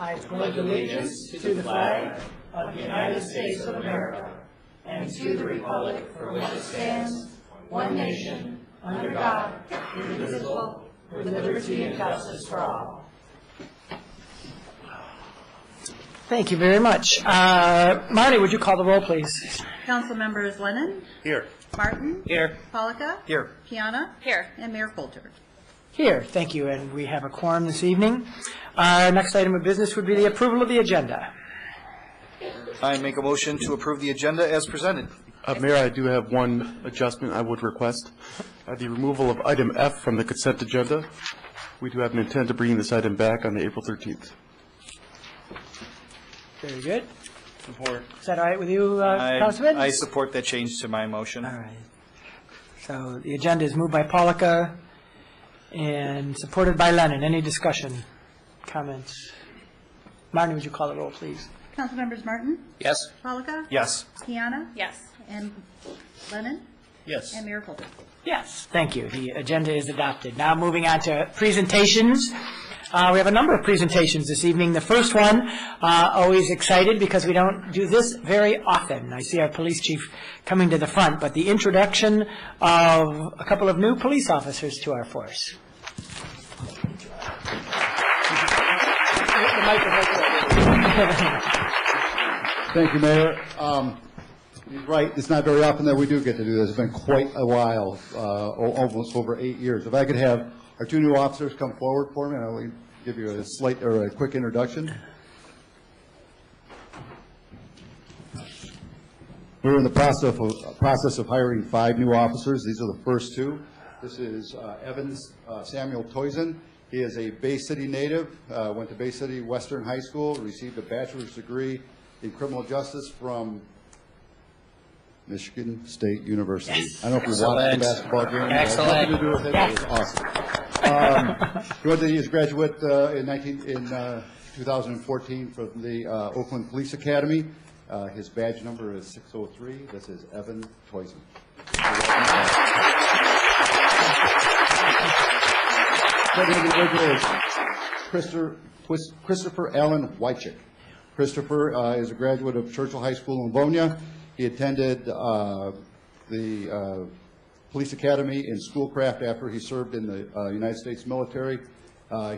I pledge allegiance to the flag of the United States of America and to the republic for which it stands, one nation, under God, indivisible, with liberty and justice for all. Thank you very much. Marty, would you call the roll, please? Council members Lennon? Here. Martin? Here. Polika? Here. Piana? Here. And Mayor Coulter. Here, thank you, and we have a quorum this evening. Our next item of business would be the approval of the agenda. I make a motion to approve the agenda as presented. Mayor, I do have one adjustment I would request. The removal of item F from the consent agenda. We do have an intent to bring this item back on the April 13th. Very good. Support. Is that all right with you, Councilman? I support that change to my motion. All right. So the agenda is moved by Polika and supported by Lennon. Any discussion, comments? Martin, would you call the roll, please? Council members Martin? Yes. Polika? Yes. Piana? Yes. And Lennon? Yes. And Mayor Coulter. Yes, thank you. The agenda is adopted. Now moving on to presentations. We have a number of presentations this evening. The first one, always excited because we don't do this very often. I see our police chief coming to the front, but the introduction of a couple of new police officers to our force. Thank you, Mayor. You're right, it's not very often that we do get to do this. It's been quite a while, almost over 8 years. If I could have our two new officers come forward for me, I'll give you a slight or a quick introduction. We're in the process of hiring 5 new officers. These are the first two. This is Evan Samuel Toyson. He is a Bay City native, went to Bay City Western High School, received a bachelor's degree in criminal justice from Michigan State University. Yes. I don't know if you watched the basketball game. Excellent. Nothing to do with it. It was awesome. He went to his graduate in 2014 from the Oakland Police Academy. His badge number is 603. This is Evan Toyson. Second individual is Christopher Allen Wychick. Christopher is a graduate of Churchill High School in Livonia. He attended the Police Academy in Schoolcraft after he served in the United States military.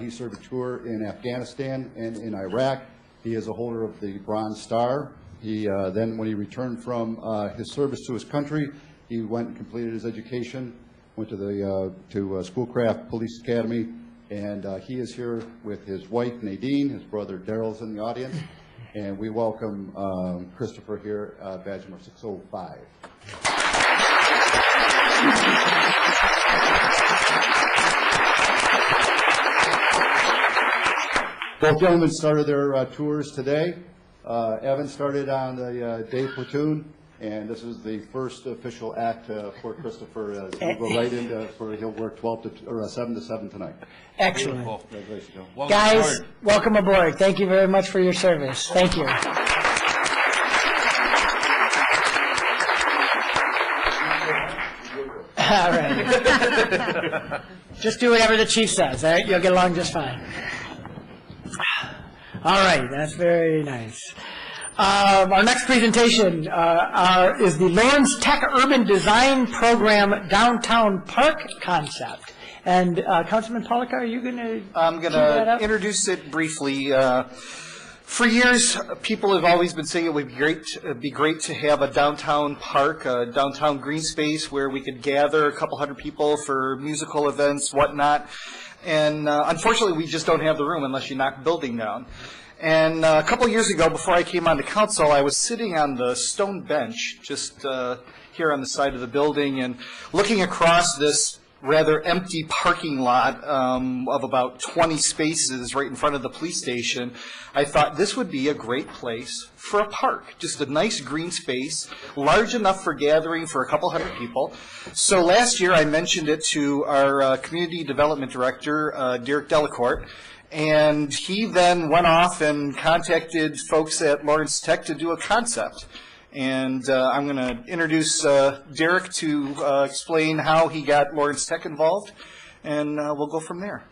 He served a tour in Afghanistan and in Iraq. He is a holder of the Bronze Star. He then, when he returned from his service to his country, he went and completed his education, went to the Schoolcraft Police Academy, and he is here with his wife, Nadine. His brother, Daryl's in the audience. And we welcome Christopher here, badge number 605. Both gentlemen started their tours today. Evan started on the day platoon, and this is the first official act for Christopher. He'll go right into, he'll work 7 to 7 tonight. Excellent. Congratulations. Guys, welcome aboard. Thank you very much for your service. Thank you. All right. Just do whatever the chief says. All right? You'll get along just fine. All right. That's very nice. Our next presentation is the Lawrence Tech Urban Design Program Downtown Park Concept. And Councilman Polika, are you going to? I'm going to introduce it briefly. For years, people have always been saying it would be great to have a downtown park, a downtown green space where we could gather a couple hundred people for musical events, whatnot. And unfortunately, we just don't have the room unless you knock the building down. And a couple years ago, before I came on to council, I was sitting on the stone bench just here on the side of the building and looking across this rather empty parking lot of about 20 spaces right in front of the police station. I thought this would be a great place for a park, just a nice green space, large enough for gathering for a couple hundred people. So last year I mentioned it to our community development director, Derek Delacourt, and he then went off and contacted folks at Lawrence Tech to do a concept. And I'm going to introduce Derek to explain how he got Lawrence Tech involved, and we'll go from there.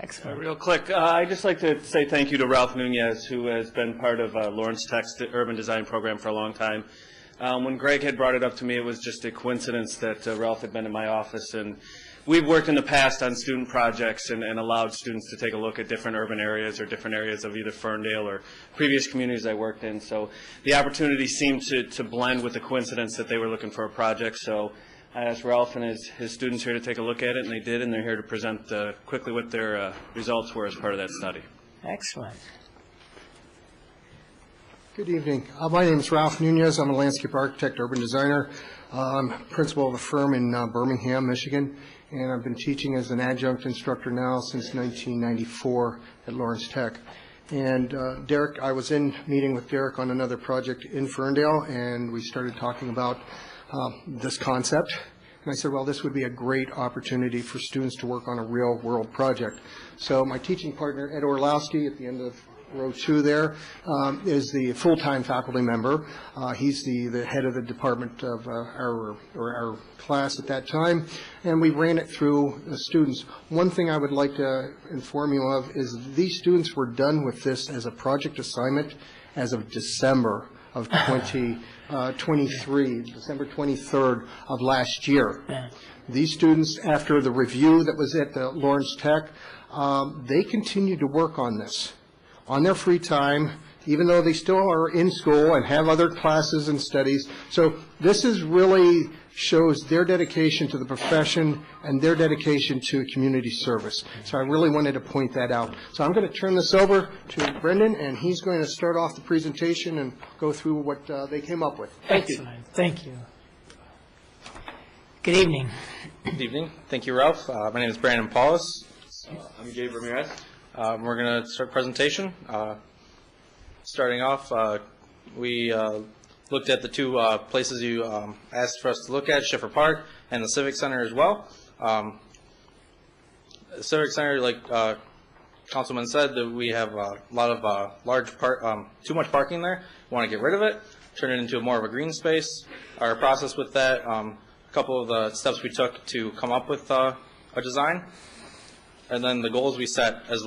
Excellent. Real quick, I'd just like to say thank you to Ralph Nunez, who has been part of Lawrence Tech's urban design program for a long time. When Greg had brought it up to me, it was just a coincidence that Ralph had been in my office, and we've worked in the past on student projects and allowed students to take a look at different urban areas or different areas of either Ferndale or previous communities I worked in. So the opportunity seemed to blend with the coincidence that they were looking for a project. So I asked Ralph and his students here to take a look at it, and they did, and they're here to present quickly what their results were as part of that study. Excellent. Good evening. My name is Ralph Nunez. I'm a landscape architect, urban designer. I'm principal of a firm in Birmingham, Michigan, and I've been teaching as an adjunct instructor now since 1994 at Lawrence Tech. And Derek, I was in meeting with Derek on another project in Ferndale, and we started talking about this concept. And I said, well, this would be a great opportunity for students to work on a real-world project. So my teaching partner, Ed Orlowski, at the end of row 2 there, is the full-time faculty member. He's the head of the department of our class at that time, and we ran it through the students. One thing I would like to inform you of is these students were done with this as a project assignment as of December of 2023, December 23rd of last year. These students, after the review that was at the Lawrence Tech, they continued to work on this on their free time, even though they still are in school and have other classes and studies. So this is really shows their dedication to the profession and their dedication to community service. So I really wanted to point that out. So I'm going to turn this over to Brendan, and he's going to start off the presentation and go through what they came up with. Thank you. Excellent. Thank you. Good evening. Good evening. Thank you, Ralph. My name is Brandon Paulus. I'm Gabe Ramirez. We're going to start presentation. Starting off, we looked at the two places you asked for us to look at, Schiffer Park and the Civic Center as well. The Civic Center, like Councilman said, that we have a lot of too much parking there. We want to get rid of it, turn it into more of a green space. Our process with that, a couple of the steps we took to come up with a design. And then the goals we set as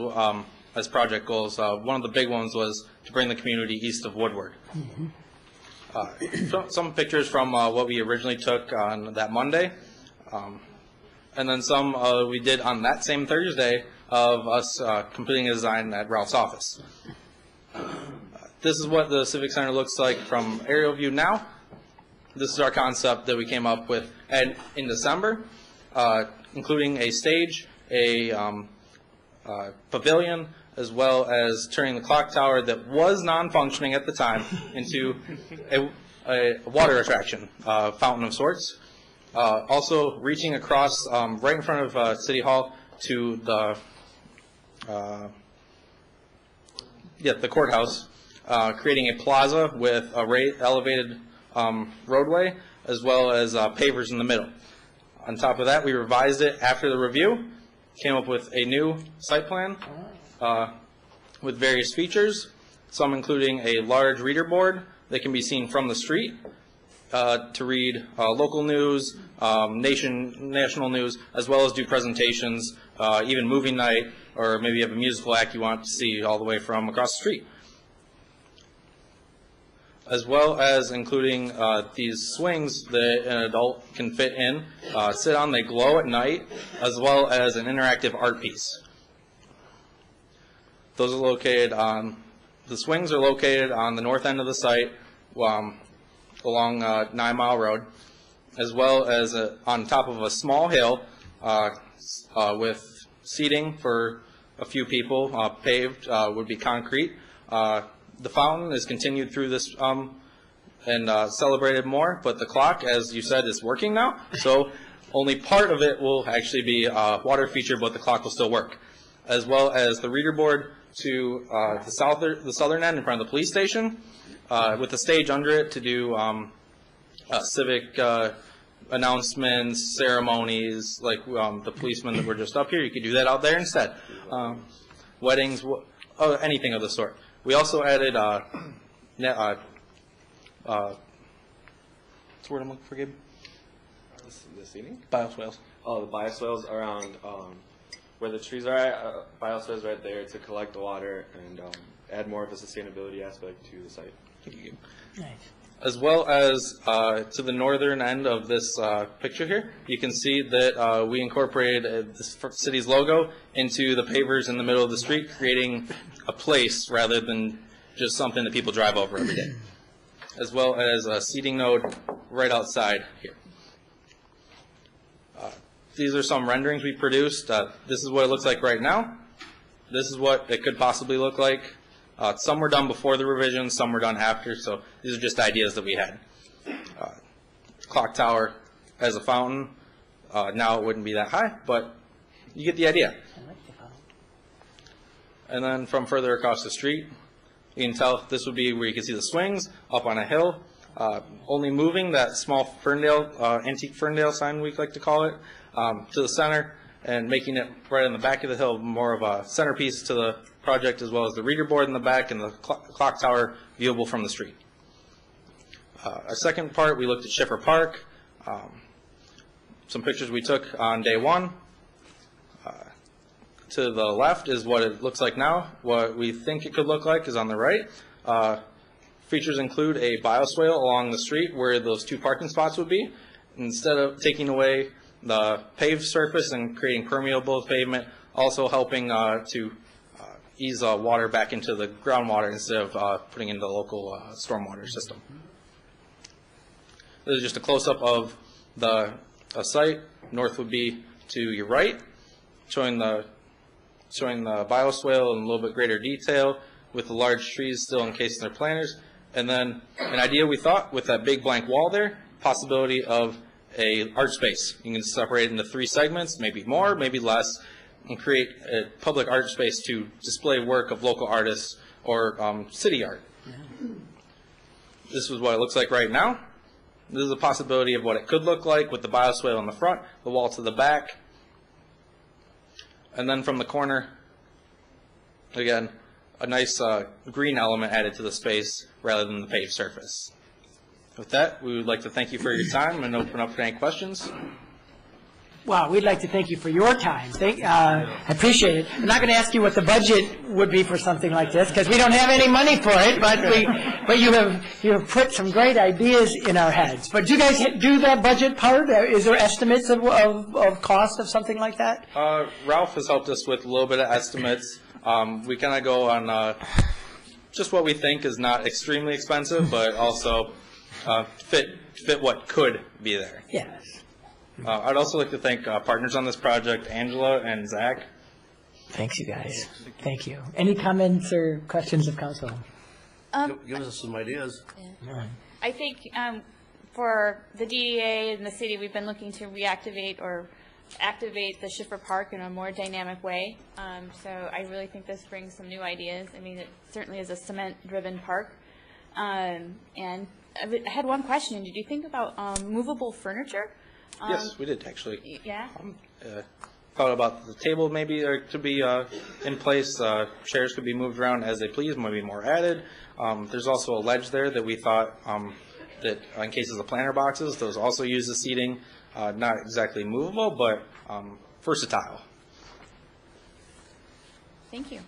project goals, one of the big ones was to bring the community east of Woodward. Some pictures from what we originally took on that Monday, and then some we did on that same Thursday of us completing a design at Ralph's office. This is what the Civic Center looks like from aerial view now. This is our concept that we came up with in December, including a stage, a pavilion, as well as turning the clock tower that was non-functioning at the time into a water attraction, fountain of sorts. Also reaching across right in front of City Hall to the courthouse, creating a plaza with a elevated roadway, as well as pavers in the middle. On top of that, we revised it after the review, came up with a new site plan with various features, some including a large reader board that can be seen from the street to read local news, national news, as well as do presentations, even movie night, or maybe you have a musical act you want to see all the way from across the street. As well as including these swings that an adult can fit in, sit on, they glow at night, as well as an interactive art piece. Those are located on, the swings are located on the north end of the site along 9 Mile Road, as well as on top of a small hill with seating for a few people, paved, would be concrete. The fountain is continued through this and celebrated more, but the clock, as you said, is working now. So only part of it will actually be a water feature, but the clock will still work. As well as the reader board to the southern end in front of the police station, with a stage under it to do civic announcements, ceremonies, like the policemen that were just up here. You could do that out there instead. Weddings, anything of the sort. We also added, what's the word I'm looking for, Gabe? The seating? Bioswales. Oh, the bioswales around where the trees are at, biosphere is right there to collect the water and add more of a sustainability aspect to the site. Nice. As well as to the northern end of this picture here, you can see that we incorporated the city's logo into the pavers in the middle of the street, creating a place rather than just something that people drive over every day. As well as a seating node right outside here. These are some renderings we produced. This is what it looks like right now. This is what it could possibly look like. Some were done before the revisions, some were done after, so these are just ideas that we had. Clock tower as a fountain. Now it wouldn't be that high, but you get the idea. And then from further across the street, you can tell this would be where you can see the swings up on a hill. Only moving that small Ferndale, antique Ferndale sign we like to call it, to the center and making it right on the back of the hill more of a centerpiece to the project, as well as the reader board in the back and the clock tower viewable from the street. Our second part, we looked at Schiffer Park. Some pictures we took on day one. To the left is what it looks like now. What we think it could look like is on the right. Features include a bioswale along the street where those 2 parking spots would be. Instead of taking away the paved surface and creating permeable pavement, also helping to ease water back into the groundwater instead of putting into the local stormwater system. This is just a close-up of the site. North would be to your right, showing the bioswale in a little bit greater detail with the large trees still encased in their planters. And then an idea we thought with that big blank wall there, possibility of a art space. You can separate it into 3 segments, maybe more, maybe less, and create a public art space to display work of local artists or city art. This is what it looks like right now. This is a possibility of what it could look like with the bioswale in the front, the wall to the back, and then from the corner, again, a nice green element added to the space rather than the paved surface. With that, we would like to thank you for your time and open up for any questions. Wow, we'd like to thank you for your time. I appreciate it. I'm not going to ask you what the budget would be for something like this, because we don't have any money for it, but you have put some great ideas in our heads. But do you guys do that budget part? Is there estimates of cost of something like that? Ralph has helped us with a little bit of estimates. We kind of go on just what we think is not extremely expensive, but also fit what could be there. Yes. I'd also like to thank partners on this project, Angela and Zach. Thanks, you guys. Thank you. Any comments or questions of council? Give us some ideas. Yeah. I think for the DDA and the city, we've been looking to reactivate or activate the Schiffer Park in a more dynamic way. So I really think this brings some new ideas. I mean, it certainly is a cement-driven park. And I had one question. Did you think about movable furniture? Yes, we did actually. Yeah? Thought about the table maybe to be in place. Chairs could be moved around as they please, maybe more added. There's also a ledge there that we thought that in cases of planter boxes, those also use the seating. Not exactly movable, but versatile. Thank you.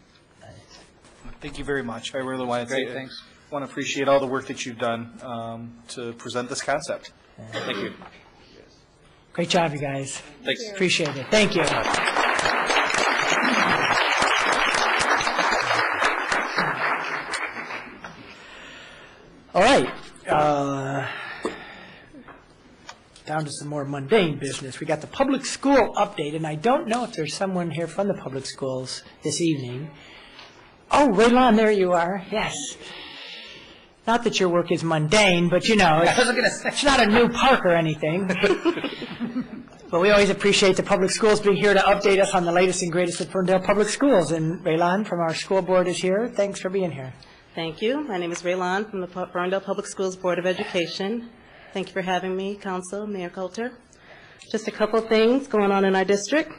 Thank you very much. I really want to Great, thanks. want to appreciate all the work that you've done to present this concept. Thank you. Great job, you guys. Thanks. Appreciate it. Thank you. All right. Down to some more mundane business. We got the public school update, and I don't know if there's someone here from the public schools this evening. Oh, Raylon, there you are. Yes. Not that your work is mundane, but you know, it's not a new park or anything. But we always appreciate the public schools being here to update us on the latest and greatest at Ferndale Public Schools. And Raylon from our school board is here. Thanks for being here. Thank you. My name is Raylon from the Ferndale Public Schools Board of Education. Thank you for having me, Council, Mayor Coulter. Just a couple things going on in our district.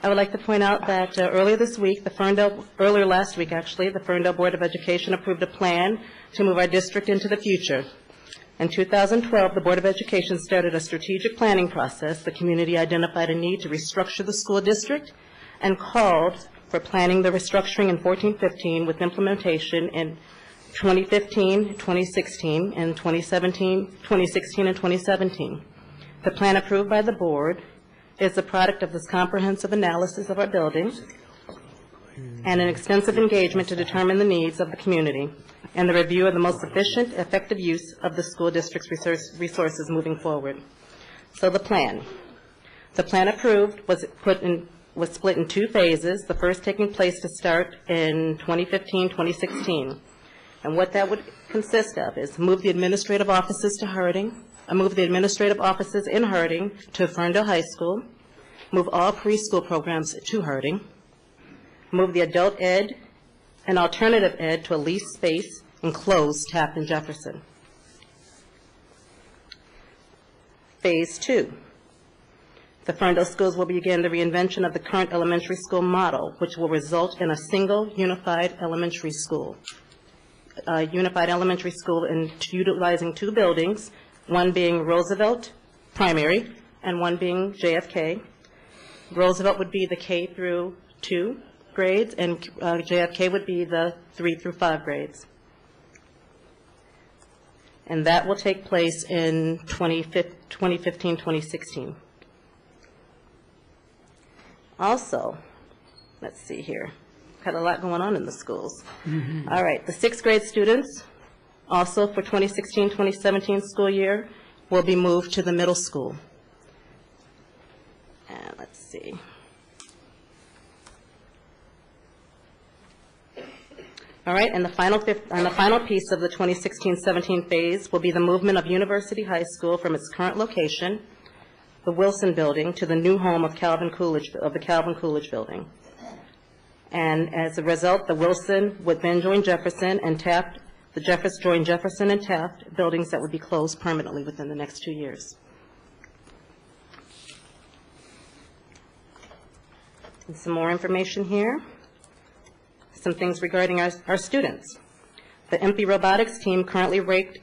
I would like to point out that earlier last week, the Ferndale Board of Education approved a plan to move our district into the future. In 2012, the Board of Education started a strategic planning process. The community identified a need to restructure the school district and called for planning the restructuring in 14-15 with implementation in 2015, 2016, and 2016 and 2017. The plan approved by the board is the product of this comprehensive analysis of our buildings and an extensive engagement to determine the needs of the community and the review of the most efficient, effective use of the school district's resources moving forward. So the plan approved was split in 2 phases, the first taking place to start in 2015, 2016. And what that would consist of is move the administrative offices to Harding, move the administrative offices in Harding to Ferndale High School, move all preschool programs to Harding, move the adult ed and alternative ed to a leased space and close Taft and Jefferson. Phase 2. The Ferndale schools will begin the reinvention of the current elementary school model, which will result in a single unified elementary school. In utilizing 2 buildings, one being Roosevelt Primary and one being JFK. Roosevelt would be the K through 2 grades, and JFK would be the 3 through 5 grades. And that will take place in 2015, 2016. Also, let's see here. Got a lot going on in the schools. All right, the 6th grade students, also for 2016-2017 school year, will be moved to the middle school. And let's see. All right, and the final piece of the 2016-17 phase will be the movement of University High School from its current location, the Wilson Building, to the new home of the Calvin Coolidge Building. And as a result, the Wilson would then join Jefferson and Taft, join Jefferson and Taft buildings that would be closed permanently within the next 2 years. And some more information here. Some things regarding our students. The MP Robotics team currently ranked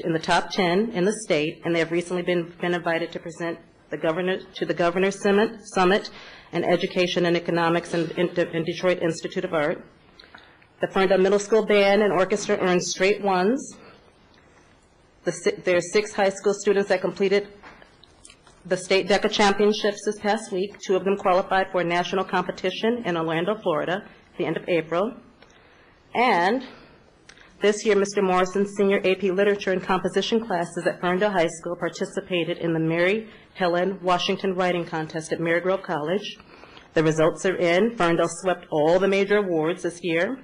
in the top 10 in the state, and they have recently been invited to present to the Governor's Summit and Education and Economics in Detroit Institute of Art. The Ferndale Middle School Band and Orchestra earned straight 1s. There are 6 high school students that completed the state DECA championships this past week. 2 of them qualified for a national competition in Orlando, Florida, at the end of April. And this year, Mr. Morrison's senior AP Literature and Composition classes at Ferndale High School participated in the Mary Helen Washington Writing Contest at Marygrove College. The results are in. Ferndale swept all the major awards this year.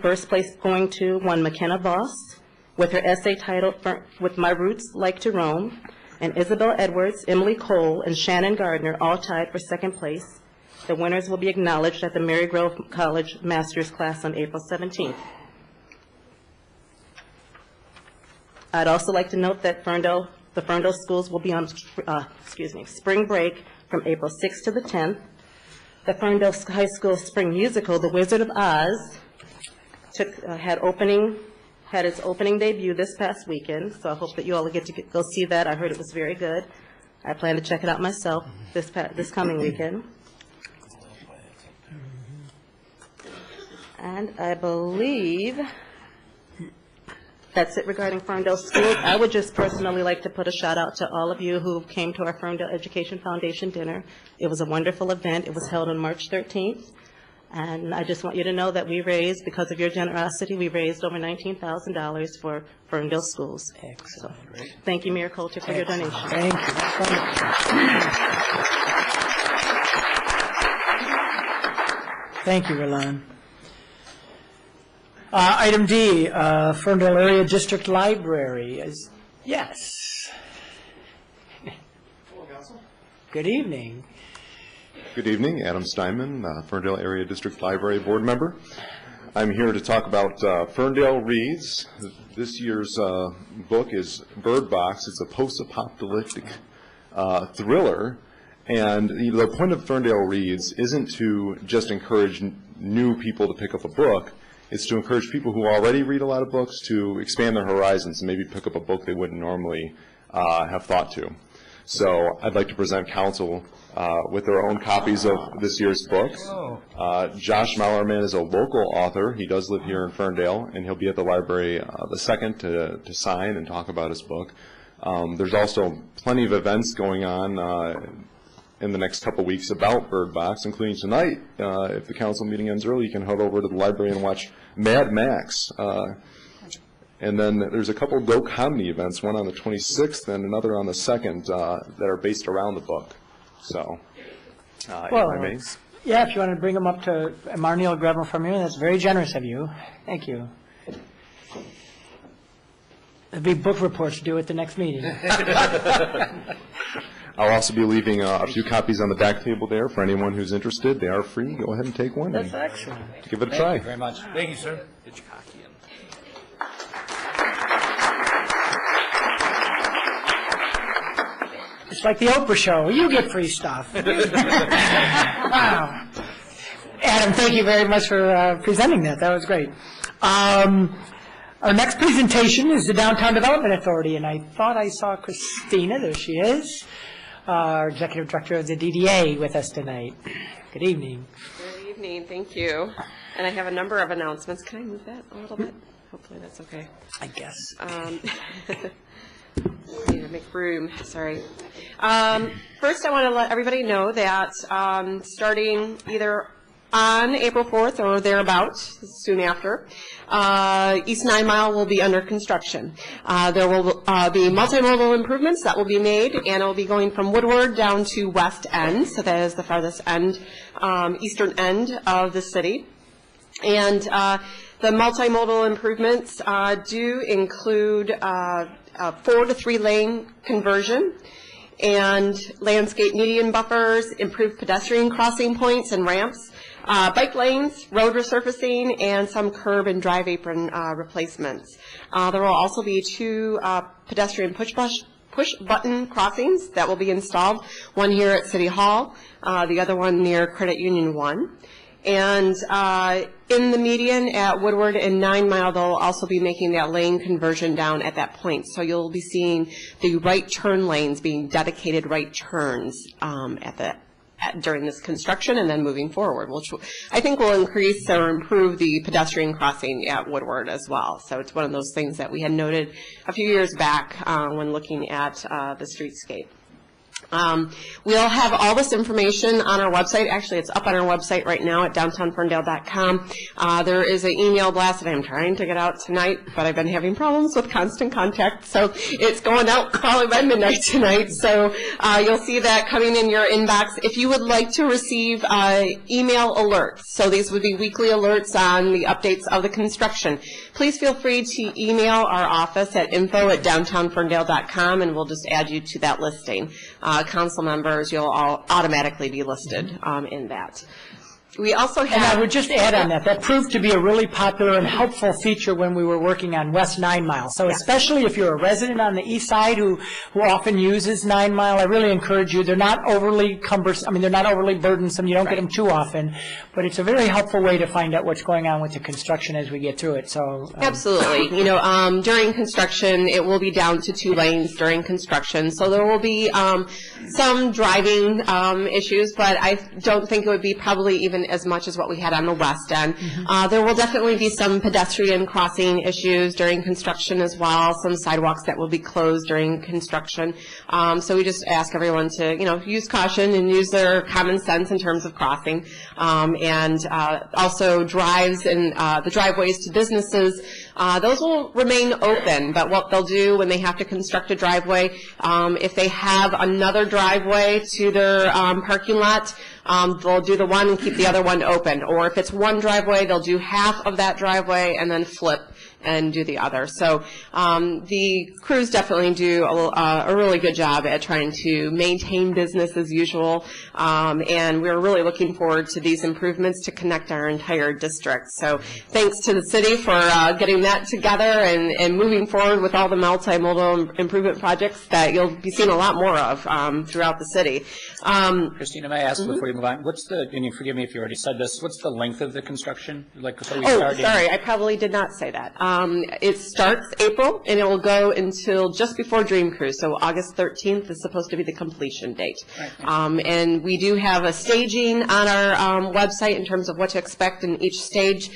First place going to McKenna Voss with her essay titled With My Roots Like to Roam, and Isabel Edwards, Emily Cole, and Shannon Gardner all tied for 2nd place. The winners will be acknowledged at the Marygrove College Master's class on April 17th. I'd also like to note that the Ferndale schools will be on spring break from April 6th to the 10th. The Ferndale High School spring musical, The Wizard of Oz, had its opening debut this past weekend, so I hope that you all get to go see that. I heard it was very good. I plan to check it out myself this coming weekend. And I believe that's it regarding Ferndale Schools. I would just personally like to put a shout out to all of you who came to our Ferndale Education Foundation dinner. It was a wonderful event. It was held on March 13th. And I just want you to know that we raised, because of your generosity, we raised over $19,000 for Ferndale Schools. Excellent. So, thank you, Mayor Coulter, for your donation. Thank you. Thank you, Roland. Item D, Ferndale Area District Library. Yes. Good evening. Good evening, Adam Steinman, Ferndale Area District Library Board Member. I'm here to talk about Ferndale Reads. This year's book is Bird Box. It's a post-apocalyptic thriller, and the point of Ferndale Reads isn't to just encourage new people to pick up a book. It's to encourage people who already read a lot of books to expand their horizons and maybe pick up a book they wouldn't normally have thought to. So I'd like to present council with their own copies of this year's books. Josh Mallerman is a local author. He does live here in Ferndale, and he'll be at the library the 2nd to sign and talk about his book. There's also plenty of events going on in the next couple weeks about Bird Box, including tonight. If the council meeting ends early, you can head over to the library and watch Mad Max. And then there's a couple Go Comedy events, one on the 26th and another on the 2nd that are based around the book. So, if I may. Yeah, if you want to bring them up to Marnie will grab them from you, that's very generous of you. Thank you. There'll be book reports due at the next meeting. I'll also be leaving a few copies on the back table there for anyone who's interested. They are free. Go ahead and take one. That's excellent. Give it a try. Thank you very much. Thank you, sir. It's like the Oprah show. You get free stuff. Wow. Adam, thank you very much for presenting that. That was great. Our next presentation is the Downtown Development Authority, and I thought I saw Christina. There she is, our Executive Director of the DDA with us tonight. Good evening. Good evening. Thank you. And I have a number of announcements. Can I move that a little bit? Hopefully that's okay. I guess. Need to make room. Sorry. First, I want to let everybody know that starting either on April 4th or thereabouts, soon after, East 9 Mile will be under construction. There will be multimodal improvements that will be made, and it will be going from Woodward down to West End, so that is the farthest end, eastern end of the city. And the multimodal improvements do include a 4 to 3 lane conversion and landscape median buffers, improved pedestrian crossing points and ramps, bike lanes, road resurfacing, and some curb and drive apron replacements. There will also be 2 pedestrian push button crossings that will be installed, one here at City Hall, the other one near Credit Union 1. And in the median at Woodward and 9 Mile, they'll also be making that lane conversion down at that point. So you'll be seeing the right turn lanes being dedicated right turns during this construction and then moving forward, which I think will increase or improve the pedestrian crossing at Woodward as well. So it's one of those things that we had noted a few years back when looking at the streetscape. We'll have all this information on our website. Actually, it's up on our website right now at downtownferndale.com. There is an email blast that I'm trying to get out tonight, but I've been having problems with Constant Contact, so it's going out probably by midnight tonight. So you'll see that coming in your inbox. If you would like to receive email alerts, so these would be weekly alerts on the updates of the construction, please feel free to email our office at info@downtownferndale.com, and we'll just add you to that listing. Council members, you'll all automatically be listed in that. We also have... And I would just add on that, that proved to be a really popular and helpful feature when we were working on West 9 Mile. So especially if you're a resident on the east side who often uses 9 Mile, I really encourage you. They're not overly cumbersome. I mean, they're not overly burdensome. You don't get them too often. But it's a very helpful way to find out what's going on with the construction as we get through it. So absolutely. You know, during construction, it will be down to 2 lanes during construction. So there will be some driving issues, but I don't think it would be probably even as much as what we had on the west end. There will definitely be some pedestrian crossing issues during construction as well, some sidewalks that will be closed during construction. So we just ask everyone to, you know, use caution and use their common sense in terms of crossing. And also drives and the driveways to businesses, those will remain open, but what they'll do when they have to construct a driveway, if they have another driveway to their parking lot, they'll do the one and keep the other one open. Or if it's one driveway, they'll do half of that driveway and then flip and do the other. So the crews definitely do a really good job at trying to maintain business as usual, and we're really looking forward to these improvements to connect our entire district. So thanks to the city for getting that together and moving forward with all the multimodal improvement projects that you'll be seeing a lot more of throughout the city. Christina, may I ask before you move on, what's the, and you forgive me if you already said this, what's the length of the construction? Like, so we start sorry, I probably did not say that. It starts April, and it will go until just before Dream Cruise, so August 13th is supposed to be the completion date. Right. And we do have a staging on our website in terms of what to expect in each stage.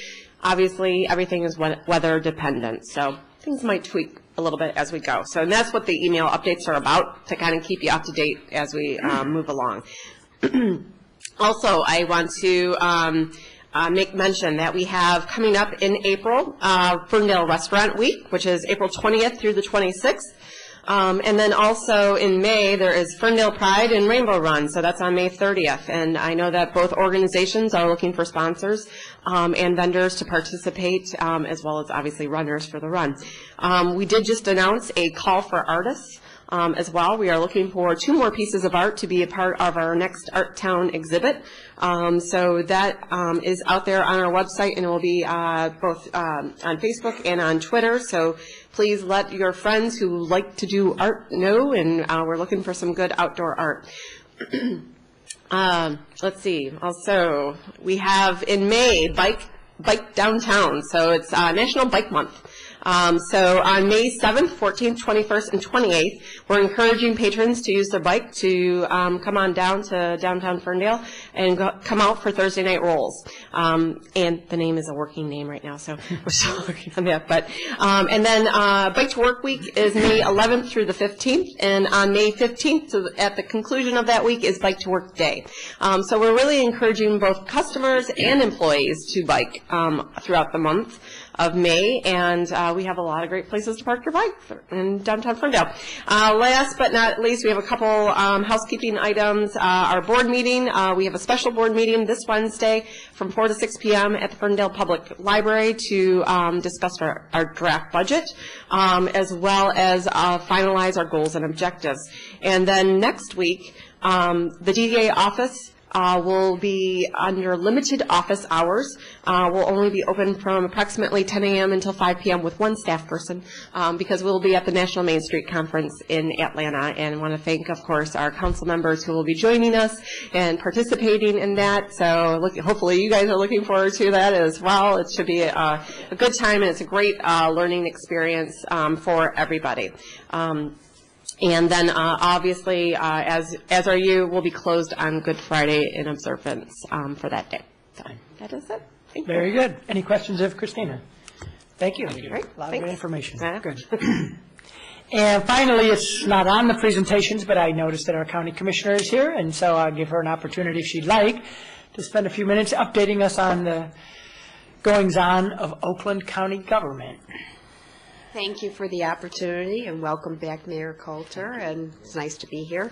Obviously, everything is weather dependent, so things might tweak a little bit as we go. So, and that's what the email updates are about, to kind of keep you up to date as we move along. Also, I want to make mention that we have coming up in April, Ferndale Restaurant Week, which is April 20th through the 26th. And then also in May, there is Ferndale Pride and Rainbow Run, so that's on May 30th. And I know that both organizations are looking for sponsors and vendors to participate, as well as obviously runners for the run. We did just announce a call for artists. As well. We are looking for 2 more pieces of art to be a part of our next Art Town exhibit. So that is out there on our website, and it will be both on Facebook and on Twitter. So please let your friends who like to do art know, and we're looking for some good outdoor art. Let's see. Also, we have in May Bike Downtown. So it's National Bike Month. So on May 7th, 14th, 21st, and 28th, we're encouraging patrons to use their bike to come on down to downtown Ferndale and come out for Thursday night rolls. And the name is a working name right now, so we're still working on that. But and then Bike to Work Week is May 11th through the 15th, and on May 15th, so at the conclusion of that week, is Bike to Work Day. So we're really encouraging both customers and employees to bike throughout the month of May, and we have a lot of great places to park your bike in downtown Ferndale. Last but not least, we have a couple housekeeping items. Our board meeting, we have a special board meeting this Wednesday from 4 to 6 p.m. at the Ferndale Public Library to discuss our draft budget, as well as finalize our goals and objectives. And then next week, the DDA office will be under limited office hours. We'll only be open from approximately 10 a.m. until 5 p.m. with one staff person because we'll be at the National Main Street Conference in Atlanta. And I want to thank, of course, our council members who will be joining us and participating in that. So hopefully you guys are looking forward to that as well. It should be a good time, and it's a great learning experience for everybody. And then, obviously, as are you, we'll be closed on Good Friday in observance for that day. So that is it. Thank you. Very good. Any questions of Christina? Thank you. Great. A lot of good information. Yeah. Good. And finally, it's not on the presentations, but I noticed that our county commissioner is here, and so I'll give her an opportunity, if she'd like, to spend a few minutes updating us on the goings-on of Oakland County government. Thank you for the opportunity, and welcome back, Mayor Coulter, and it's nice to be here.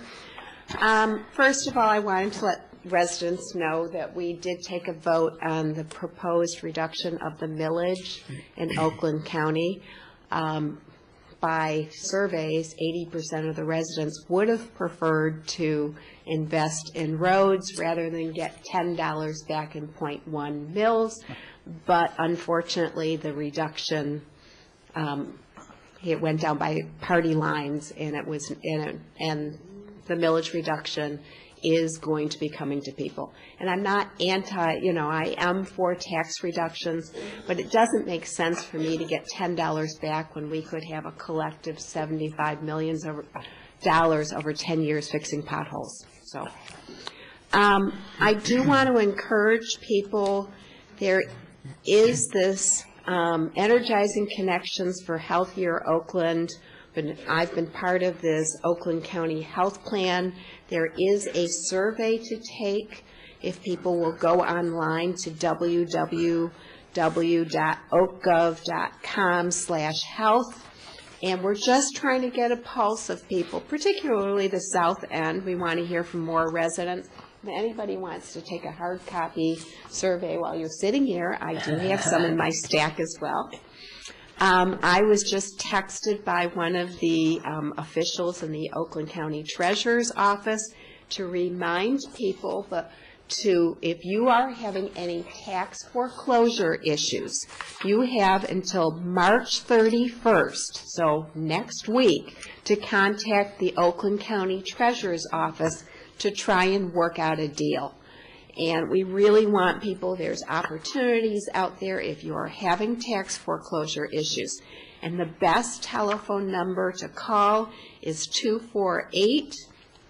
First of all, I wanted to let residents know that we did take a vote on the proposed reduction of the millage in Oakland County. By surveys, 80% of the residents would have preferred to invest in roads rather than get $10 back in .1 mills, but unfortunately the reduction it went down by party lines, and it was and the millage reduction is going to be coming to people. And I'm not I am for tax reductions, but it doesn't make sense for me to get $10 back when we could have a collective $75 million over 10 years fixing potholes. So I do want to encourage people. There is this Energizing Connections for Healthier Oakland. I've been part of this Oakland County Health Plan. There is a survey to take. If people will go online to www.oakgov.com/health. And we're just trying to get a pulse of people, particularly the South End. We want to hear from more residents. If anybody wants to take a hard copy survey while you're sitting here, I do have some in my stack as well. I was just texted by one of the officials in the Oakland County Treasurer's Office to remind people if you are having any tax foreclosure issues, you have until March 31st, so next week, to contact the Oakland County Treasurer's Office to try and work out a deal. And we really want people, there's opportunities out there if you are having tax foreclosure issues. And the best telephone number to call is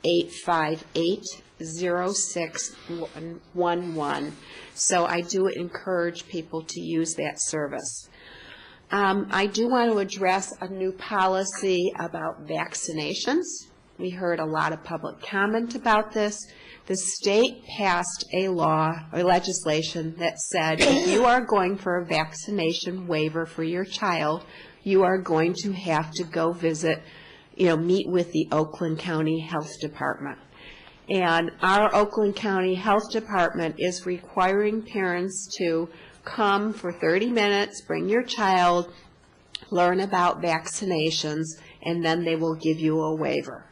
248-858-0611. So I do encourage people to use that service. I do want to address a new policy about vaccinations. We heard a lot of public comment about this. The state passed a law or legislation that said if you are going for a vaccination waiver for your child, you are going to have to go visit, meet with the Oakland County Health Department. And our Oakland County Health Department is requiring parents to come for 30 minutes, bring your child, learn about vaccinations, and then they will give you a waiver.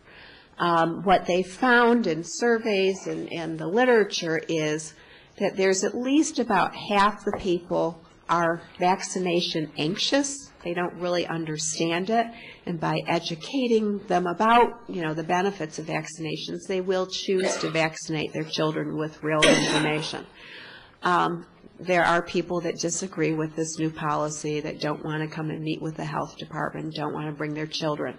What they found in surveys and the literature is that there's at least about half the people are vaccination anxious. They don't really understand it. And by educating them about, the benefits of vaccinations, they will choose to vaccinate their children with real information. There are people that disagree with this new policy, that don't want to come and meet with the health department, don't want to bring their children.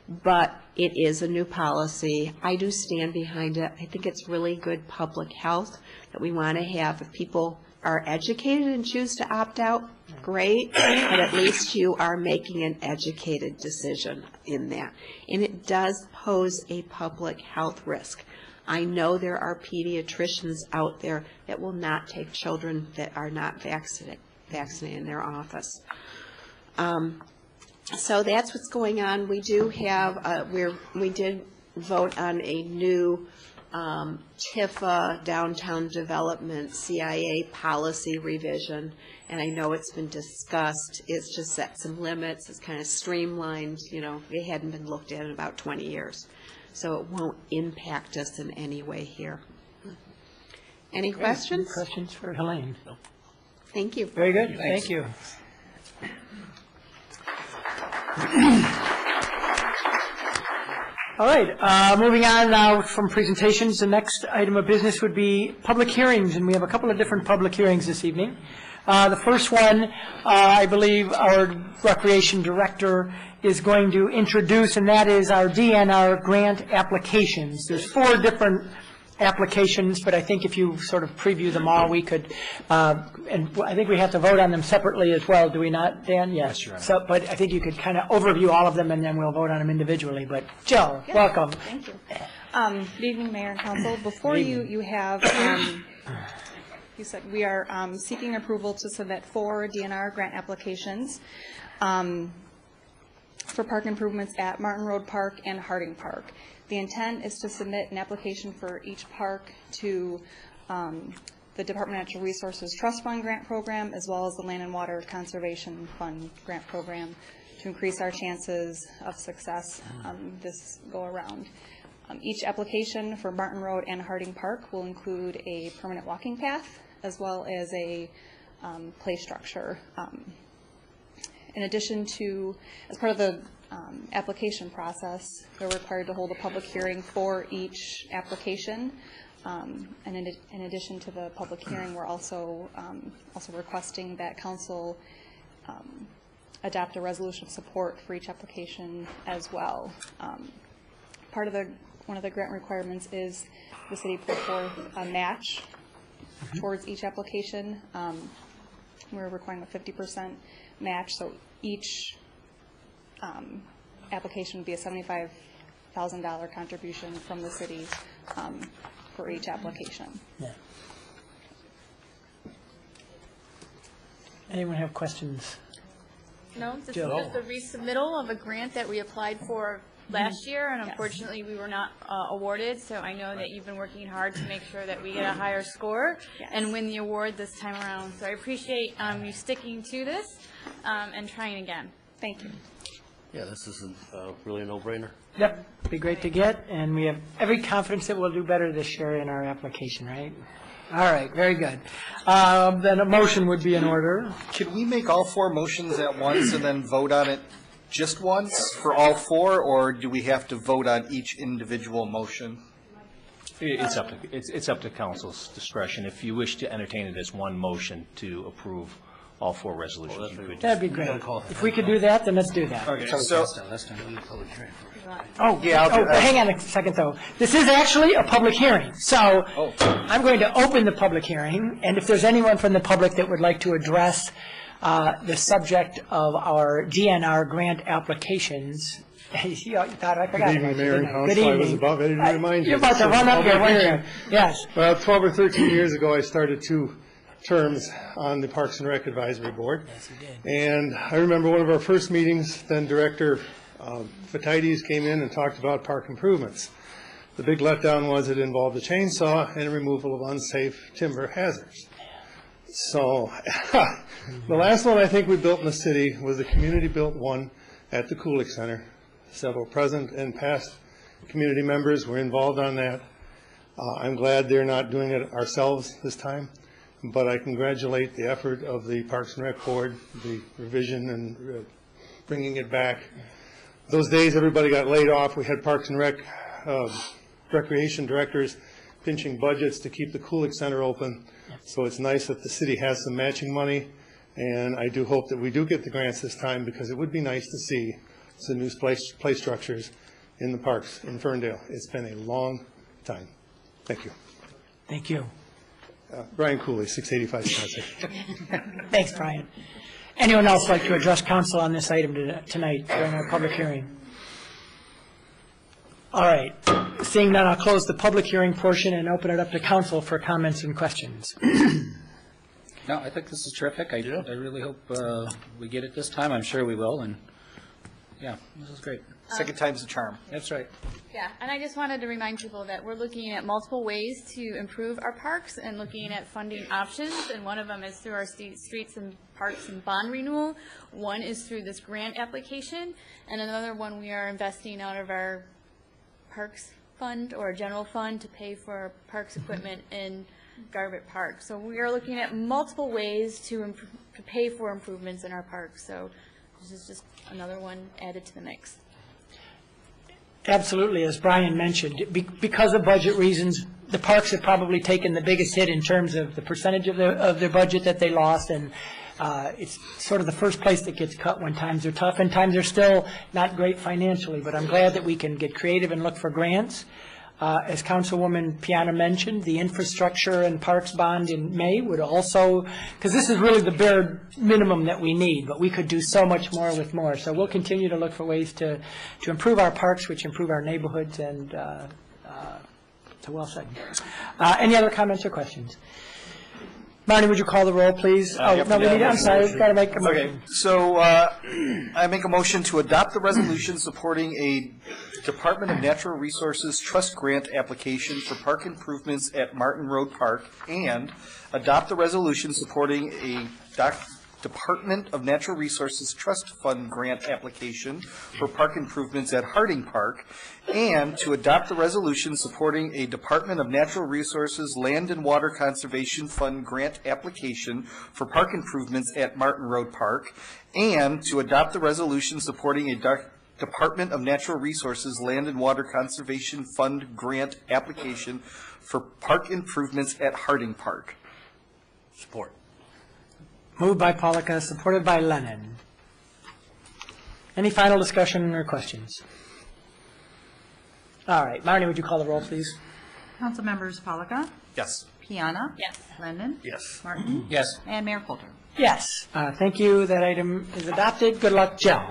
But it is a new policy. I do stand behind it. I think it's really good public health that we want to have. If people are educated and choose to opt out, great, but at least you are making an educated decision in that. And it does pose a public health risk. I know there are pediatricians out there that will not take children that are not vaccinated in their office. So that's what's going on. We do have, we did vote on a new TIFA, Downtown Development, CIA policy revision, and I know it's been discussed. It's just set some limits. It's kind of streamlined. It hadn't been looked at in about 20 years. So it won't impact us in any way here. Any questions? Any questions for Helene? Thank you. Very good. Thank you. All right, moving on now from presentations, the next item of business would be public hearings, and we have a couple of different public hearings this evening. The first one, I believe our Recreation Director is going to introduce, and that is our DNR grant applications. There's 4 different applications, but I think if you sort of preview them all, we could, and I think we have to vote on them separately as well, do we not, Dan? Yes. So, but I think you could kind of overview all of them, and then we'll vote on them individually. But Jill, welcome. Thank you. Good evening, Mayor and Council. Before you have, you said we are seeking approval to submit 4 DNR grant applications for park improvements at Martin Road Park and Harding Park. The intent is to submit an application for each park to the Department of Natural Resources Trust Fund Grant Program, as well as the Land and Water Conservation Fund Grant Program, to increase our chances of success this go-around. Each application for Martin Road and Harding Park will include a permanent walking path, as well as a play structure. In addition to, as part of the application process, they're required to hold a public hearing for each application. And in addition to the public hearing, we're also requesting that council adopt a resolution of support for each application as well. One of the grant requirements is the city put forth a match towards each application. We're requiring a 50% match, so each application would be a $75,000 contribution from the city for each application. Yeah. Anyone have questions? No, this is just a resubmittal of a grant that we applied for last year, and unfortunately, we were not awarded, so I know that you've been working hard to make sure that we get a higher score and win the award this time around. So I appreciate you sticking to this and trying again. Thank you. Yeah, this is really a no-brainer. Yep, be great to get, and we have every confidence that we'll do better this year in our application, right? All right, very good. Then a motion would be in order. Can we make all 4 motions at once and then vote on it just once for all 4, or do we have to vote on each individual motion? It's up to council's discretion. If you wish to entertain it as one motion to approve all 4 resolutions, you could. That'd be great. If we could do that, then let's do that. Okay, so, Oh, hang on a second, though. This is actually a public hearing, so I'm going to open the public hearing, and if there's anyone from the public that would like to address the subject of our DNR grant applications, you thought I forgot. Good evening, Mayor and Good Council. I evening. was about ready to remind you. You're about to run up here, weren't you? Yes. Well, 12 or 13 years ago, I started 2 terms on the Parks and Rec Advisory Board. Yes, you did. And I remember one of our first meetings, then Director Fatides came in and talked about park improvements. The big letdown was it involved a chainsaw and removal of unsafe timber hazards. So the last one I think we built in the city was a community-built one at the Kulik Center. Several present and past community members were involved on that. I'm glad they're not doing it ourselves this time, but I congratulate the effort of the Parks and Rec Board, the revision and bringing it back. Those days everybody got laid off. We had Parks and Rec recreation directors pinching budgets to keep the Kulik Center open. So it's nice that the city has some matching money, and I do hope that we do get the grants this time, because it would be nice to see some new play structures in the parks in Ferndale. It's been a long time. Thank you. Thank you. Brian Cooley, 685 Spencer. Thanks, Brian. Anyone else like to address council on this item tonight during our public hearing? All right. Seeing none, I'll close the public hearing portion and open it up to council for comments and questions. No, I think this is terrific. I really hope we get it this time. I'm sure we will, and yeah, this is great. Second time's the charm. That's right. Yeah, and I just wanted to remind people that we're looking at multiple ways to improve our parks and looking at funding options, and one of them is through our streets and parks and bond renewal. One is through this grant application, and another one we are investing out of our parks fund or general fund to pay for parks equipment in Garbutt Park. So we are looking at multiple ways to pay for improvements in our parks. So this is just another one added to the mix. Absolutely, as Brian mentioned, because of budget reasons, the parks have probably taken the biggest hit in terms of the percentage of their budget that they lost, and it's sort of the first place that gets cut when times are tough, and times are still not great financially, but I'm glad that we can get creative and look for grants. As Councilwoman Piana mentioned, the infrastructure and parks bond in May would also, because this is really the bare minimum that we need, but we could do so much more with more. So we'll continue to look for ways to improve our parks, which improve our neighborhoods, and so well said. Any other comments or questions? Marty, would you call the roll, please? I'm sorry, we've got to make a motion. Okay, so I make a motion to adopt the resolution supporting a Department of Natural Resources Trust Grant application for park improvements at Martin Road Park, and adopt the resolution supporting a Department of Natural Resources Trust Fund grant application for park improvements at Harding Park, and to adopt the resolution supporting a Department of Natural Resources Land and Water Conservation Fund grant application for park improvements at Martin Road Park, and to adopt the resolution supporting a Department of Natural Resources Land and Water Conservation Fund grant application for park improvements at Harding Park. Support. Moved by Polika, supported by Lennon. Any final discussion or questions? All right, Marnie, would you call the roll, please? Council members Polika, Yes. Piana. Yes. Lennon. Yes. Martin. Yes. And Mayor Coulter. Yes. Thank you. That item is adopted. Good luck, Jill.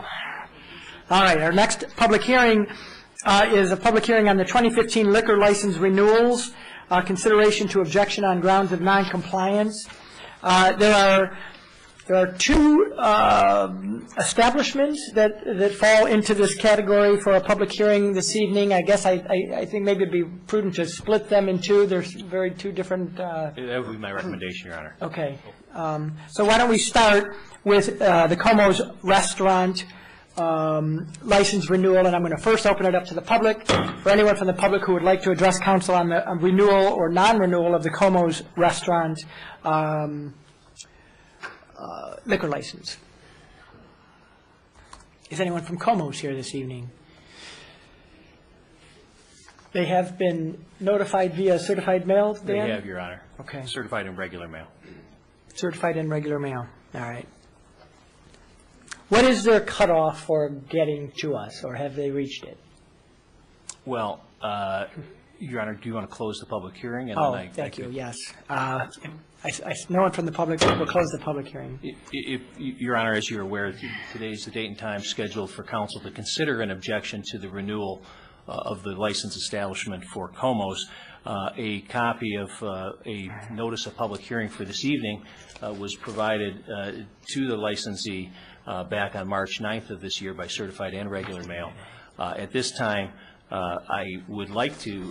All right, our next public hearing is a public hearing on the 2015 liquor license renewals, consideration to objection on grounds of noncompliance. There are There are two establishments that fall into this category for a public hearing this evening. I guess I think maybe it'd be prudent to split them in two. There's very two different. That would be my recommendation, Your Honor. Okay. So why don't we start with the Como's Restaurant license renewal, and I'm going to first open it up to the public. For anyone from the public who would like to address council on the renewal or non-renewal of the Como's Restaurant liquor license. Is anyone from Como's here this evening? They have been notified via certified mail, Dan? They have, Your Honor. Okay. Certified in regular mail. Certified in regular mail. All right. What is their cutoff for getting to us, or have they reached it? Well, Your Honor, do you want to close the public hearing? And Oh, then thank you, yes. No one from the public will close the public hearing. Your Honor, as you're aware, today is the date and time scheduled for council to consider an objection to the renewal of the license establishment for Como's. A copy of a notice of public hearing for this evening was provided to the licensee back on March 9th of this year by certified and regular mail. At this time, I would like to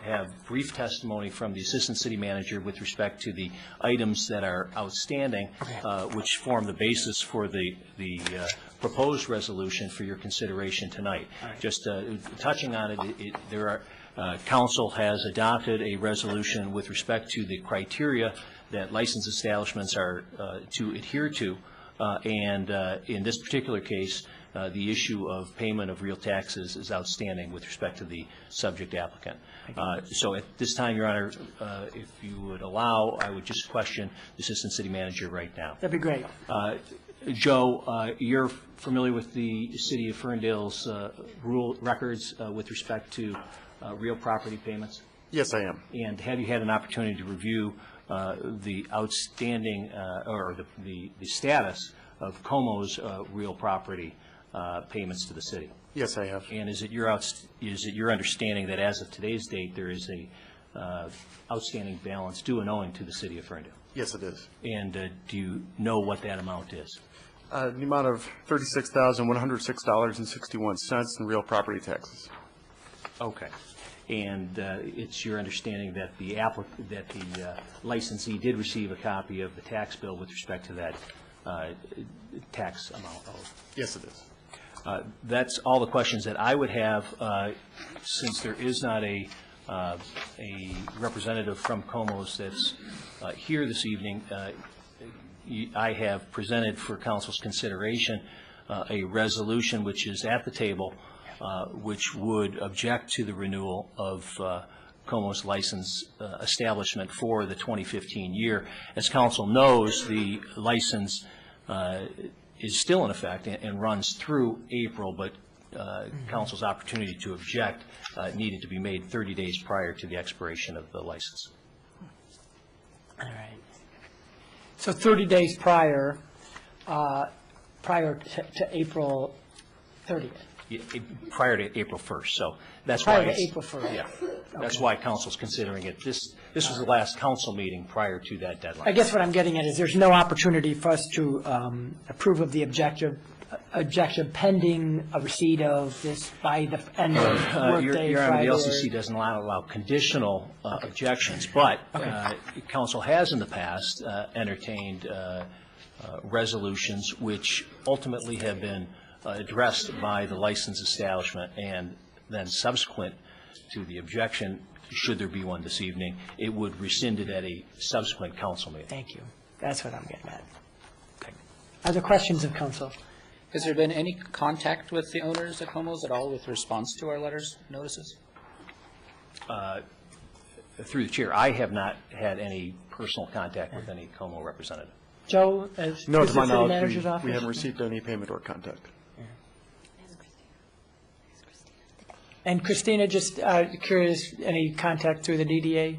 have brief testimony from the Assistant City Manager with respect to the items that are outstanding, which form the basis for the proposed resolution for your consideration tonight. Just touching on it, there are council has adopted a resolution with respect to the criteria that licensed establishments are to adhere to, and in this particular case, the issue of payment of real taxes is outstanding with respect to the subject applicant. So at this time, Your Honor, if you would allow, I would just question the Assistant City Manager right now. That'd be great. Joe, you're familiar with the City of Ferndale's rule records with respect to real property payments? Yes, I am. And have you had an opportunity to review the outstanding or the status of Como's real property payments to the city? Yes, I have. And is it your understanding that as of today's date there is a outstanding balance due and owing to the City of Ferndale? Yes, it is. And do you know what that amount is? The amount of $36,106.61 in real property taxes. Okay. And it's your understanding that the licensee did receive a copy of the tax bill with respect to that tax amount? Yes, it is. That's all the questions that I would have. Since there is not a representative from Como's that's here this evening, I have presented for council's consideration a resolution which is at the table, which would object to the renewal of Como's license establishment for the 2015 year. As council knows, the license is still in effect and runs through April, but council's opportunity to object needed to be made 30 days prior to the expiration of the license. All right. So 30 days prior to April 30th. Prior to April 1st, so that's prior why to April 1st. Yeah, that's why council's considering it. This was the last council meeting prior to that deadline. I guess what I'm getting at is there's no opportunity for us to approve of the objection pending a receipt of this by the end of workday. Your Honor, Friday, the LCC doesn't allow conditional objections, but council has in the past entertained resolutions which ultimately have been addressed by the license establishment, and then subsequent to the objection, should there be one this evening, it would rescind it at a subsequent council meeting. Thank you. That's what I'm getting at. Okay. Other questions of council? Has there been any contact with the owners at Como's at all with response to our letters, notices? Through the chair, I have not had any personal contact with any Como representative. Joe, as no, to my City Manager's knowledge, office? we haven't received any payment or contact. And Christina, just curious, any contact through the DDA?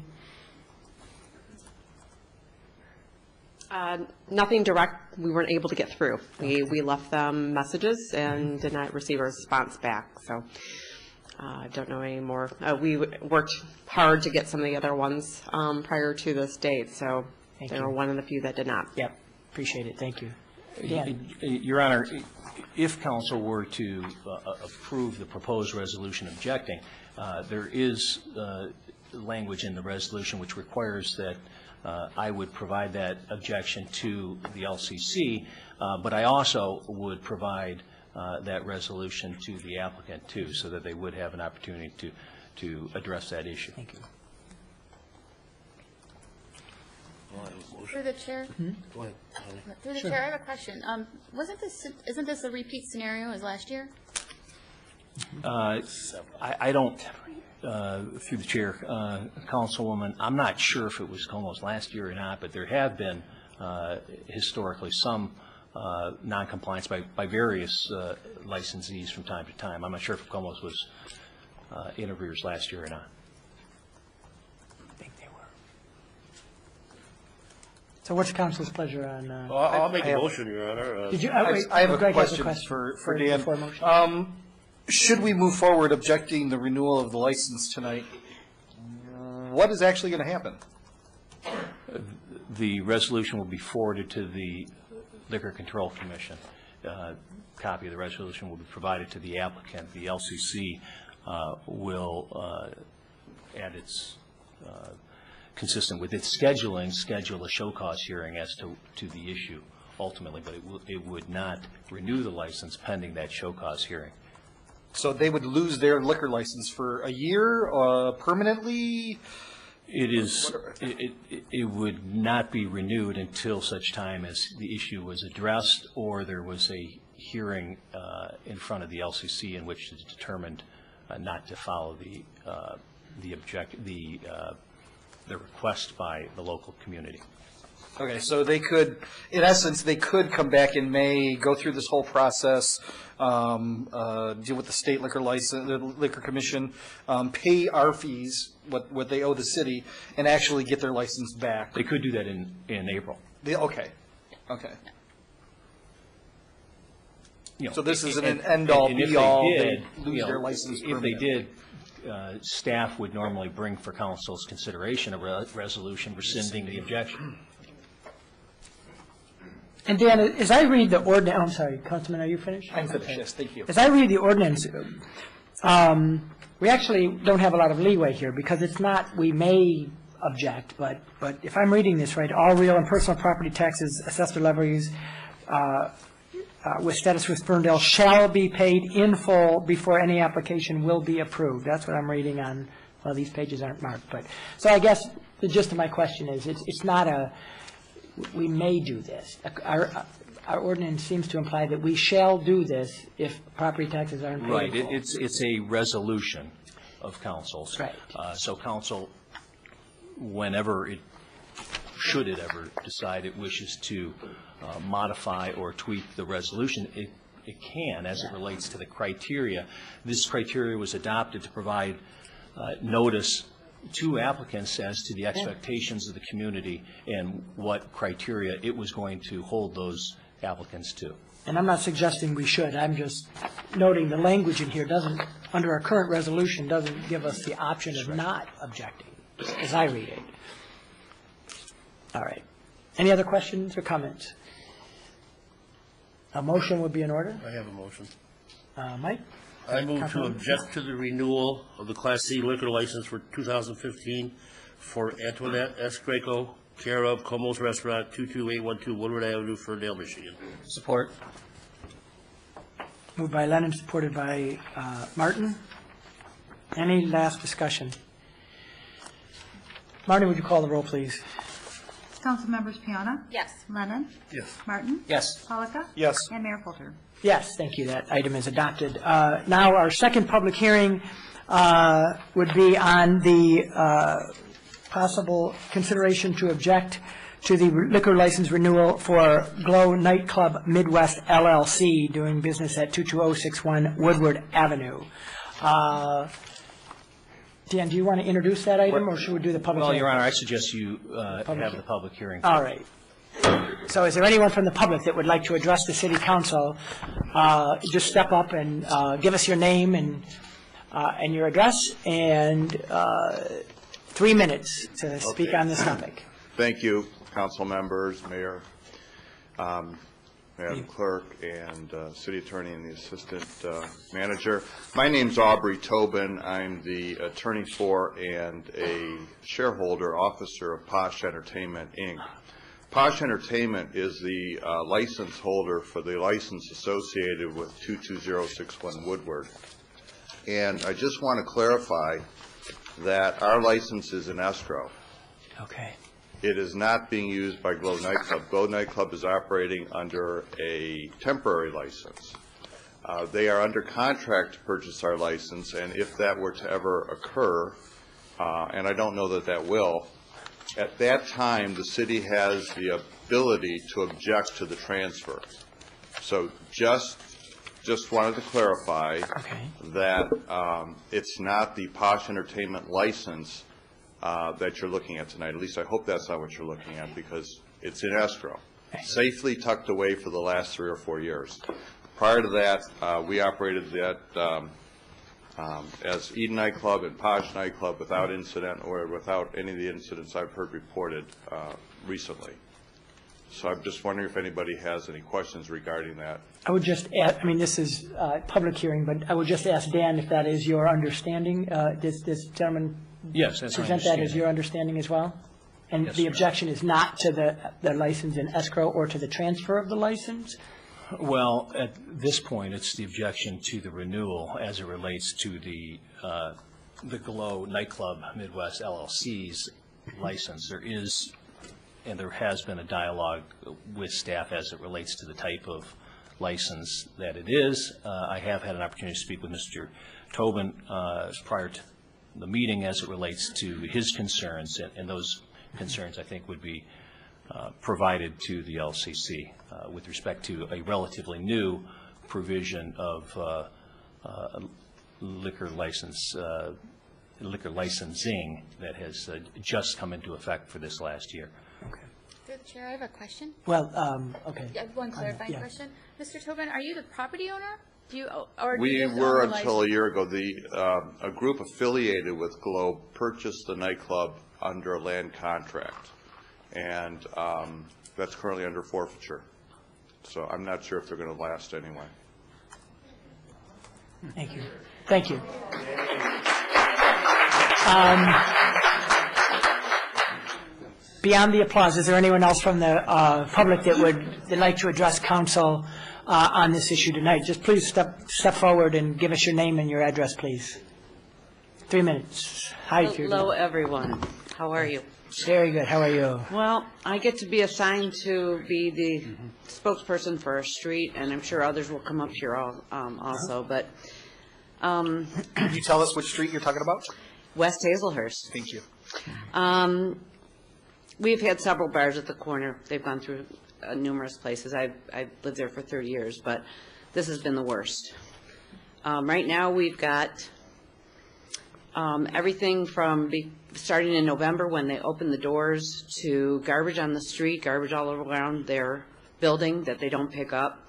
Nothing direct. We weren't able to get through. We left them messages and did not receive a response back. So I don't know any more. We worked hard to get some of the other ones prior to this date. So they were one of the few that did not. Yep. Appreciate it, thank you. Dan? Your Honor, if council were to approve the proposed resolution objecting, there is language in the resolution which requires that I would provide that objection to the LCC, but I also would provide that resolution to the applicant too, so that they would have an opportunity to address that issue. Thank you. Through the chair. Go ahead. Through the chair, I have a question. Isn't this a repeat scenario as last year? I don't, through the chair, Councilwoman, I'm not sure if it was Como's last year or not, but there have been historically some noncompliance by various licensees from time to time. I'm not sure if Como's was in arrears last year or not. So what's council's pleasure on? I'll make a motion, Your Honor. Did you? I have a question for Dan. Should we move forward objecting the renewal of the license tonight, what is actually going to happen? The resolution will be forwarded to the Liquor Control Commission. Copy of the resolution will be provided to the applicant. The LCC will, at its consistent with its scheduling, schedule a show cause hearing as to the issue ultimately, but it would not renew the license pending that show cause hearing. So they would lose their liquor license for a year permanently? It would not be renewed until such time as the issue was addressed or there was a hearing in front of the LCC in which it is determined not to follow the request by the local community. Okay, so they could, in essence, they could come back in May, go through this whole process, deal with the state liquor license, the liquor commission, pay our fees, what they owe the city, and actually get their license back. They could do that in April. Okay. You know, so this isn't an end-all, be-all, they lose their license If they permanently. did, staff would normally bring for council's consideration a resolution rescinding the objection. And Dan, as I read the ordinance, I'm sorry, Councilman, are you finished? I'm finished, yes, thank you. As I read the ordinance, we actually don't have a lot of leeway here because it's not, we may object, but if I'm reading this right, all real and personal property taxes, assessed or levies with status with Ferndale shall be paid in full before any application will be approved. That's what I'm reading on, well, these pages aren't marked, but, so I guess the gist of my question is, it's not a, we may do this. Our ordinance seems to imply that we shall do this if property taxes aren't paid. Right, it's a resolution of council's. Right. So council, whenever it, should it ever decide it wishes to modify or tweak the resolution, it can as it relates to the criteria. This criteria was adopted to provide notice to applicants as to the expectations of the community and what criteria it was going to hold those applicants to. And I'm not suggesting we should. I'm just noting the language in here doesn't, under our current resolution, doesn't give us the option of not objecting, as I read it. All right. Any other questions or comments? A motion would be in order. I have a motion. Mike? I move to object to the renewal of the Class C liquor license for 2015 for Antoinette S. Greco, care of Como's Restaurant, 22812 Woodward Avenue, Ferndale, Michigan. Support. Moved by Lennon, supported by Martin. Any last discussion? Martin, would you call the roll, please? Council members Piana? Yes. Lennon? Yes. Martin? Yes. Polika? Yes. And Mayor Coulter? Yes, thank you. That item is adopted. Now, our second public hearing would be on the possible consideration to object to the liquor license renewal for Glow Nightclub Midwest LLC, doing business at 22061 Woodward Avenue. Dan, do you want to introduce that item, or should we do the public hearing? Well, Your Honor, I suggest you have the public hearing. All right. So is there anyone from the public that would like to address the city council? Just step up and give us your name and your address, and 3 minutes to speak on this topic. Thank you, council members, mayor. Madam Clerk and City Attorney and the Assistant Manager. My name's Aubrey Tobin. I'm the attorney for and a shareholder officer of Posh Entertainment, Inc. Posh Entertainment is the license holder for the license associated with 22061 Woodward. And I just want to clarify that our license is in escrow. Okay. It is not being used by Glow Nightclub. Glow Nightclub is operating under a temporary license. They are under contract to purchase our license, and if that were to ever occur, and I don't know that that will, at that time, the city has the ability to object to the transfer. So just wanted to clarify that it's not the Posh Entertainment license that you're looking at tonight. At least I hope that's not what you're looking at, because it's in escrow, safely tucked away for the last 3 or 4 years. Prior to that, we operated that as Eden Nightclub and Posh Nightclub without incident or without any of the incidents I've heard reported recently. So I'm just wondering if anybody has any questions regarding that. I would just add, I mean, this is a public hearing, but I would just ask Dan if that is your understanding. Does this gentleman Yes, that's my present that as your understanding as well? And Yes, the sir. objection is not to the license in escrow or to the transfer of the license? Well, at this point, it's the objection to the renewal as it relates to the Glow Nightclub Midwest LLC's license. There is, and there has been a dialogue with staff as it relates to the type of license that it is. I have had an opportunity to speak with Mr. Tobin prior to the meeting as it relates to his concerns, and those concerns, I think, would be provided to the LCC with respect to a relatively new provision of liquor licensing that has just come into effect for this last year. Through the chair, I have a question. Well, okay. Yeah, one clarifying Yeah. question. Mr. Tobin, are you the property owner? Do you, or do We you just were own the until a license? year ago. A group affiliated with Globe purchased the nightclub under a land contract, and that's currently under forfeiture. So I'm not sure if they're going to last anyway. Thank you. Thank you. Beyond the applause, is there anyone else from the public that would like to address council on this issue tonight? Just please step forward and give us your name and your address, please. 3 minutes. Hi, Judy. Hello, everyone. How are you? Very good. How are you? Well, I get to be assigned to be the spokesperson for our street, and I'm sure others will come up here also, but... Could you tell us which street you're talking about? West Hazelhurst. Thank you. We've had several bars at the corner. They've gone through numerous places. I've lived there for 30 years, but this has been the worst. Right now, we've got everything from starting in November when they opened the doors to garbage on the street, garbage all around their building that they don't pick up.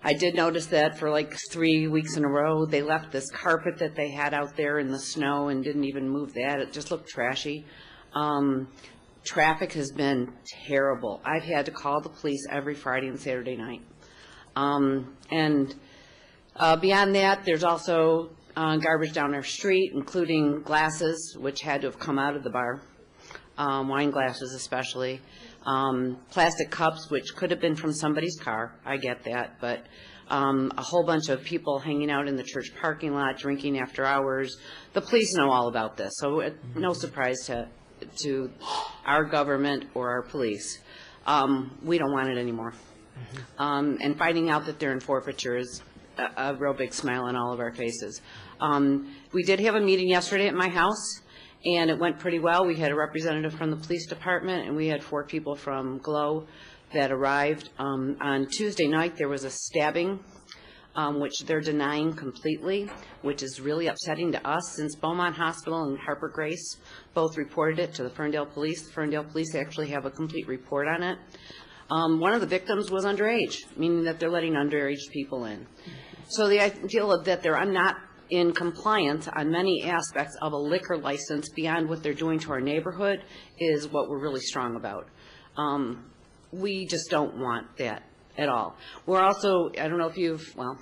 I did notice that for like 3 weeks in a row, they left this carpet that they had out there in the snow and didn't even move that. It just looked trashy. Traffic has been terrible. I've had to call the police every Friday and Saturday night. And beyond that, there's also garbage down our street, including glasses, which had to have come out of the bar, wine glasses especially, plastic cups, which could have been from somebody's car, I get that, but a whole bunch of people hanging out in the church parking lot, drinking after hours. The police know all about this, so no surprise to our government or our police. We don't want it anymore. And finding out that they're in forfeiture is a real big smile on all of our faces. We did have a meeting yesterday at my house, and it went pretty well. We had a representative from the police department, and we had 4 people from Glow that arrived. On Tuesday night, there was a stabbing, which they're denying completely, which is really upsetting to us, since Beaumont Hospital and Harper Grace both reported it to the Ferndale Police. The Ferndale Police actually have a complete report on it. One of the victims was underage, meaning that they're letting underage people in. So the idea that they're not in compliance on many aspects of a liquor license beyond what they're doing to our neighborhood is what we're really strong about. we just don't want that at all. We're also, I don't know if you've, well,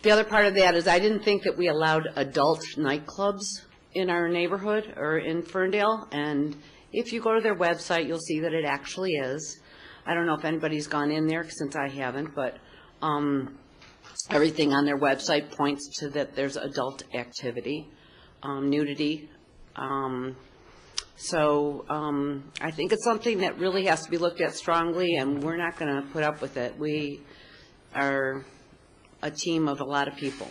the other part of that is I didn't think that we allowed adult nightclubs in our neighborhood or in Ferndale, and if you go to their website, you'll see that it actually is. I don't know if anybody's gone in there since I haven't, but everything on their website points to that there's adult activity, nudity. So I think it's something that really has to be looked at strongly, and we're not going to put up with it. We are a team of a lot of people.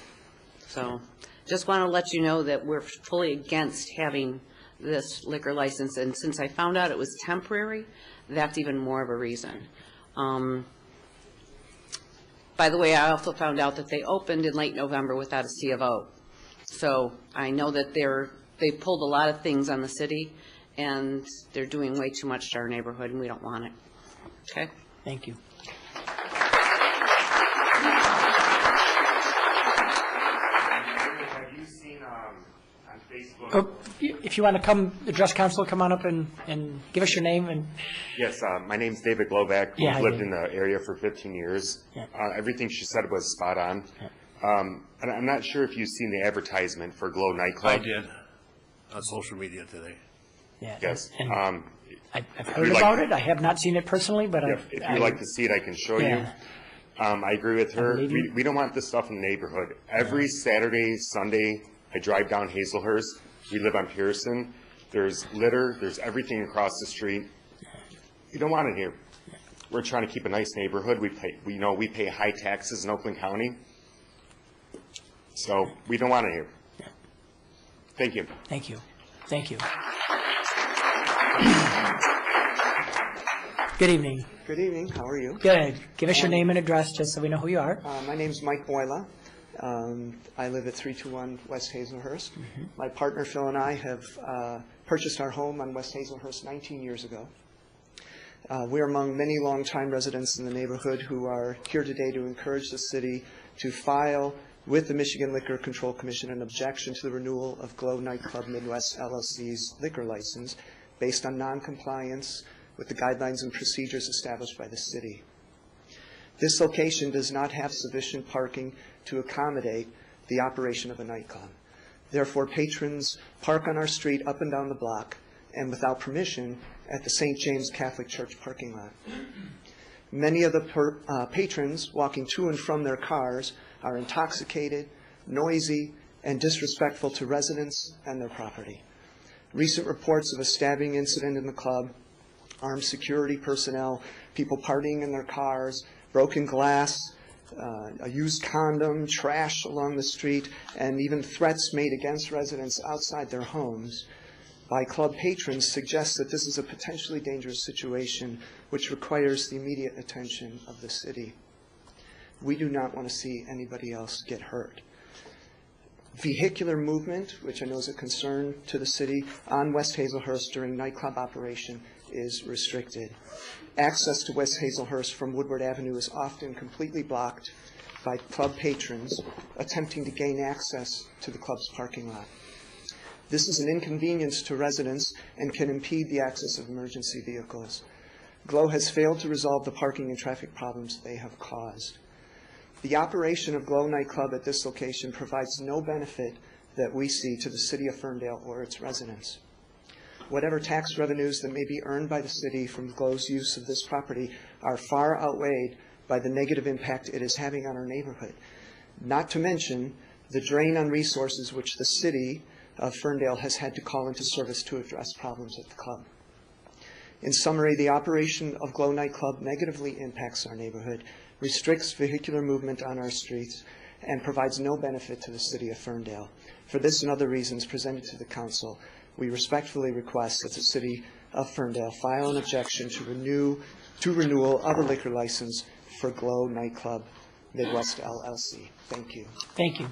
So just want to let you know that we're fully against having this liquor license, and since I found out it was temporary, that's even more of a reason. By the way, I also found out that they opened in late November without a C of O. So I know that they pulled a lot of things on the city, and they're doing way too much to our neighborhood, and we don't want it. Okay? Thank you. Have you seen on Facebook? If you want to come address council, come on up and give us your name. And Yes, my name's David Globack. Yeah, We've lived David. in the area for 15 years. Yeah. Everything she said was spot on. And I'm not sure if you've seen the advertisement for Glow Nightclub. I did, on social media today. Yeah, Yes. and I've if heard you'd like- about it. I have not seen it personally, but If you'd like to see it, I can show you. Yeah. I agree with her. believe you. We don't want this stuff in the neighborhood. Every Saturday, Sunday, I drive down Hazelhurst. We live on Pearson. There's litter. There's everything across the street. You don't want it here. We're trying to keep a nice neighborhood. We pay high taxes in Oakland County. So we don't want it here. Thank you. Thank you. Thank you. Good evening. Good evening, how are you? Good. Give us your name and address just so we know who you are. My name's Mike Moyla. I live at 321 West Hazelhurst. My partner Phil and I have purchased our home on West Hazelhurst 19 years ago. We're among many longtime residents in the neighborhood who are here today to encourage the city to file with the Michigan Liquor Control Commission an objection to the renewal of Glow Nightclub Midwest LLC's liquor license based on noncompliance with the guidelines and procedures established by the city. This location does not have sufficient parking to accommodate the operation of a nightclub. Therefore, patrons park on our street up and down the block and without permission at the St. James Catholic Church parking lot. Many of the patrons walking to and from their cars are intoxicated, noisy, and disrespectful to residents and their property. Recent reports of a stabbing incident in the club, armed security personnel, people partying in their cars, broken glass, a used condom, trash along the street, and even threats made against residents outside their homes by club patrons suggests that this is a potentially dangerous situation which requires the immediate attention of the city. We do not want to see anybody else get hurt. Vehicular movement, which I know is a concern to the city, on West Hazelhurst during nightclub operation is restricted. Access to West Hazelhurst from Woodward Avenue is often completely blocked by club patrons attempting to gain access to the club's parking lot. This is an inconvenience to residents and can impede the access of emergency vehicles. Glow has failed to resolve the parking and traffic problems they have caused. The operation of Glow Nightclub at this location provides no benefit that we see to the city of Ferndale or its residents. Whatever tax revenues that may be earned by the city from Glow's use of this property are far outweighed by the negative impact it is having on our neighborhood, not to mention the drain on resources which the city of Ferndale has had to call into service to address problems at the club. In summary, the operation of Glow Nightclub negatively impacts our neighborhood, restricts vehicular movement on our streets, and provides no benefit to the city of Ferndale. For this and other reasons presented to the council, we respectfully request that the city of Ferndale file an objection to renewal of a liquor license for Glow Nightclub Midwest LLC. Thank you. Thank you.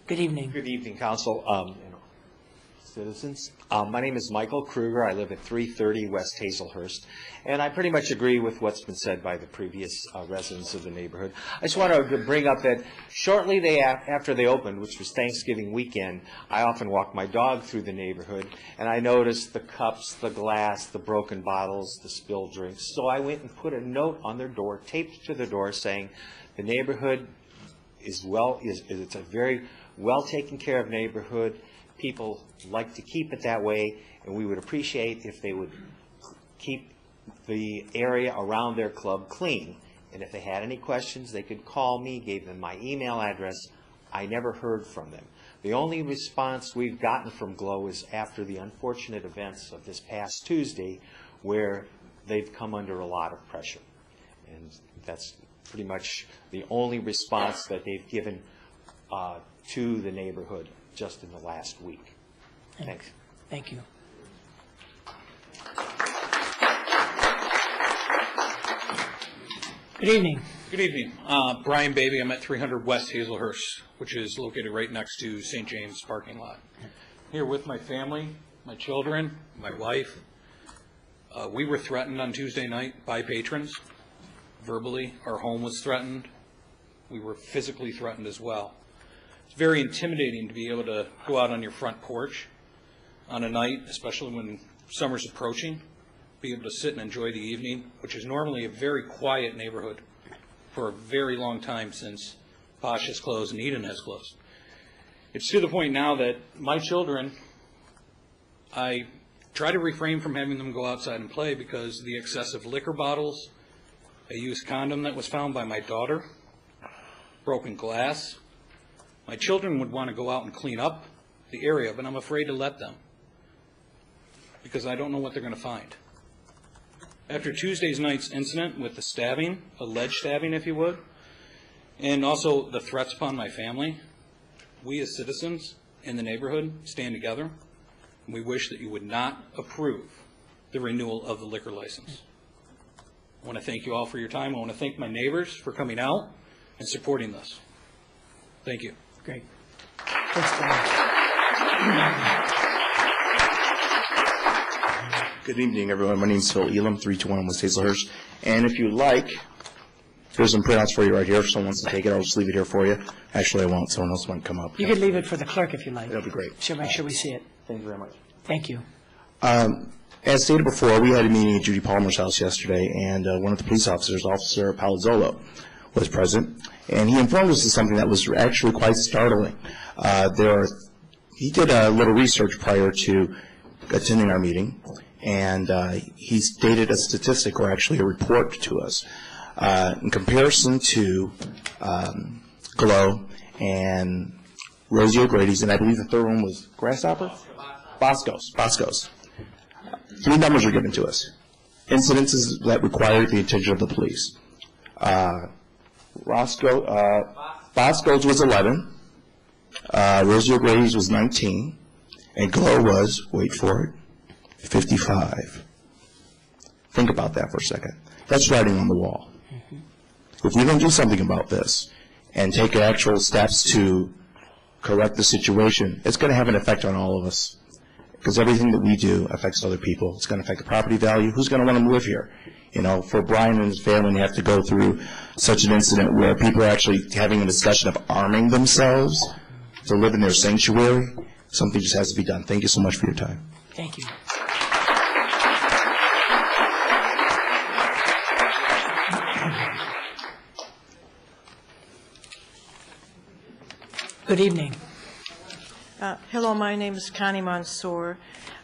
Good evening. Good evening, Council. citizens. My name is Michael Kruger. I live at 330 West Hazelhurst, and I pretty much agree with what's been said by the previous residents of the neighborhood. I just want to bring up that shortly after they opened, which was Thanksgiving weekend, I often walk my dog through the neighborhood, and I noticed the cups, the glass, the broken bottles, the spilled drinks. So I went and put a note on their door, taped to the door, saying the neighborhood it's a very well taken care of neighborhood. People like to keep it that way, and we would appreciate if they would keep the area around their club clean. And if they had any questions, they could call me, gave them my email address. I never heard from them. The only response we've gotten from GLOW is after the unfortunate events of this past Tuesday, where they've come under a lot of pressure. And that's pretty much the only response that they've given to the neighborhood just in the last week. Thanks. Thank you. Good evening. Good evening. Brian Baby. I'm at 300 West Hazelhurst, which is located right next to St. James parking lot. Here with my family, my children, my wife. We were threatened on Tuesday night by patrons. Verbally, our home was threatened. We were physically threatened as well. It's very intimidating to be able to go out on your front porch on a night, especially when summer's approaching, be able to sit and enjoy the evening, which is normally a very quiet neighborhood for a very long time since Posh has closed and Eden has closed. It's to the point now that my children, I try to refrain from having them go outside and play because the excessive liquor bottles, a used condom that was found by my daughter, broken glass. My children would want to go out and clean up the area, but I'm afraid to let them because I don't know what they're going to find. After Tuesday's night's incident with the stabbing, alleged stabbing if you would, and also the threats upon my family, we as citizens in the neighborhood stand together, and we wish that you would not approve the renewal of the liquor license. I want to thank you all for your time. I want to thank my neighbors for coming out and supporting this. Thank you. Great. Good evening, everyone. My name is Phil Elam, 321 West Hazelhurst. And if you like, there's some printouts for you right here. If someone wants to take it, I'll just leave it here for you. Actually, I won't. Someone else might come up. You could leave it for the clerk if you like. That'll be great. She'll make sure we see it. Thank you very much. Thank you. As stated before, we had a meeting at Judy Palmer's house yesterday, and one of the police officers, Officer Palazzolo, was present, and he informed us of something that was actually quite startling. He did a little research prior to attending our meeting, and he stated a statistic, or actually a report to us, in comparison to GLOW and Rosie O'Grady's, and I believe the third one was Grasshopper? Bosco's. Three numbers were given to us. Incidences that required the attention of the police. Bosco's was 11, Rosie O'Grady's was 19, and GLOW was, wait for it, 55. Think about that for a second. That's writing on the wall. If we don't do something about this and take actual steps to correct the situation, it's going to have an effect on all of us. Because everything that we do affects other people. It's going to affect the property value. Who's going to want to live here? You know, for Brian and his family to have to go through such an incident where people are actually having a discussion of arming themselves to live in their sanctuary, something just has to be done. Thank you so much for your time. Thank you. Good evening. Hello, my name is Connie Mansour.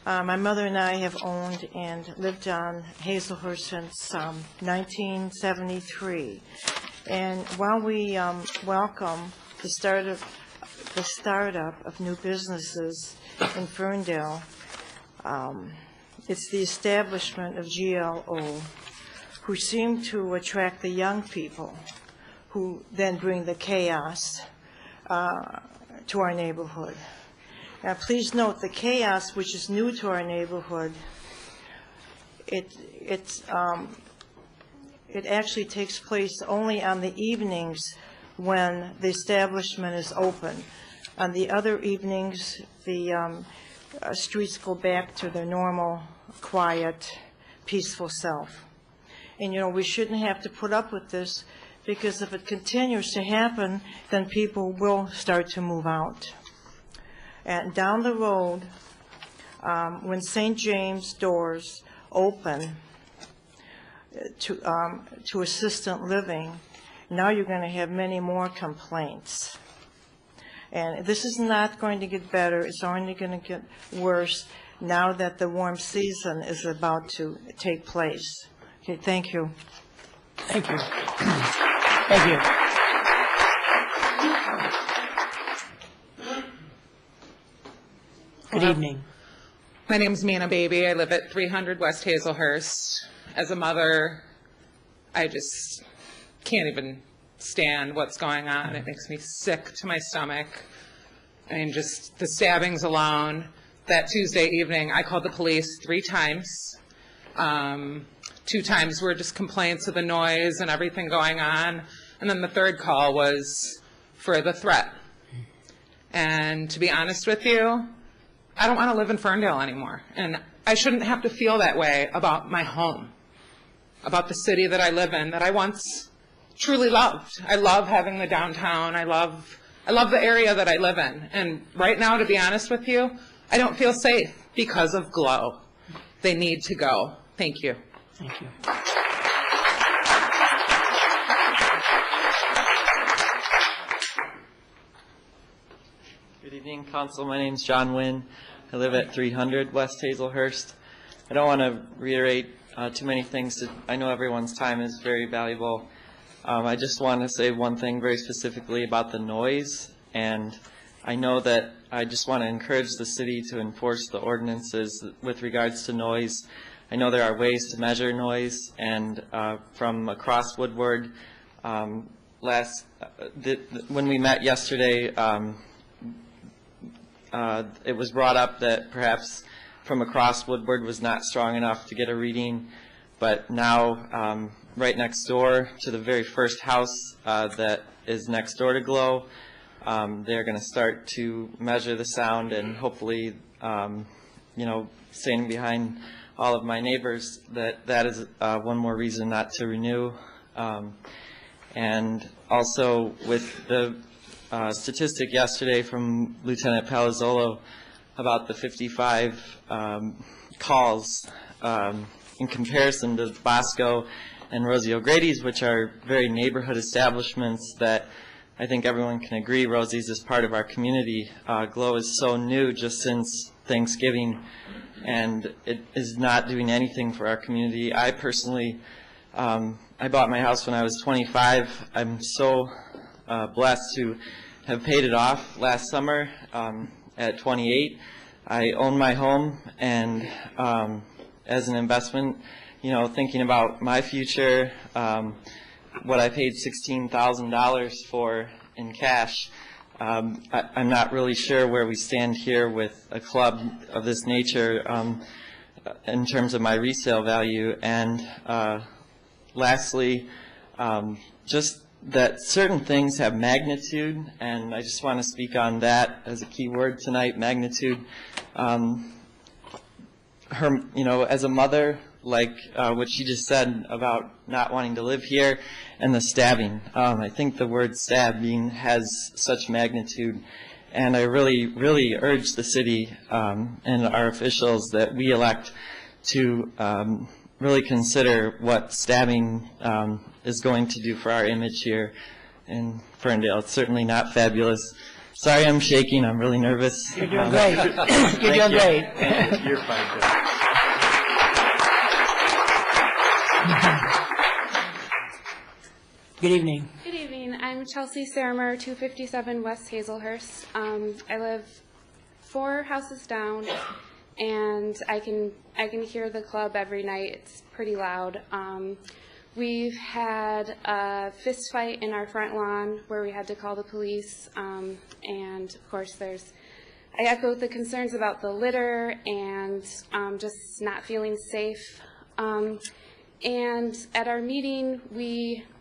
My mother and I have owned and lived on Hazelhurst since 1973. And while we welcome the startup of new businesses in Ferndale, it's the establishment of GLO who seem to attract the young people who then bring the chaos to our neighborhood. Now, please note the chaos, which is new to our neighborhood, it actually takes place only on the evenings when the establishment is open. On the other evenings, the streets go back to their normal, quiet, peaceful self. And, we shouldn't have to put up with this, because if it continues to happen, then people will start to move out. And down the road, when St. James doors open to assistant living, now you're going to have many more complaints. And this is not going to get better. It's only going to get worse now that the warm season is about to take place. Okay, thank you. Thank you. Thank you. Good evening. My name's Mana Baby. I live at 300 West Hazelhurst. As a mother, I just can't even stand what's going on. It makes me sick to my stomach. I mean, just the stabbings alone. That Tuesday evening, I called the police 3 times. 2 times were just complaints of the noise and everything going on. And then the 3rd call was for the threat. And to be honest with you, I don't want to live in Ferndale anymore. And I shouldn't have to feel that way about my home, about the city that I live in, that I once truly loved. I love having the downtown. I love the area that I live in. And right now, to be honest with you, I don't feel safe because of GLOW. They need to go. Thank you. Thank you. Good evening, Council. My name's John Wynn. I live at 300 West Hazelhurst. I don't want to reiterate too many things. I know everyone's time is very valuable. I just want to say one thing very specifically about the noise. And I know that I just want to encourage the city to enforce the ordinances with regards to noise. I know there are ways to measure noise, and from across Woodward, when we met yesterday, it was brought up that perhaps from across Woodward was not strong enough to get a reading, but now right next door to the very first house that is next door to GLOW, they're going to start to measure the sound, and hopefully, standing behind all of my neighbors, that is one more reason not to renew. And also with the statistic yesterday from Lieutenant Palazzolo about the 55 calls in comparison to Bosco and Rosie O'Grady's, which are very neighborhood establishments that I think everyone can agree Rosie's is part of our community. GLOW is so new just since Thanksgiving, and it is not doing anything for our community. I personally, I bought my house when I was 25. I'm so blessed to have paid it off last summer at 28. I own my home, and as an investment, thinking about my future, what I paid $16,000 for in cash, I'm not really sure where we stand here with a club of this nature in terms of my resale value. And lastly, just that certain things have magnitude, and I just want to speak on that as a key word tonight, magnitude. As a mother, like what she just said about not wanting to live here, and the stabbing. I think the word stabbing has such magnitude, and I really, really urge the city and our officials that we elect to really consider what stabbing is going to do for our image here in Ferndale. It's certainly not fabulous. Sorry I'm shaking. I'm really nervous. You're doing great. You're doing great. You're fine, Joe. Good evening. Good evening. I'm Chelsea Saramer, 257 West Hazelhurst. I live 4 houses down, and I can hear the club every night. It's pretty loud. We've had a fist fight in our front lawn where we had to call the police, and of course I echo the concerns about the litter and just not feeling safe. And at our meeting,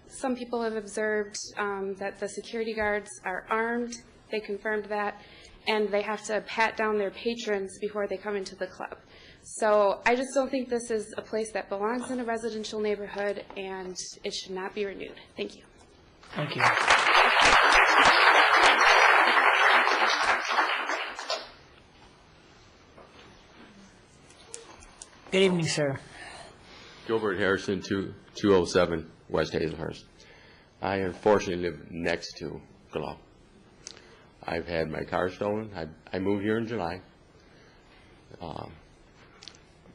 some people have observed that the security guards are armed. They confirmed that. and they have to pat down their patrons before they come into the club. So I just don't think this is a place that belongs in a residential neighborhood, and it should not be renewed. Thank you. Thank you. Good evening, sir. Gilbert Harrison, 207 West Hazelhurst. I unfortunately live next to Glow. I've had my car stolen. I moved here in July.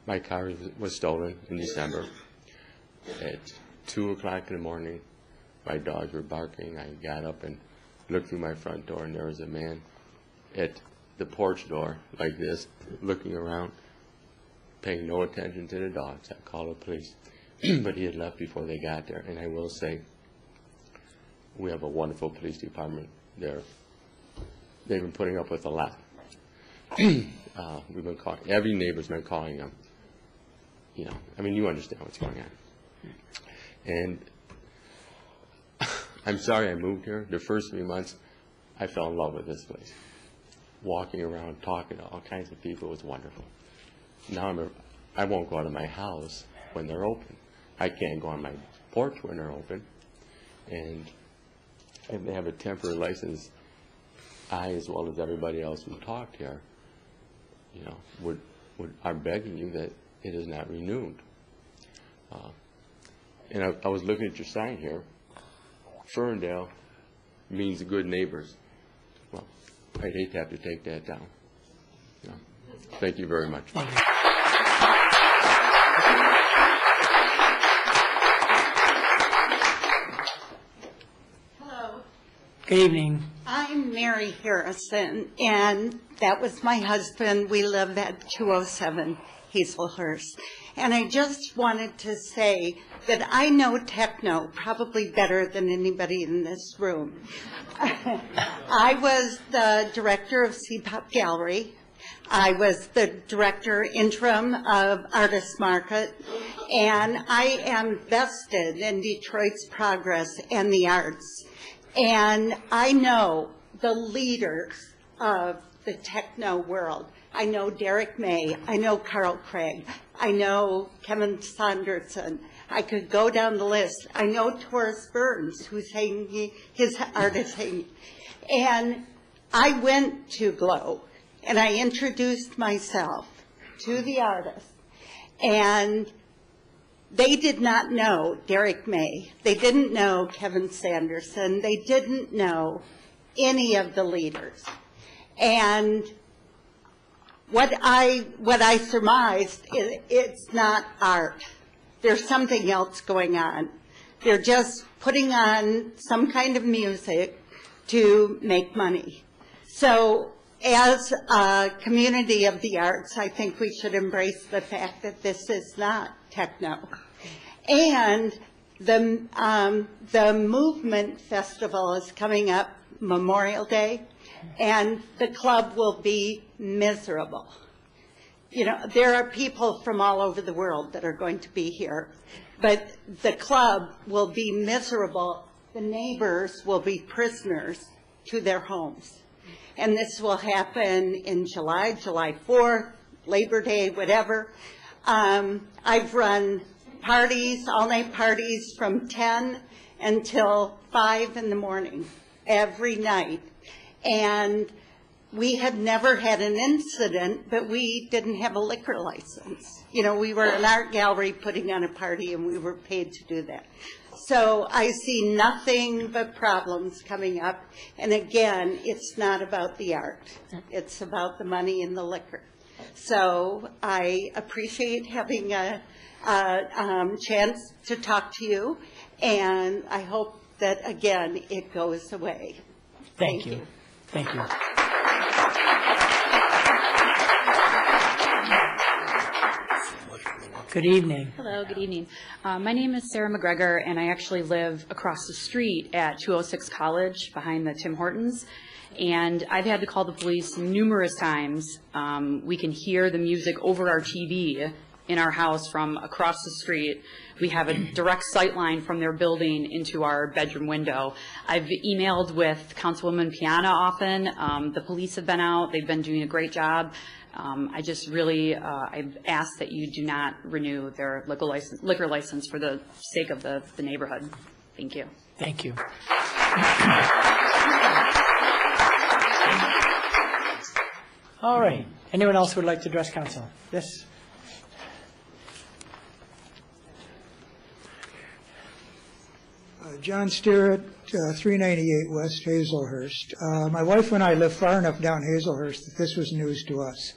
My car was stolen in December. At 2 o'clock in the morning, my dogs were barking. I got up and looked through my front door, and there was a man at the porch door like this, looking around, paying no attention to the dogs. I called the police, but he had left before they got there. And I will say, we have a wonderful police department there. They've been putting up with a lot. We've been calling, every neighbor's been calling them. You know, I mean, you understand what's going on. And I'm sorry I moved here. The first 3 months, I fell in love with this place. Walking around, talking to all kinds of people was wonderful. Now I won't go out of my house when they're open. I can't go on my porch when they're open. And if they have a temporary license, I, as well as everybody else who talked here, you know, I'm begging you that it is not renewed. And I was looking at your sign here. Ferndale means good neighbors. Well, I'd hate to have to take that down. You know, thank you very much. Hello. Good evening. I'm Mary Harrison, and that was my husband. We live at 207 Hazelhurst. And I just wanted to say that I know techno probably better than anybody in this room. I was the director of CPOP Gallery. I was the director interim of Artist Market, and I am vested in Detroit's progress and the arts. And I know the leaders of the techno world. I know Derek May. I know Carl Craig. I know Kevin Saunderson. I could go down the list. I know Taurus Burns, who's hanging, his art is hanging. And I went to Glow, and I introduced myself to the artists. And they did not know Derek May. They didn't know Kevin Sanderson. They didn't know any of the leaders. And what I surmised is it's not art. There's something else going on. They're just putting on some kind of music to make money. So as a community of the arts, I think we should embrace the fact that this is not techno. And the Movement Festival is coming up Memorial Day, and the club will be miserable. You know, there are people from all over the world that are going to be here, but the club will be miserable. The neighbors will be prisoners to their homes. And this will happen in July 4th, Labor Day, whatever. I've run parties, all-night parties from 10 until 5 in the morning every night. And we had never had an incident, but we didn't have a liquor license. You know, we were an art gallery putting on a party, and we were paid to do that. So I see nothing but problems coming up. And again, it's not about the art. It's about the money and the liquor. So I appreciate having a chance to talk to you, and I hope that, again, it goes away. Thank you. Thank you. Good evening. Hello, good evening. My name is Sarah McGregor, and I actually live across the street at 206 College behind the Tim Hortons. And I've had to call the police numerous times. We can hear the music over our TV, in our house from across the street. We have a direct sight line from their building into our bedroom window. I've emailed with Councilwoman Piana often. The police have been out. They've been doing a great job. I just really, I've asked that you do not renew their liquor license for the sake of the neighborhood. Thank you. Thank you. All right. Anyone else who would like to address council? Yes. John Sterrett, 398 West Hazelhurst. My wife and I live far enough down Hazelhurst that this was news to us.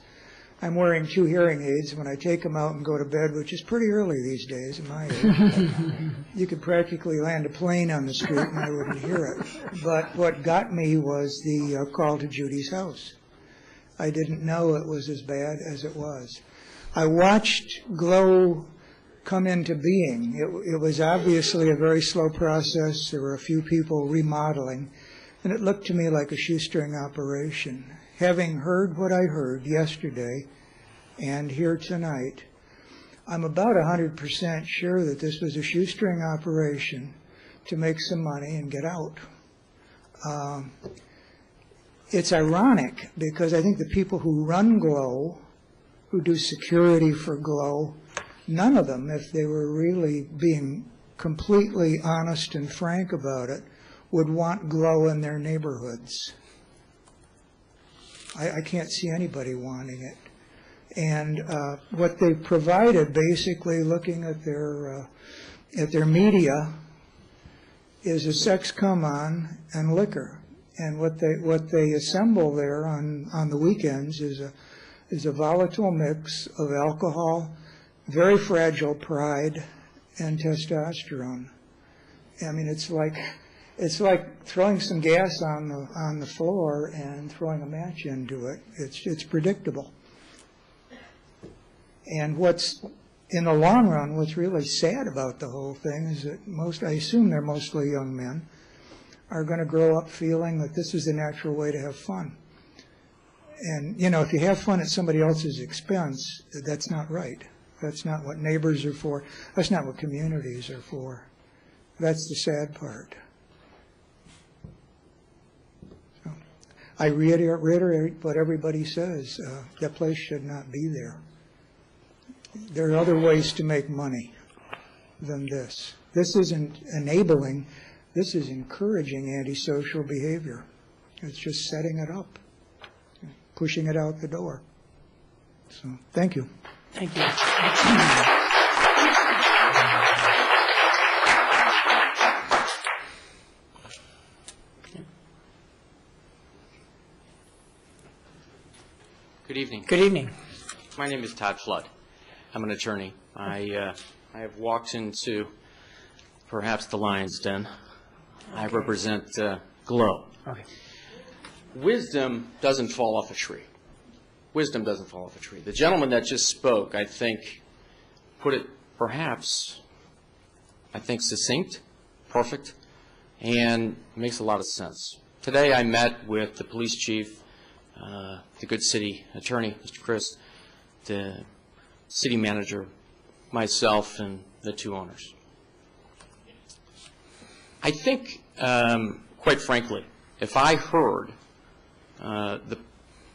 I'm wearing 2 hearing aids when I take them out and go to bed, which is pretty early these days at my age. You could practically land a plane on the street and I wouldn't hear it. But what got me was the call to Judy's house. I didn't know it was as bad as it was. I watched GLOW come into being. It was obviously a very slow process. There were a few people remodeling, and it looked to me like a shoestring operation. Having heard what I heard yesterday and here tonight, I'm about 100% sure that this was a shoestring operation to make some money and get out. It's ironic because I think the people who run GLOW, who do security for GLOW, none of them, if they were really being completely honest and frank about it, would want GLOW in their neighborhoods. I can't see anybody wanting it. And what they provided, basically looking at their media, is a sex come-on and liquor. And what they assemble there on the weekends is a volatile mix of alcohol, very fragile pride, and testosterone. I mean, it's like throwing some gas on the floor and throwing a match into it. It's predictable. And what's in the long run, what's really sad about the whole thing is that I assume they're mostly young men, are going to grow up feeling that this is the natural way to have fun. And, you know, if you have fun at somebody else's expense, that's not right. That's not what neighbors are for. That's not what communities are for. That's the sad part. So, I reiterate what everybody says. That place should not be there. There are other ways to make money than this. This isn't enabling. This is encouraging antisocial behavior. It's just setting it up, pushing it out the door. So, thank you. Thank you. Good evening. Good evening. My name is Todd Flood. I'm an attorney. I have walked into perhaps the Lion's Den. I represent GLOW. Okay. Wisdom doesn't fall off a tree. Wisdom doesn't fall off a tree. The gentleman that just spoke, I think, put it perhaps, succinct, perfect, and makes a lot of sense. Today I met with the police chief, the good city attorney, Mr. Chris, the city manager, myself, and the 2 owners. I think, quite frankly, if I heard the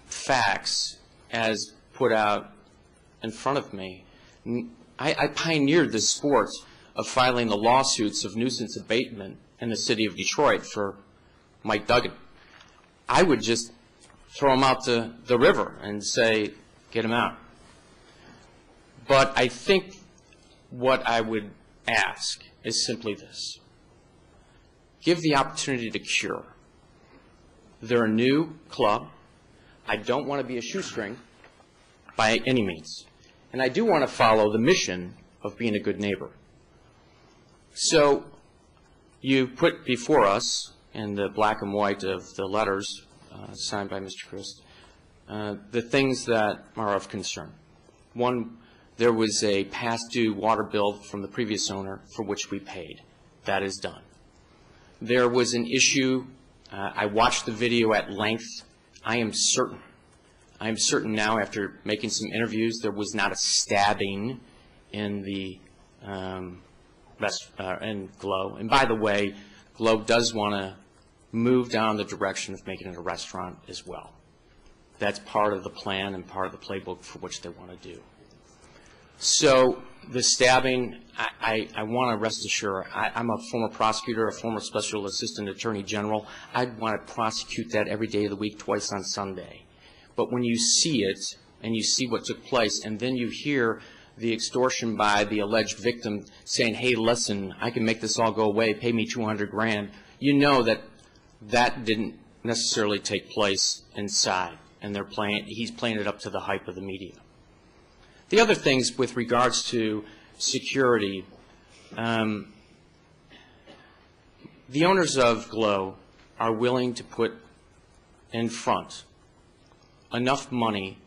facts as put out in front of me, I pioneered the sport of filing the lawsuits of nuisance abatement in the city of Detroit for Mike Duggan. I would just throw him out to the river and say, get him out. But I think what I would ask is simply this. Give the opportunity to cure. They're a new club. I don't want to be a shoestring by any means. And I do want to follow the mission of being a good neighbor. So you put before us, in the black and white of the letters signed by Mr. Christ, the things that are of concern. One, there was a past due water bill from the previous owner for which we paid. That is done. There was an issue, I watched the video at length. I am certain I'm certain now, after making some interviews, there was not a stabbing in the in Glow. And by the way, Glow does want to move down the direction of making it a restaurant as well. That's part of the plan and part of the playbook for which they want to do. So the stabbing, I want to rest assured, I'm a former prosecutor, a former special assistant attorney general. I'd want to prosecute that every day of the week, twice on Sunday. But when you see it and you see what took place, and then you hear the extortion by the alleged victim saying, hey, listen, I can make this all go away, pay me $200,000, you know that that didn't necessarily take place inside, and he's playing it up to the hype of the media. The other things with regards to security, the owners of Glow are willing to put in front enough money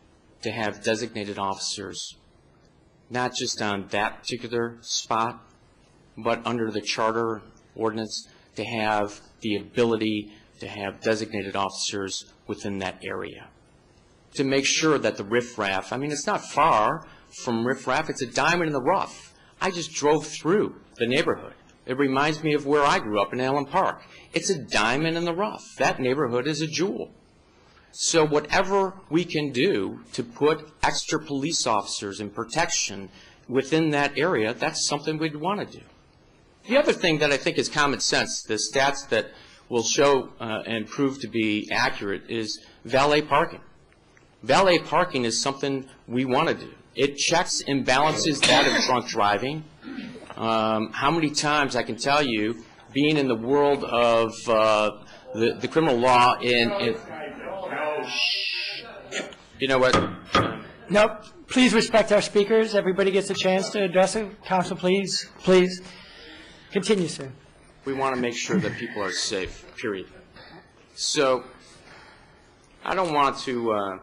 to have designated officers, not just on that particular spot, but under the charter ordinance, to have the ability to have designated officers within that area, to make sure that the riffraff, I mean, it's not far from riffraff, it's a diamond in the rough. I just drove through the neighborhood. It reminds me of where I grew up in Allen Park. It's a diamond in the rough. That neighborhood is a jewel. So whatever we can do to put extra police officers and protection within that area, that's something we'd want to do. The other thing that I think is common sense, the stats that will show and prove to be accurate, is valet parking. Valet parking is something we want to do. It checks and balances that of drunk driving. How many times, I can tell you, being in the world of the criminal law you know what? Nope. Please respect our speakers. Everybody gets a chance to address it. Counsel, please. Please. Continue, sir. We want to make sure that people are safe, period. So I don't want to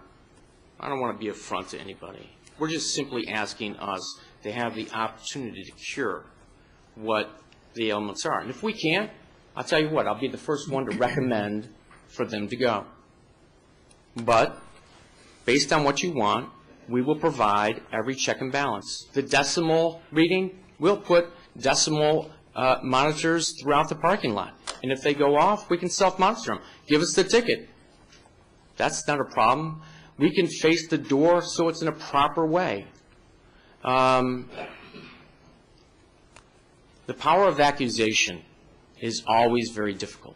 be affront to anybody. We're just simply asking us to have the opportunity to cure what the elements are. And if we can't, I'll tell you what, I'll be the first one to recommend for them to go. But based on what you want, we will provide every check and balance. The decimal reading, we'll put decimal monitors throughout the parking lot. And if they go off, we can self-monitor them. Give us the ticket. That's not a problem. We can face the door so it's in a proper way. The power of accusation is always very difficult.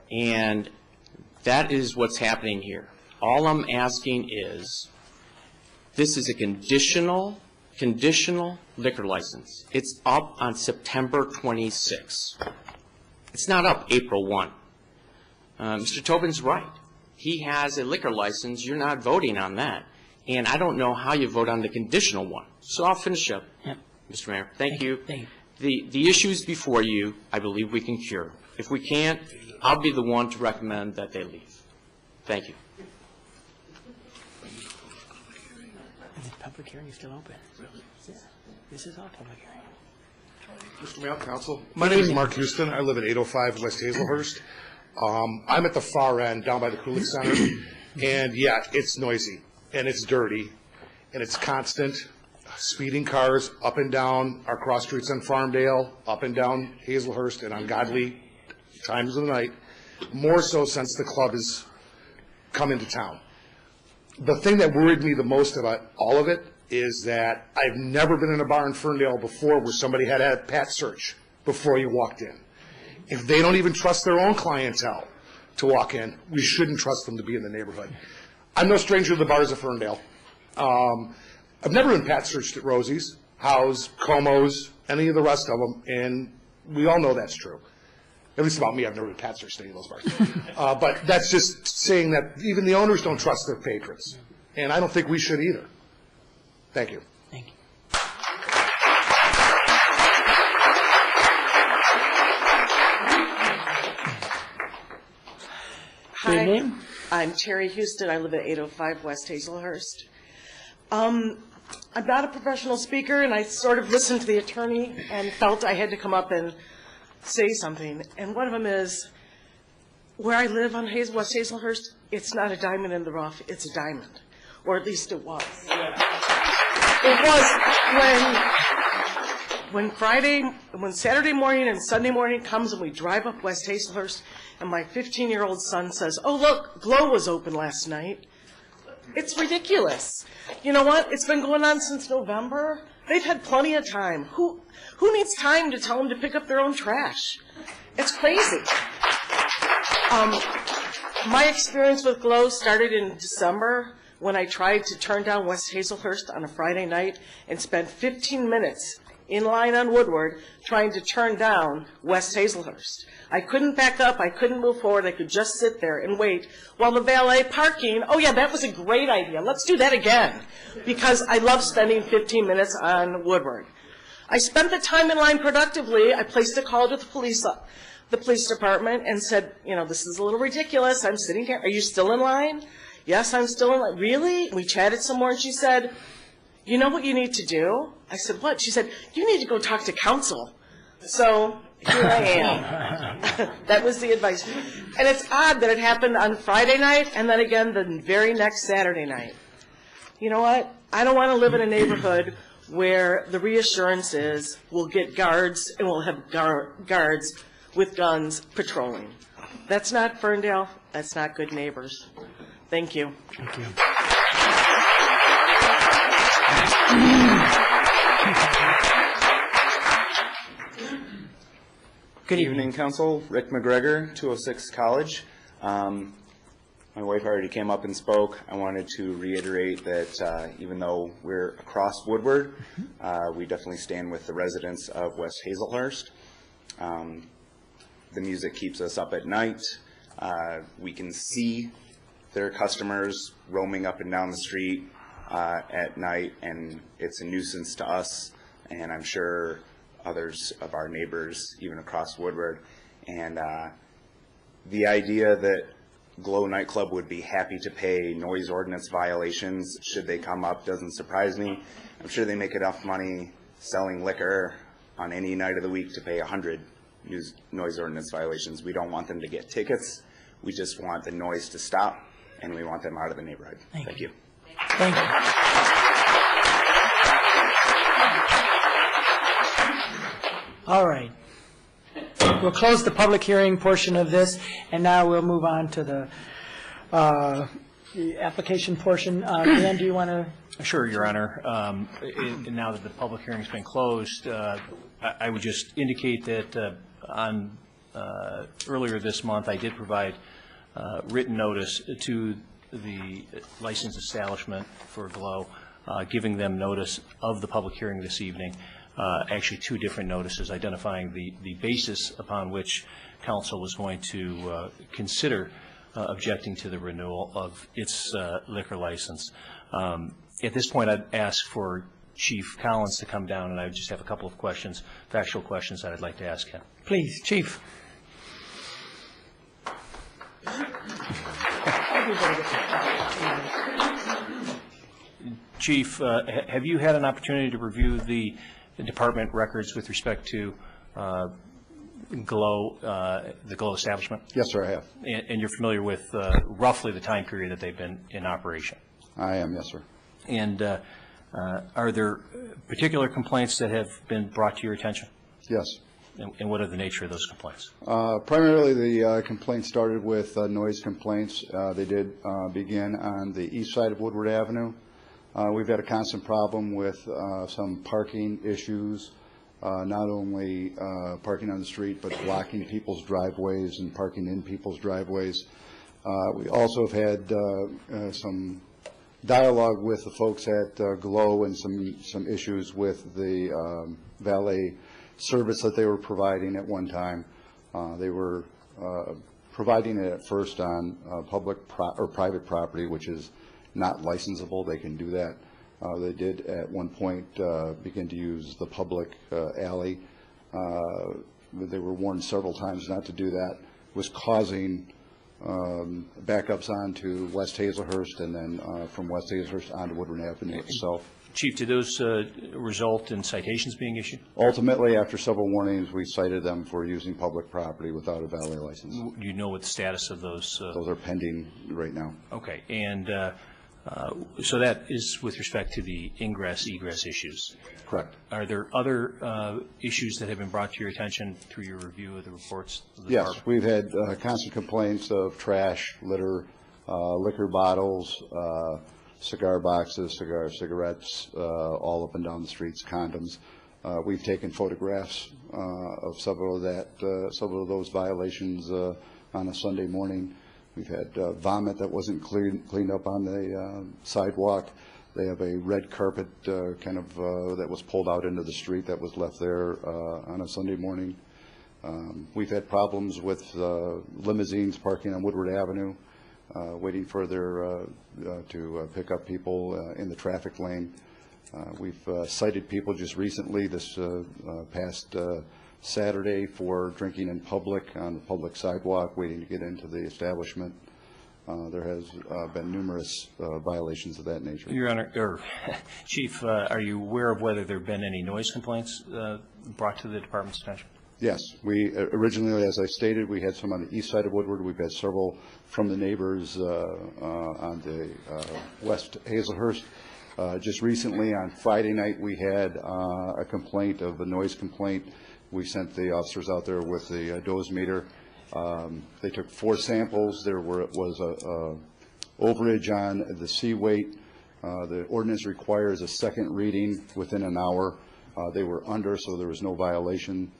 And that is what's happening here. All I'm asking is, this is a conditional liquor license. It's up on September 26. It's not up April 1. Mr. Tobin's right. He has a liquor license. You're not voting on that. And I don't know how you vote on the conditional one. So I'll finish up, Mr. Mayor. Thank you. The issues before you, I believe we can cure. If we can't, I'll be the one to recommend that they leave. Thank you. The public hearing is still open. Yeah. This is all public hearing. Mr. Mayor, Council. My name is Mark Houston. I live at 805 West Hazelhurst. I'm at the far end, down by the Kulik Center, and yeah, it's noisy, and it's dirty, and it's constant. Speeding cars up and down our cross streets on Farmdale, up and down Hazelhurst, and ungodly times of the night, more so since the club has come into town. The thing that worried me the most about all of it is that I've never been in a bar in Ferndale before where somebody had a pat search before you walked in. If they don't even trust their own clientele to walk in, we shouldn't trust them to be in the neighborhood. I'm no stranger to the bars of Ferndale. I've never been pat searched at Rosie's, Howe's, Como's, any of the rest of them, and we all know that's true. At least about me, I've never been pat searched at any of those bars. But that's just saying that even the owners don't trust their patrons, and I don't think we should either. Thank you. Thank you. Hi, I'm Terry Houston. I live at 805 West Hazelhurst. I'm not a professional speaker, and I sort of listened to the attorney and felt I had to come up and say something. And one of them is, where I live on West Hazelhurst, it's not a diamond in the rough, it's a diamond. Or at least it was. It was when Saturday morning and Sunday morning comes and we drive up West Hazelhurst and my 15-year-old son says, "Oh, look, Glow was open last night." It's ridiculous. You know what? It's been going on since November. They've had plenty of time. Who needs time to tell them to pick up their own trash? It's crazy. My experience with Glow started in December when I tried to turn down West Hazelhurst on a Friday night and spent 15 minutes in line on Woodward trying to turn down West Hazelhurst. I couldn't back up, I couldn't move forward, I could just sit there and wait while the valet parking, oh yeah, that was a great idea, let's do that again, because I love spending 15 minutes on Woodward. I spent the time in line productively. I placed a call to the police department and said, you know, this is a little ridiculous, I'm sitting here, are you still in line? Yes, I'm still in line. Really? We chatted some more and she said, you know what you need to do? I said, what? She said, you need to go talk to council. So here I am. That was the advice. And it's odd that it happened on Friday night and then again the very next Saturday night. You know what? I don't want to live in a neighborhood where the reassurance is we'll get guards and we'll have guards with guns patrolling. That's not Ferndale. That's not good neighbors. Thank you. Thank you. Good evening, Council. Rick McGregor, 206 College. My wife already came up and spoke. I wanted to reiterate that even though we're across Woodward, we definitely stand with the residents of West Hazelhurst. The music keeps us up at night. We can see their customers roaming up and down the street at night, and it's a nuisance to us, and I'm sure others of our neighbors, even across Woodward. And the idea that Glow Nightclub would be happy to pay noise ordinance violations should they come up doesn't surprise me. I'm sure they make enough money selling liquor on any night of the week to pay 100 noise ordinance violations. We don't want them to get tickets. We just want the noise to stop, and we want them out of the neighborhood. Thank you. Thank you. All right. We'll close the public hearing portion of this, and now we'll move on to the application portion. Dan, do you want to? Sure, Your Honor. Now that the public hearing's been closed, I would just indicate that earlier this month, I did provide written notice to the licensed establishment for Glow, giving them notice of the public hearing this evening. Actually, two different notices identifying the basis upon which council was going to consider objecting to the renewal of its liquor license. At this point, I'd ask for Chief Collins to come down, and I just have a couple of questions, factual questions that I'd like to ask him. Please, Chief. Chief, have you had an opportunity to review the department records with respect to Glow, the Glow establishment? Yes, sir, I have. And you're familiar with roughly the time period that they've been in operation? I am, yes, sir. And are there particular complaints that have been brought to your attention? Yes. And what are the nature of those complaints? Primarily, the complaints started with noise complaints. They did begin on the east side of Woodward Avenue. We've had a constant problem with some parking issues, not only parking on the street, but blocking people's driveways and parking in people's driveways. We also have had some dialogue with the folks at Glow and some issues with the valet service that they were providing at one time. They were providing it at first on public or private property, which is not licensable. They can do that. They did at one point begin to use the public alley. They were warned several times not to do that. It was causing backups onto West Hazelhurst and then from West Hazelhurst onto Woodward Avenue itself. Chief, did those result in citations being issued? Ultimately, after several warnings, we cited them for using public property without a valet license. Do you know what the status of those? Those are pending right now. Okay, and so that is with respect to the ingress, egress issues. Correct. Are there other issues that have been brought to your attention through your review of the reports? Of the Yes, department? we've had constant complaints of trash, litter, liquor bottles, cigar boxes, cigarettes, all up and down the streets, condoms. We've taken photographs of several of those violations on a Sunday morning. We've had vomit that wasn't cleaned up on the sidewalk. They have a red carpet that was pulled out into the street that was left there on a Sunday morning. We've had problems with limousines parking on Woodward Avenue, waiting for to pick up people in the traffic lane. We've cited people just recently this past Saturday for drinking in public on the public sidewalk, waiting to get into the establishment. There has been numerous violations of that nature. Your Honor, or Chief, are you aware of whether there have been any noise complaints brought to the department's attention? Yes, we originally, as I stated, we had some on the east side of Woodward. We've had several from the neighbors on the West Hazelhurst. Just recently, on Friday night, we had a complaint of a noise complaint. We sent the officers out there with the dosimeter. They took 4 samples. There was a overage on the C weight. The ordinance requires a second reading within an hour. They were under, so there was no violation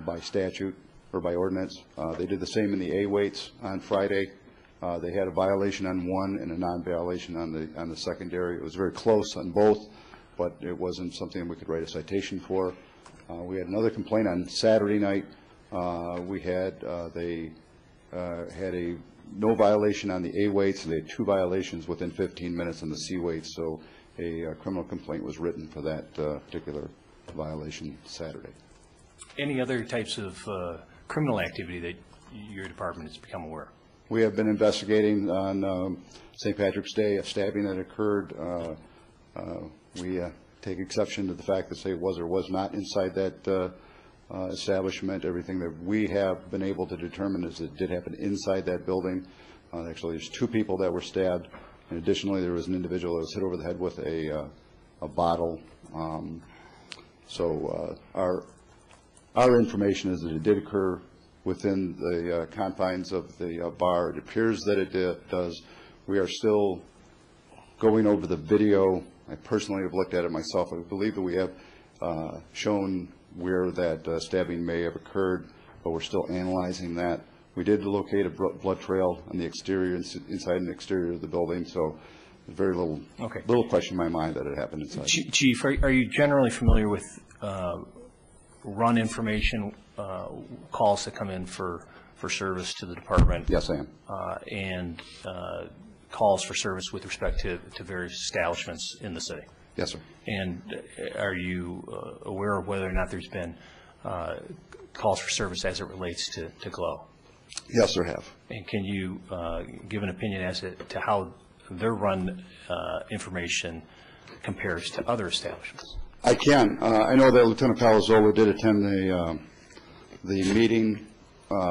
by statute or by ordinance. They did the same in the A weights on Friday. They had a violation on one and a non-violation on the secondary. It was very close on both, but it wasn't something we could write a citation for. We had another complaint on Saturday night. They had a no violation on the A weights, and they had 2 violations within 15 minutes on the C weights. So a criminal complaint was written for that particular violation Saturday. Any other types of criminal activity that your department has become aware of? We have been investigating on St. Patrick's Day, a stabbing that occurred. We take exception to the fact that say it was or was not inside that establishment. Everything that we have been able to determine is it did happen inside that building. Actually, there's 2 people that were stabbed, and additionally, there was an individual that was hit over the head with a bottle. Our information is that it did occur within the confines of the bar. It appears that it does. We are still going over the video. I personally have looked at it myself. I believe that we have shown where that stabbing may have occurred, but we're still analyzing that. We did locate a blood trail on the exterior, inside and exterior of the building, so there's very little question in my mind that it happened inside. Chief, are you generally familiar with run information calls that come in for service to the department? Yes, I am. And calls for service with respect to various establishments in the city? Yes, sir. And are you aware of whether or not there's been calls for service as it relates to GLOW? Yes, there have. And can you give an opinion as to how their run information compares to other establishments? I can. I know that Lieutenant Palazzolo did attend the meeting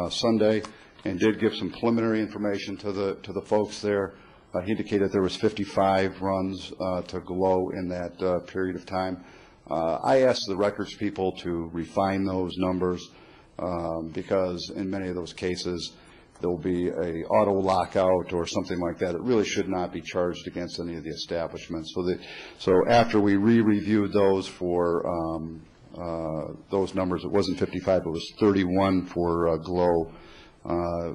Sunday and did give some preliminary information to the folks there. He indicated there was 55 runs to GLOW in that period of time. I asked the records people to refine those numbers because in many of those cases there will be a auto lockout or something like that. It really should not be charged against any of the establishments. So after we re-reviewed those for those numbers, it wasn't 55, it was 31 for GLOW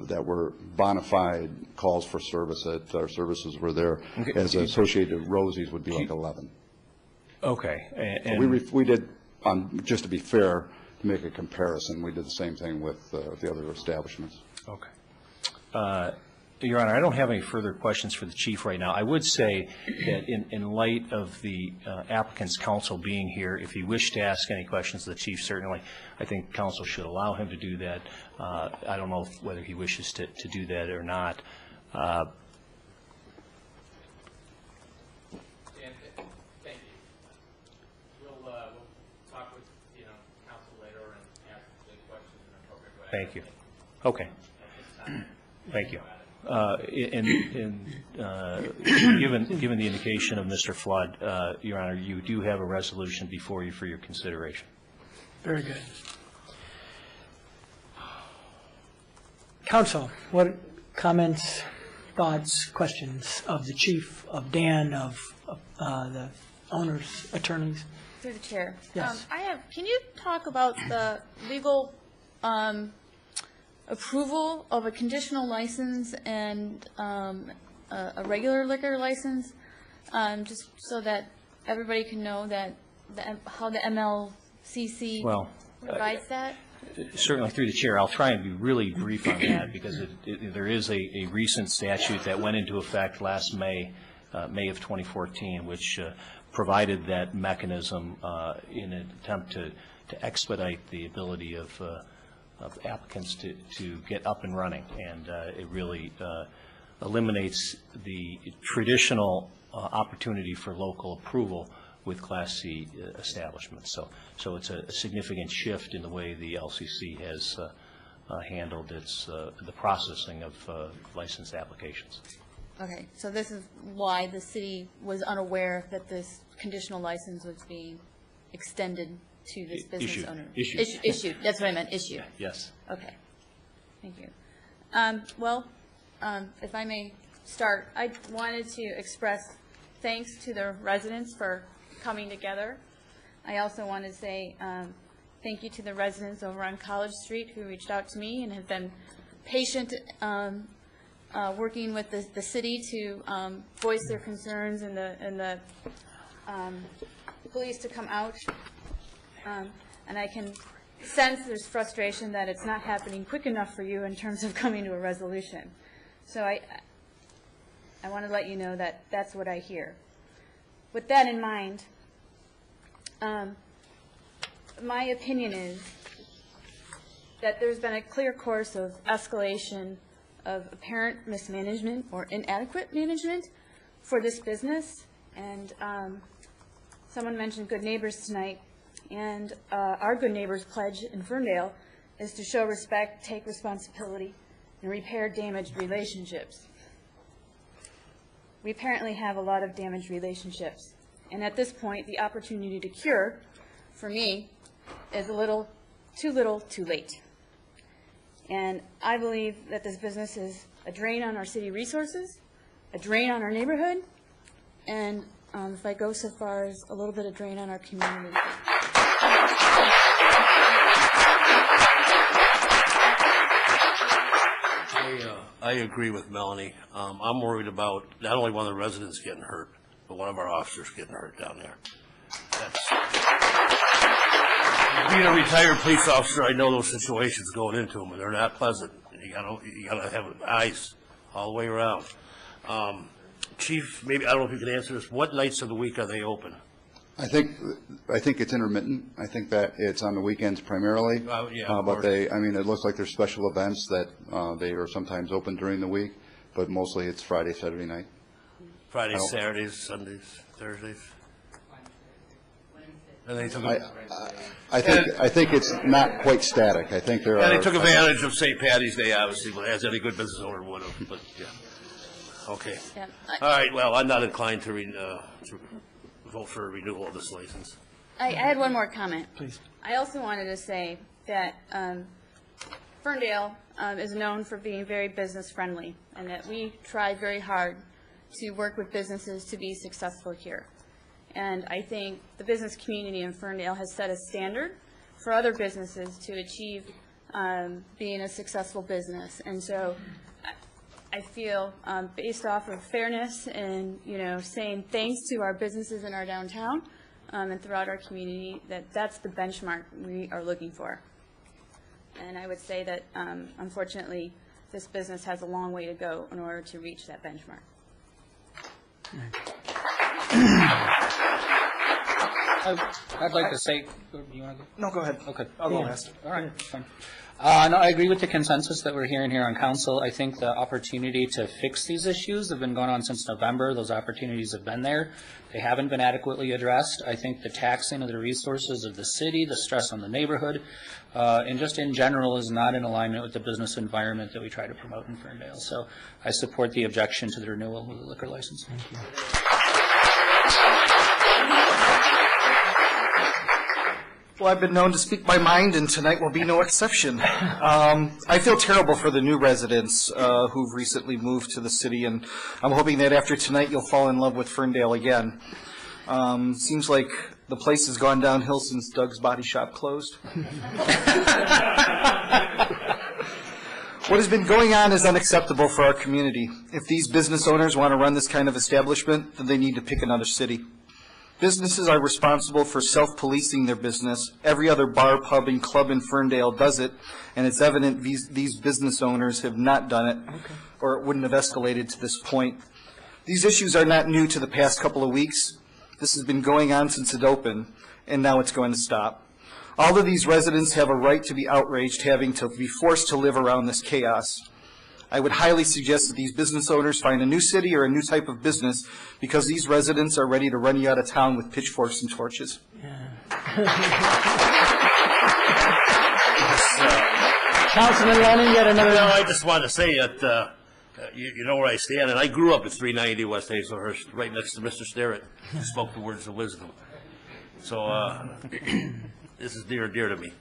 that were bona fide calls for service that our services were there. Okay. As associated Rosie's would be like 11. Okay. And we did, just to be fair, to make a comparison, we did the same thing with the other establishments. Okay. Your Honor, I don't have any further questions for the Chief right now. I would say that in light of the applicant's counsel being here, if he wished to ask any questions of the Chief, certainly I think counsel should allow him to do that. I don't know whether he wishes to do that or not. Thank you. Okay. Thank you. Given the indication of Mr. Flood, Your Honor, you do have a resolution before you for your consideration. Very good. Counsel, what comments, thoughts, questions of the chief, of Dan, of the owners, attorneys? Through the chair. Yes. Can you talk about the legal approval of a conditional license and a regular liquor license, just so that everybody can know that how the MLCC provides that? Certainly, through the chair, I'll try and be really brief on that because there is a recent statute that went into effect last May of 2014, which provided that mechanism in an attempt to expedite the ability of applicants to get up and running, and it really eliminates the traditional opportunity for local approval with Class C establishments. So it's a significant shift in the way the LCC has handled the processing of license applications. Okay, so this is why the city was unaware that this conditional license was being extended to this business owner? Issued. That's what I meant, issue. Yes. Okay. Thank you. If I may start, I wanted to express thanks to the residents for coming together. I also want to say thank you to the residents over on College Street who reached out to me and have been patient working with the city to voice their concerns and the police to come out. And I can sense there's frustration that it's not happening quick enough for you in terms of coming to a resolution. So I want to let you know that that's what I hear. With that in mind, my opinion is that there's been a clear course of escalation of apparent mismanagement or inadequate management for this business. And someone mentioned good neighbors tonight. And our Good Neighbors pledge in Ferndale is to show respect, take responsibility, and repair damaged relationships. We apparently have a lot of damaged relationships. And at this point, the opportunity to cure, for me, is a little, too late. And I believe that this business is a drain on our city resources, a drain on our neighborhood, and if I go so far as a little bit of drain on our community. I agree with Melanie. I'm worried about not only one of the residents getting hurt, but one of our officers getting hurt down there. Being a retired police officer, I know those situations going into them, and they're not pleasant. You gotta have eyes all the way around. Chief, maybe, I don't know if you can answer this. What nights of the week are they open? I think it's intermittent. I think that it's on the weekends primarily. But it looks like there's special events that they are sometimes open during the week, but mostly it's Friday, Saturday night. Fridays, Saturdays, Sundays, Thursdays. And they took I think it's not quite static. I think there are. And they took advantage of St. Patty's Day, obviously, as any good business owner would have. But yeah, okay. Yeah, all right. Well, I'm not inclined to vote for a renewal of this license. I had one more comment. Please. I also wanted to say that Ferndale is known for being very business friendly, and that we try very hard to work with businesses to be successful here. And I think the business community in Ferndale has set a standard for other businesses to achieve being a successful business. And so I feel based off of fairness and, saying thanks to our businesses in our downtown and throughout our community, that's the benchmark we are looking for. And I would say that, unfortunately, this business has a long way to go in order to reach that benchmark. I'd like to say, do you want to go? No, go ahead. Okay, I'll go Yeah. last. All right, fine. No, I agree with the consensus that we're hearing here on council. I think the opportunity to fix these issues have been going on since November. Those opportunities have been there. They haven't been adequately addressed. I think the taxing of the resources of the city, the stress on the neighborhood, and just in general is not in alignment with the business environment that we try to promote in Ferndale. So I support the objection to the renewal of the liquor license. Thank you. Well, I've been known to speak my mind, and tonight will be no exception. I feel terrible for the new residents who've recently moved to the city, and I'm hoping that after tonight you'll fall in love with Ferndale again. Seems like the place has gone downhill since Doug's Body Shop closed. What has been going on is unacceptable for our community. If these business owners want to run this kind of establishment, then they need to pick another city. Businesses are responsible for self-policing their business. Every other bar, pub, and club in Ferndale does it, and it's evident these business owners have not done it, or it wouldn't have escalated to this point. These issues are not new to the past couple of weeks. This has been going on since it opened, and now it's going to stop. All of these residents have a right to be outraged, having to be forced to live around this chaos. I would highly suggest that these business owners find a new city or a new type of business, because these residents are ready to run you out of town with pitchforks and torches. Councilman Lennon, yet another. No, I just want to say that you know where I stand, and I grew up at 390 West Hazelhurst, right next to Mr. Sterrett, who spoke the words of wisdom. So this is near and dear to me.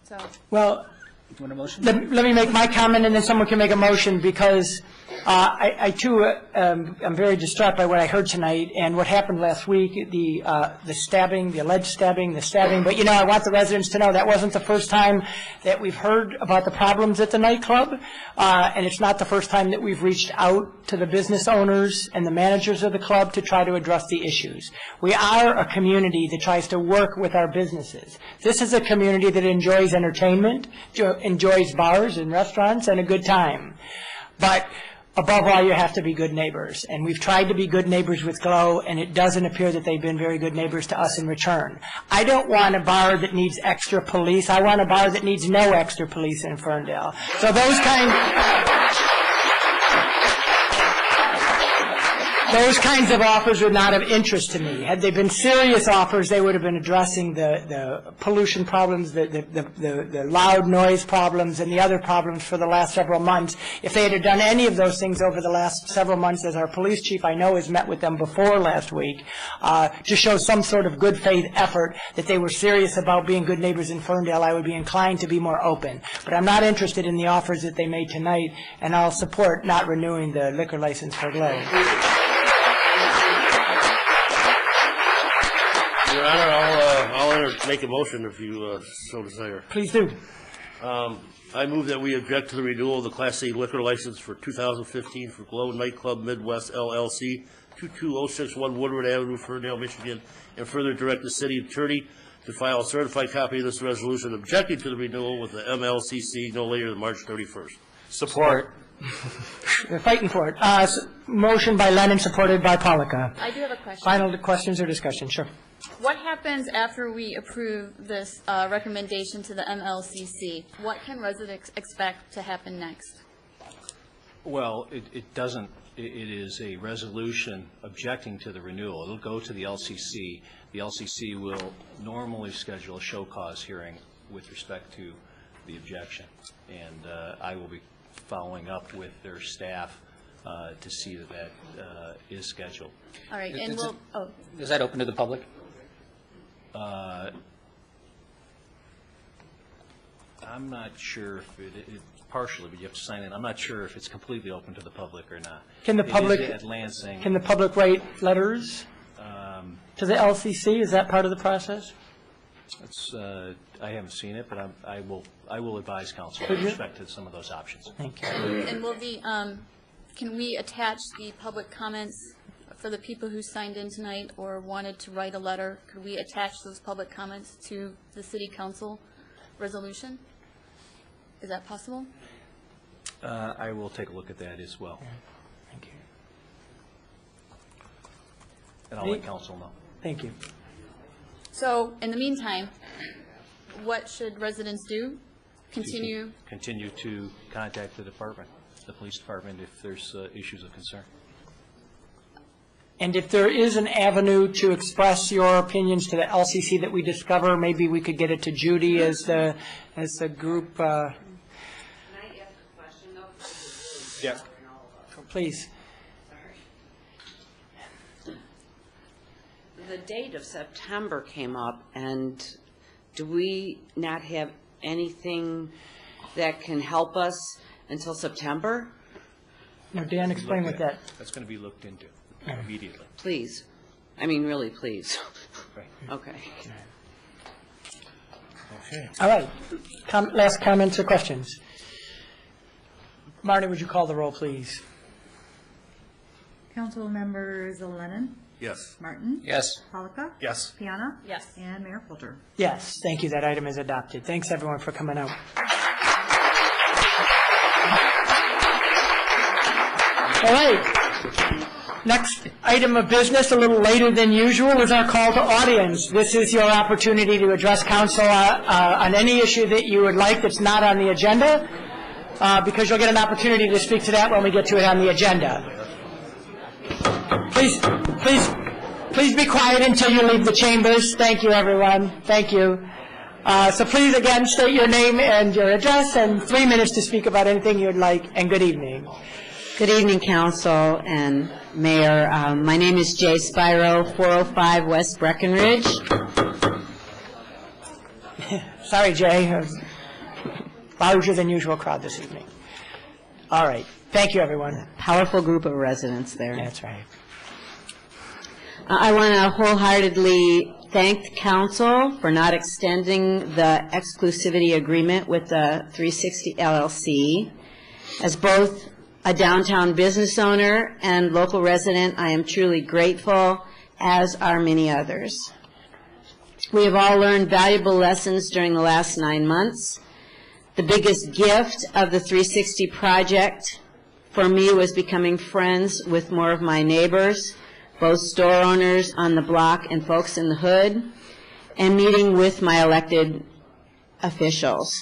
So. Well, you want a motion? Let me make my comment, and then someone can make a motion, because I too am very distraught by what I heard tonight and what happened last week, the stabbing, the alleged stabbing, the stabbing. But, you know, I want the residents to know that wasn't the first time that we've heard about the problems at the nightclub, and it's not the first time that we've reached out to the business owners and the managers of the club to try to address the issues. We are a community that tries to work with our businesses. This is a community that enjoys entertainment, enjoys bars and restaurants and a good time. But above all, you have to be good neighbors. And we've tried to be good neighbors with Glow, and it doesn't appear that they've been very good neighbors to us in return. I don't want a bar that needs extra police. I want a bar that needs no extra police in Ferndale. So those kinds of offers are not of interest to me. Had they been serious offers, they would have been addressing the pollution problems, the loud noise problems, and the other problems for the last several months. If they had done any of those things over the last several months, as our police chief I know has met with them before last week, to show some sort of good faith effort that they were serious about being good neighbors in Ferndale, I would be inclined to be more open. But I'm not interested in the offers that they made tonight, and I'll support not renewing the liquor license for Glow. Your Honor, I'll make a motion if you so desire. Please do. I move that we object to the renewal of the Class C liquor license for 2015 for Glow Nightclub Midwest LLC, 22061 Woodward Avenue, Ferndale, Michigan, and further direct the city attorney to file a certified copy of this resolution objecting to the renewal with the MLCC no later than March 31st. Support. They're fighting for it. Motion by Lennon, supported by Polika. I do have a question. Final questions or discussion? Sure. What happens after we approve this recommendation to the MLCC? What can residents expect to happen next? Well, it doesn't. It is a resolution objecting to the renewal. It'll go to the LCC. The LCC will normally schedule a show cause hearing with respect to the objection, and I will be following up with their staff to see that is scheduled. All right, and Is that open to the public? I'm not sure if it partially, but you have to sign in. I'm not sure if it's completely open to the public or not. Can the public at Lansing? Can the public write letters to the LCC? Is that part of the process? It's, I haven't seen it, but I will advise council with respect to some of those options. Thank you. And will the can we attach the public comments for the people who signed in tonight or wanted to write a letter? Could we attach those public comments to the city council resolution? Is that possible? I will take a look at that as well. Thank you. And I'll let council know. Thank you. So, in the meantime, what should residents do? Continue? Continue to contact the department, the police department, if there's issues of concern. And if there is an avenue to express your opinions to the LCC that we discover, maybe we could get it to Judy as the group. Can I ask a question, though? Yeah. Please. The date of September came up, and do we not have anything that can help us until September? No, Dan, explain what that. That's going to be looked into immediately. Please. I mean, really, please. Right. Okay. Okay. All right. Last comments or questions? Marty, would you call the roll, please? Council members Lennon? Yes. Martin? Yes. Polika? Yes. Piana? Yes. And Mayor Coulter? Yes, thank you. That item is adopted. Thanks, everyone, for coming out. All right. Next item of business, a little later than usual, is our call to audience. This is your opportunity to address council on any issue that you would like that's not on the agenda, because you'll get an opportunity to speak to that when we get to it on the agenda. Please be quiet until you leave the chambers. Thank you, everyone. Thank you. So please, again, state your name and your address, and 3 minutes to speak about anything you'd like, and good evening. Good evening, Council and Mayor. My name is Jay Spiro, 405 West Breckenridge. Sorry, Jay. Larger than usual crowd this evening. All right. Thank you, everyone. Powerful group of residents there. That's right. I want to wholeheartedly thank the Council for not extending the exclusivity agreement with the 360 LLC. As both a downtown business owner and local resident, I am truly grateful, as are many others. We have all learned valuable lessons during the last 9 months. The biggest gift of the 360 project for me was becoming friends with more of my neighbors, both store owners on the block and folks in the hood, and meeting with my elected officials.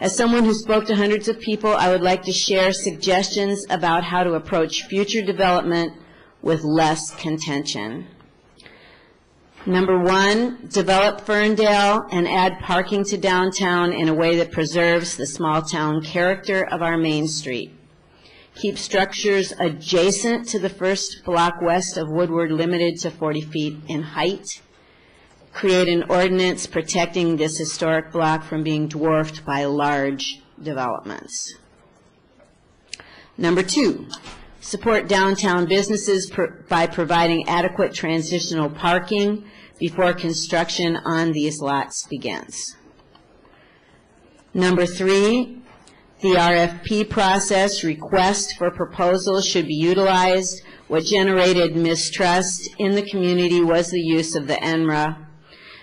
As someone who spoke to hundreds of people, I would like to share suggestions about how to approach future development with less contention. Number 1, develop Ferndale and add parking to downtown in a way that preserves the small town character of our Main Street. Keep structures adjacent to the first block west of Woodward limited to 40 feet in height. Create an ordinance protecting this historic block from being dwarfed by large developments. Number 2, support downtown businesses by providing adequate transitional parking before construction on these lots begins. Number 3, the RFP process, request for proposals, should be utilized. What generated mistrust in the community was the use of the NRA.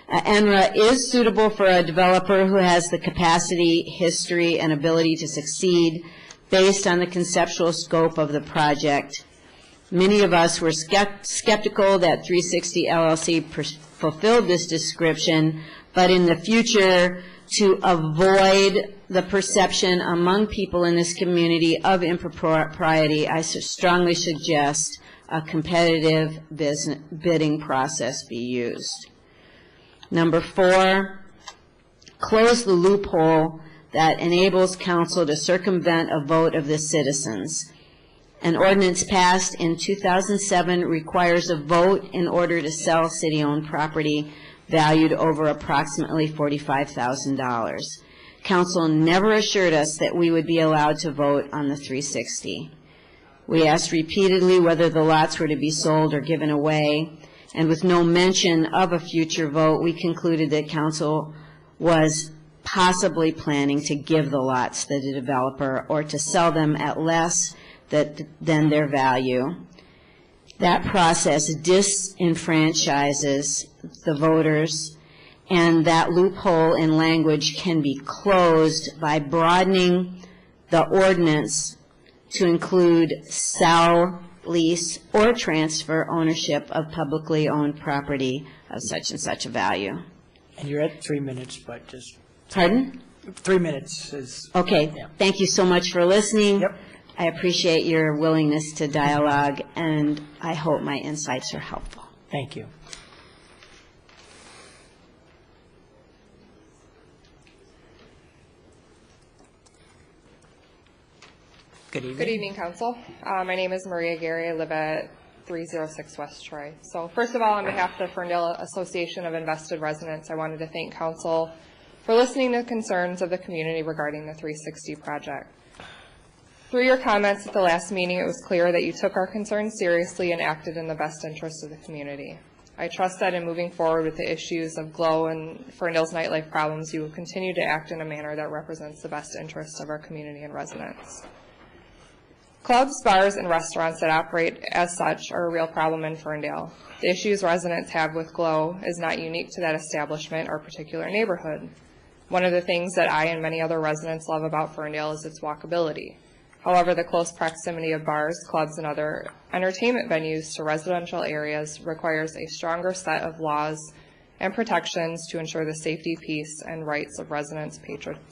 NRA is suitable for a developer who has the capacity, history, and ability to succeed based on the conceptual scope of the project. Many of us were skeptical that 360 LLC fulfilled this description, but in the future, to avoid the perception among people in this community of impropriety, I strongly suggest a competitive bidding process be used. Number 4, close the loophole that enables council to circumvent a vote of the citizens. An ordinance passed in 2007 requires a vote in order to sell city-owned property valued over approximately $45,000. Council never assured us that we would be allowed to vote on the 360. We asked repeatedly whether the lots were to be sold or given away, and with no mention of a future vote, we concluded that council was possibly planning to give the lots to the developer or to sell them at less than their value. That process disenfranchises the voters, and that loophole in language can be closed by broadening the ordinance to include sell, lease, or transfer ownership of publicly owned property of such and such a value. And you're at 3 minutes, but just... Pardon? 3 minutes is... Okay, yeah. thank you so much for listening. Yep. I appreciate your willingness to dialogue, and I hope my insights are helpful. Thank you. Good evening. Good evening, Council. My name is Maria Gary. I live at 306 West Troy. So first of all, on behalf of the Ferndale Association of Invested Residents, I wanted to thank Council for listening to the concerns of the community regarding the 360 project. Through your comments at the last meeting, it was clear that you took our concerns seriously and acted in the best interest of the community. I trust that in moving forward with the issues of GLOW and Ferndale's nightlife problems, you will continue to act in a manner that represents the best interests of our community and residents. Clubs, bars, and restaurants that operate as such are a real problem in Ferndale. The issues residents have with GLOW is not unique to that establishment or particular neighborhood. One of the things that I and many other residents love about Ferndale is its walkability. However, the close proximity of bars, clubs, and other entertainment venues to residential areas requires a stronger set of laws and protections to ensure the safety, peace, and rights of residents,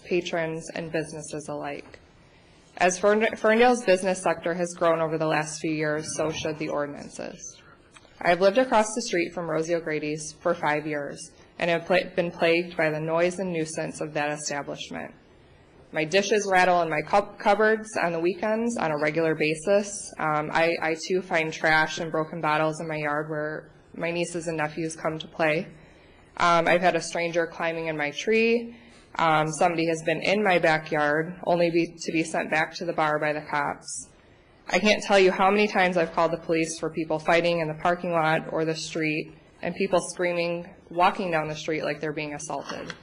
patrons, and businesses alike. As Ferndale's business sector has grown over the last few years, so should the ordinances. I have lived across the street from Rosie O'Grady's for 5 years and have been plagued by the noise and nuisance of that establishment. My dishes rattle in my cupboards on the weekends on a regular basis. I too find trash and broken bottles in my yard where my nieces and nephews come to play. I've had a stranger climbing in my tree. Somebody has been in my backyard, only to be sent back to the bar by the cops. I can't tell you how many times I've called the police for people fighting in the parking lot or the street, and people screaming, walking down the street like they're being assaulted.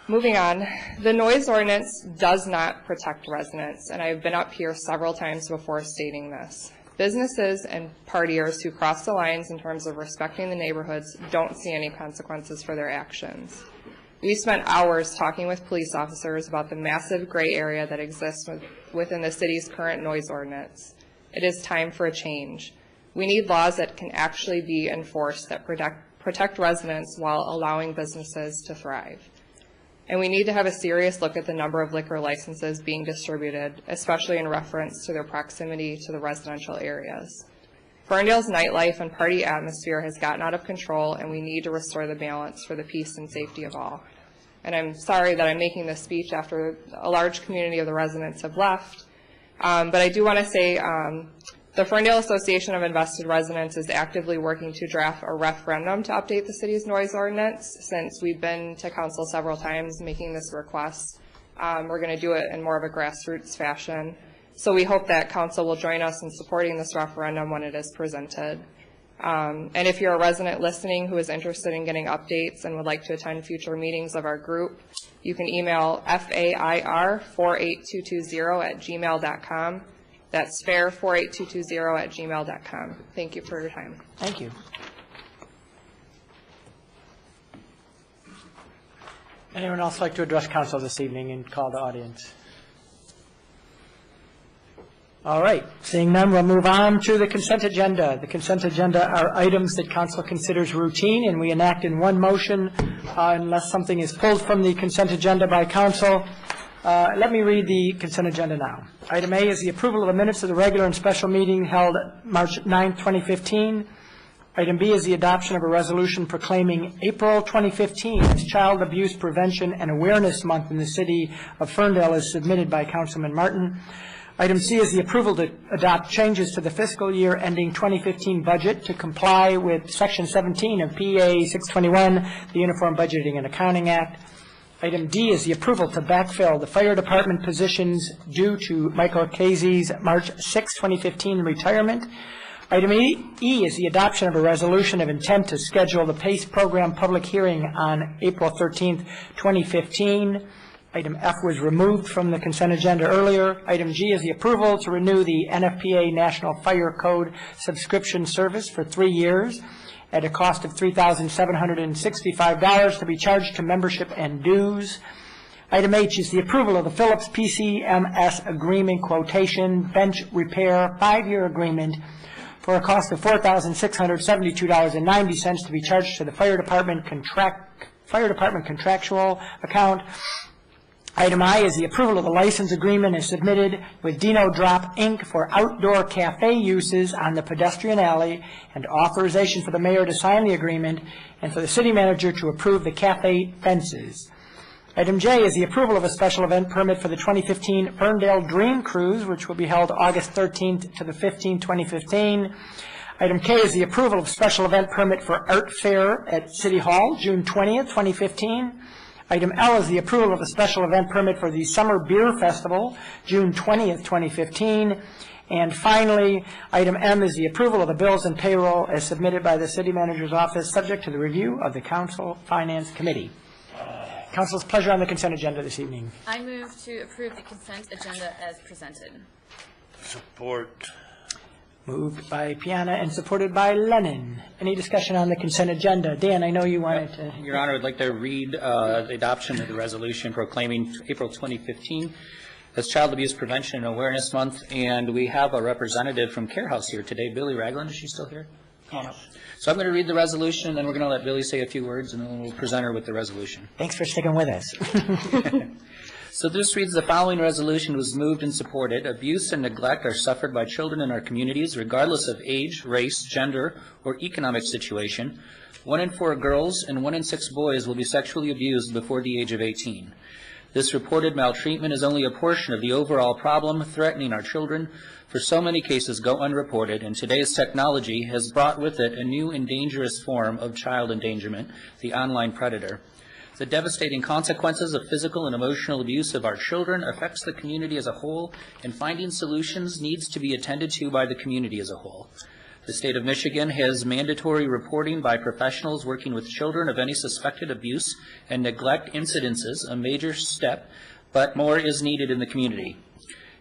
Moving on, the noise ordinance does not protect residents, and I've been up here several times before stating this. Businesses and partiers who cross the lines in terms of respecting the neighborhoods don't see any consequences for their actions. We spent hours talking with police officers about the massive gray area that exists within the city's current noise ordinance. It is time for a change. We need laws that can actually be enforced that protect residents while allowing businesses to thrive. And we need to have a serious look at the number of liquor licenses being distributed, especially in reference to their proximity to the residential areas. Ferndale's nightlife and party atmosphere has gotten out of control, and we need to restore the balance for the peace and safety of all. And I'm sorry that I'm making this speech after a large community of the residents have left, but I do want to say the Ferndale Association of Invested Residents is actively working to draft a referendum to update the city's noise ordinance. Since we've been to council several times making this request, we're going to do it in more of a grassroots fashion. So we hope that council will join us in supporting this referendum when it is presented. And if you're a resident listening who is interested in getting updates and would like to attend future meetings of our group, you can email fair48220@gmail.com. That's fair48220@gmail.com. Thank you for your time. Thank you. Anyone else like to address council this evening and call the audience? All right, seeing none, we'll move on to the consent agenda. The consent agenda are items that council considers routine, and we enact in one motion unless something is pulled from the consent agenda by council. Let me read the consent agenda now. Item A is the approval of the minutes of the regular and special meeting held March 9, 2015. Item B is the adoption of a resolution proclaiming April 2015 as Child Abuse Prevention and Awareness Month in the city of Ferndale, as submitted by Councilman Martin. Item C is the approval to adopt changes to the fiscal year ending 2015 budget to comply with Section 17 of PA 621, the Uniform Budgeting and Accounting Act. Item D is the approval to backfill the fire department positions due to Michael Casey's March 6, 2015 retirement. Item E is the adoption of a resolution of intent to schedule the PACE program public hearing on April 13, 2015. Item F was removed from the consent agenda earlier. Item G is the approval to renew the NFPA National Fire Code subscription service for 3 years at a cost of $3,765 to be charged to membership and dues. Item H is the approval of the Phillips PCMS agreement quotation bench repair 5-year agreement for a cost of $4,672.90 to be charged to the fire department contractual account. Item I is the approval of the license agreement as submitted with Dino Drop, Inc. for outdoor cafe uses on the pedestrian alley, and authorization for the mayor to sign the agreement and for the city manager to approve the cafe fences. Item J is the approval of a special event permit for the 2015 Ferndale Dream Cruise, which will be held August 13th to the 15th, 2015. Item K is the approval of special event permit for Art Fair at City Hall, June 20th, 2015. Item L is the approval of a special event permit for the Summer Beer Festival, June 20th, 2015. And finally, item M is the approval of the bills and payroll as submitted by the city manager's office, subject to the review of the Council Finance Committee. Council's pleasure on the consent agenda this evening. I move to approve the consent agenda as presented. Support. Moved by Piana and supported by Lennon. Any discussion on the consent agenda? Dan, I know you wanted to. Your Honor, I'd like to read the adoption of the resolution proclaiming April 2015 as Child Abuse Prevention and Awareness Month, and we have a representative from Care House here today, Billy Ragland. Is she still here? Come on up. So I'm going to read the resolution, and then we're going to let Billy say a few words, and then we'll present her with the resolution. Thanks for sticking with us. So this reads, the following resolution was moved and supported. Abuse and neglect are suffered by children in our communities, regardless of age, race, gender, or economic situation. 1 in 4 girls and 1 in 6 boys will be sexually abused before the age of 18. This reported maltreatment is only a portion of the overall problem threatening our children. For so many cases go unreported, and today's technology has brought with it a new and dangerous form of child endangerment, the online predator. The devastating consequences of physical and emotional abuse of our children affects the community as a whole, and finding solutions needs to be attended to by the community as a whole. The state of Michigan has mandatory reporting by professionals working with children of any suspected abuse and neglect incidences, a major step, but more is needed in the community.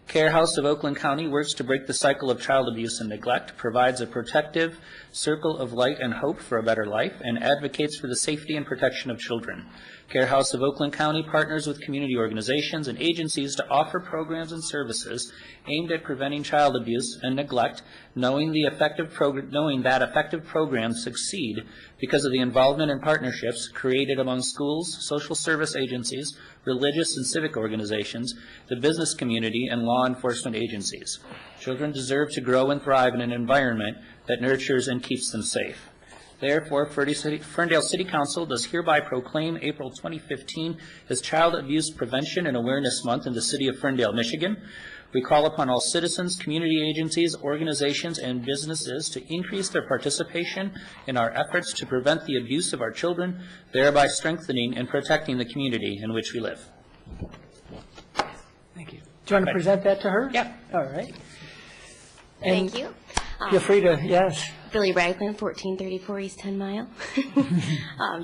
Care House of Oakland County works to break the cycle of child abuse and neglect, provides a protective circle of light and hope for a better life, and advocates for the safety and protection of children. Care House of Oakland County partners with community organizations and agencies to offer programs and services aimed at preventing child abuse and neglect, knowing that effective programs succeed because of the involvement and partnerships created among schools, social service agencies, religious and civic organizations, the business community, and law enforcement agencies. Children deserve to grow and thrive in an environment that nurtures and keeps them safe. Therefore, Ferndale City Council does hereby proclaim April 2015 as Child Abuse Prevention and Awareness Month in the city of Ferndale, Michigan. We call upon all citizens, community agencies, organizations, and businesses to increase their participation in our efforts to prevent the abuse of our children, thereby strengthening and protecting the community in which we live. Thank you. Do you want to present that to her? Yeah. All right. And Thank you. Feel free to, yes. Billy Ragland, 1434 East 10 Mile.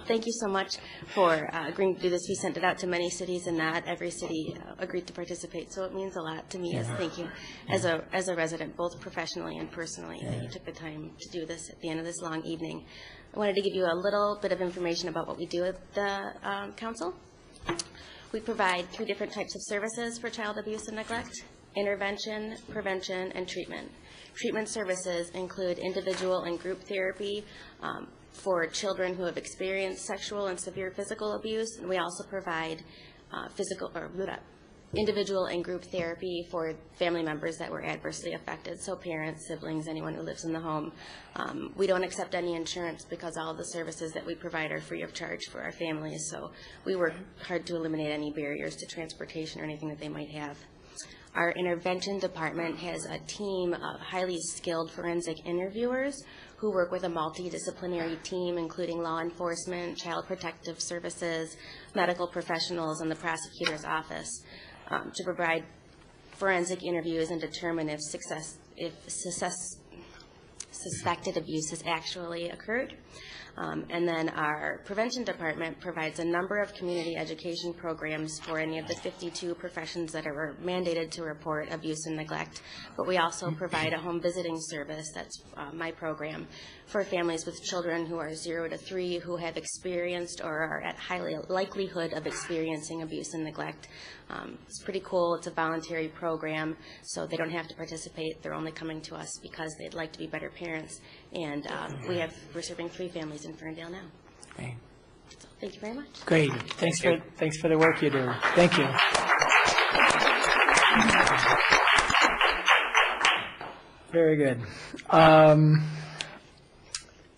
Thank you so much for agreeing to do this. We sent it out to many cities, and not every city agreed to participate. So it means a lot to me as thank you as a resident, both professionally and personally, that you took the time to do this at the end of this long evening. I wanted to give you a little bit of information about what we do at the council. We provide 3 different types of services for child abuse and neglect: intervention, prevention, and treatment. Treatment services include individual and group therapy for children who have experienced sexual and severe physical abuse, and we also provide individual and group therapy for family members that were adversely affected, so parents, siblings, anyone who lives in the home. We don't accept any insurance because all of the services that we provide are free of charge for our families, so we work hard to eliminate any barriers to transportation or anything that they might have. Our intervention department has a team of highly skilled forensic interviewers who work with a multidisciplinary team, including law enforcement, child protective services, medical professionals, and the prosecutor's office, to provide forensic interviews and determine if suspected abuse has actually occurred. And then our prevention department provides a number of community education programs for any of the 52 professions that are mandated to report abuse and neglect. But we also provide a home visiting service, that's my program, for families with children who are 0 to 3 who have experienced or are at high likelihood of experiencing abuse and neglect. It's pretty cool. It's a voluntary program, so they don't have to participate. They're only coming to us because they'd like to be better parents parents, and we're serving 3 families in Ferndale now. Okay. So, thank you very much. Great. Thanks for the work you do. Thank you. Very good.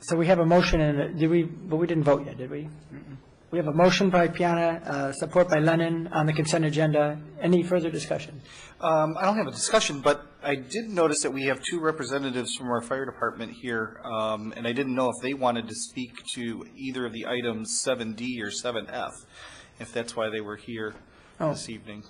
So we have a motion, and but we didn't vote yet, did we? We have a motion by Piana, support by Lennon on the consent agenda. Any further discussion? I don't have a discussion, but I did notice that we have 2 representatives from our fire department here, and I didn't know if they wanted to speak to either of the items 7D or 7F, if that's why they were here this evening.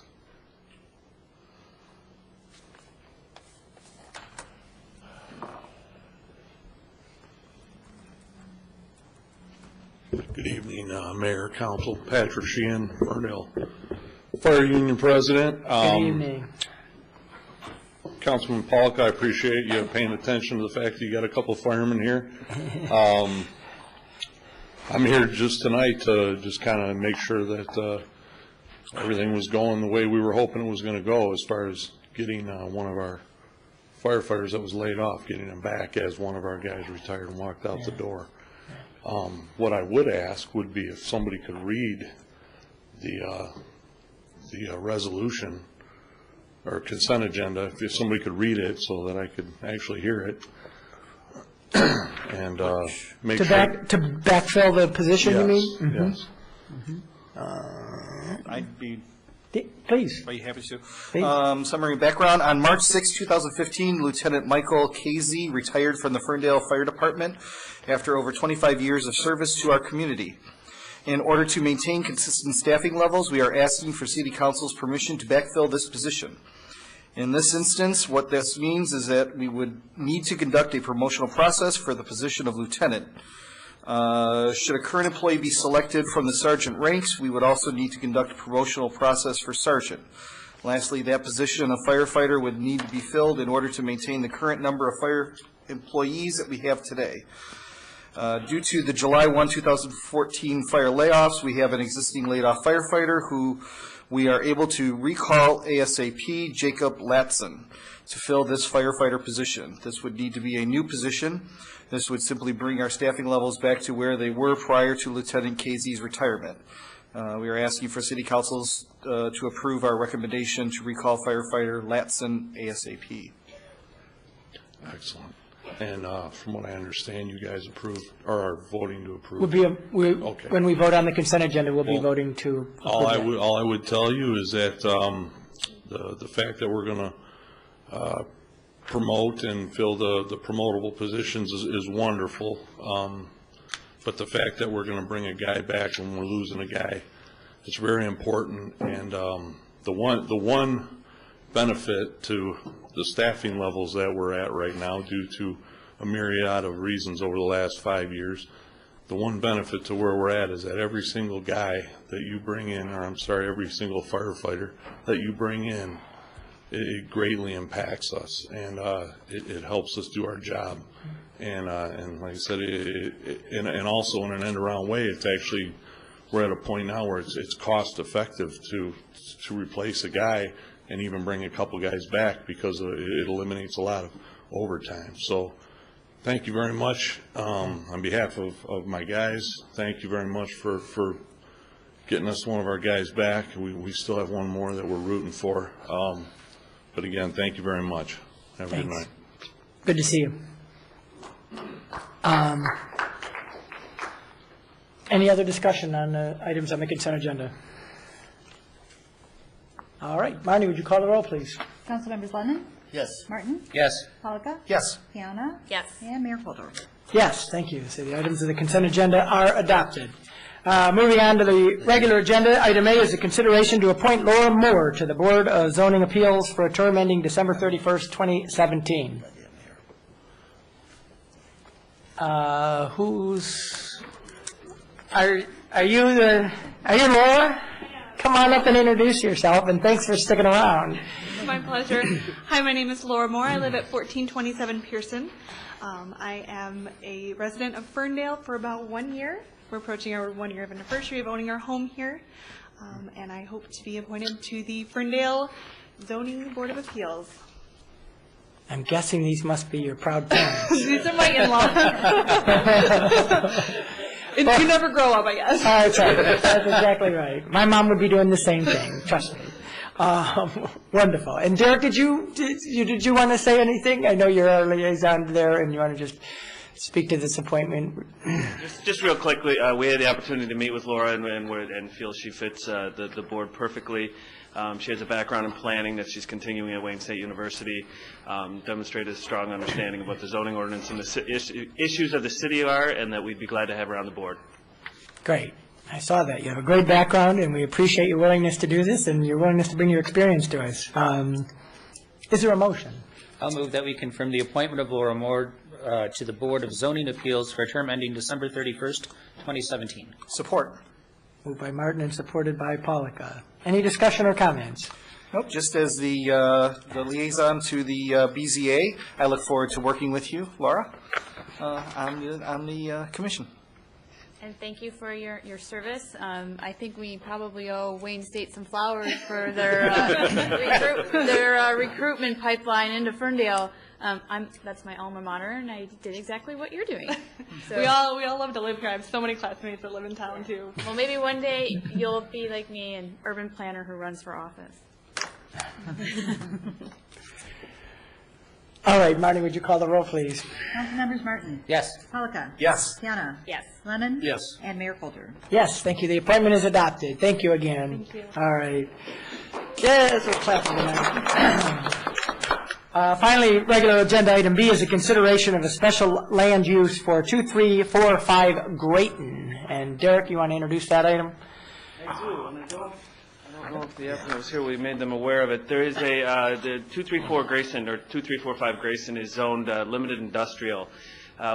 Good evening, Mayor, Council, Patrick Sheehan, Ferndale Fire Union President. Good evening. Councilman Polk, I appreciate you paying attention to the fact that you got a couple of firemen here. I'm here just tonight to just kind of make sure that everything was going the way we were hoping it was going to go as far as getting one of our firefighters that was laid off, getting him back as one of our guys retired and walked out the door. What I would ask would be if somebody could read the resolution or consent agenda, if somebody could read it so that I could actually hear it and make sure. To backfill the position, yes, you mean? Yes. I'd be Please. Are you happy to? Summary background. On March 6, 2015, Lieutenant Michael Casey retired from the Ferndale Fire Department after over 25 years of service to our community. In order to maintain consistent staffing levels, we are asking for City Council's permission to backfill this position. In this instance, what this means is that we would need to conduct a promotional process for the position of lieutenant. Should a current employee be selected from the sergeant ranks, we would also need to conduct a promotional process for sergeant. Lastly, that position of firefighter would need to be filled in order to maintain the current number of fire employees that we have today. Due to the July 1, 2014 fire layoffs, we have an existing laid-off firefighter who we are able to recall ASAP, Jacob Latson, to fill this firefighter position. This would need to be a new position. This would simply bring our staffing levels back to where they were prior to Lieutenant Casey's retirement. We are asking for City Councils to approve our recommendation to recall firefighter Latson ASAP. Excellent. And from what I understand, you guys approve or are voting to approve. Okay. When we vote on the consent agenda, we'll be voting to approve all I would tell you is that the fact that we're going to promote and fill the promotable positions is wonderful. But the fact that we're going to bring a guy back when we're losing a guy, it's very important. And the one benefit to the staffing levels that we're at right now, due to a myriad of reasons over the last 5 years, the one benefit to where we're at is that every single guy that you bring in, or I'm sorry, every single firefighter that you bring in, it greatly impacts us, and it helps us do our job. And like I said, and also in an end-around way, it's actually, we're at a point now where it's cost effective to replace a guy and even bring a couple guys back, because it eliminates a lot of overtime. So thank you very much. On behalf of my guys, thank you very much for getting us one of our guys back. We still have one more that we're rooting for. But again, thank you very much. Have a good night. Good to see you. Any other discussion on the items on the consent agenda? All right. Marnie, would you call the roll, please? Councilmembers Lennon? Yes. Martin? Yes. Polka? Yes. Piana? Yes. And Mayor Coulter? Yes, thank you. So the items of the consent agenda are adopted. Moving on to the regular agenda, item A is a consideration to appoint Laura Moore to the Board of Zoning Appeals for a term ending December 31st, 2017. Are you Laura? Come on up and introduce yourself, and thanks for sticking around. My pleasure. Hi, my name is Laura Moore. I live at 1427 Pearson. I am a resident of Ferndale for about 1 year. We're approaching our 1 year anniversary of owning our home here, and I hope to be appointed to the Ferndale Zoning Board of Appeals. I'm guessing these must be your proud parents. These are my in-laws. And you never grow up, I guess. That's right. That's exactly right. My mom would be doing the same thing, trust me. Wonderful. And Derek, did you want to say anything? I know you're our liaison there, and you want to just speak to this appointment. Just real quickly, we had the opportunity to meet with Laura and feel she fits the board perfectly. She has a background in planning that she's continuing at Wayne State University, demonstrated a strong understanding of what the zoning ordinance and the issues of the city are, and that we'd be glad to have her on the board. Great. I saw that. You have a great background, and we appreciate your willingness to do this and your willingness to bring your experience to us. Is there a motion? I'll move that we confirm the appointment of Laura Moore to the Board of Zoning Appeals for a term ending December 31st, 2017. Support. Moved by Martin and supported by Polika. Any discussion or comments? Nope, just as the liaison to the BZA, I look forward to working with you, Laura, on the commission. And thank you for your service. I think we probably owe Wayne State some flowers for their recruitment pipeline into Ferndale. That's my alma mater, and I did exactly what you're doing. So, we all love to live here. I have so many classmates that live in town too. Well, maybe one day you'll be like me, an urban planner who runs for office. All right, Marty, would you call the roll, please? Councilmembers Martin. Yes. Polika. Yes. Piana. Yes. Lennon. Yes. And Mayor Coulter. Yes, thank you. The appointment is adopted. Thank you again. Thank you. All right. Yes, we'll clap for that. Finally, regular agenda item B is a consideration of a special land use for 2345 Grayton. And Derek, you want to introduce that item? I do, and I don't know if the applicant was here. We made them aware of it. There is the 234 Grayson, or 2345 Grayson is zoned limited industrial.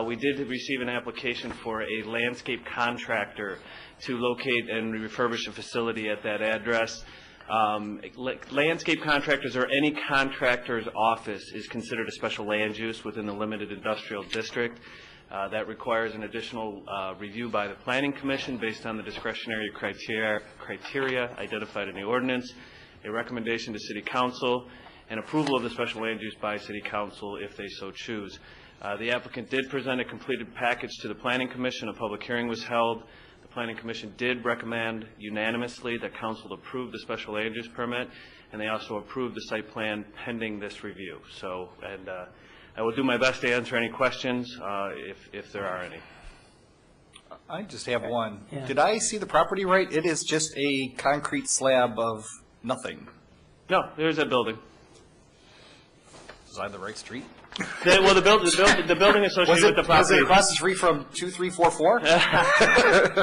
We did receive an application for a landscape contractor to locate and refurbish a facility at that address. Landscape contractors or any contractor's office is considered a special land use within the limited industrial district. That requires an additional review by the Planning Commission based on the discretionary criteria identified in the ordinance, a recommendation to City Council, and approval of the special land use by City Council if they so choose. The applicant did present a completed package to the Planning Commission. A public hearing was held. The Planning Commission did recommend unanimously that Council approve the special land use permit, and they also approved the site plan pending this review. So, and I will do my best to answer any questions if there are any. I just have one. Yeah. Did I see the property right? It is just a concrete slab of nothing. No, there's a building. Is I on the right street? Well, the building associated with the property. Was it across the street from 2344?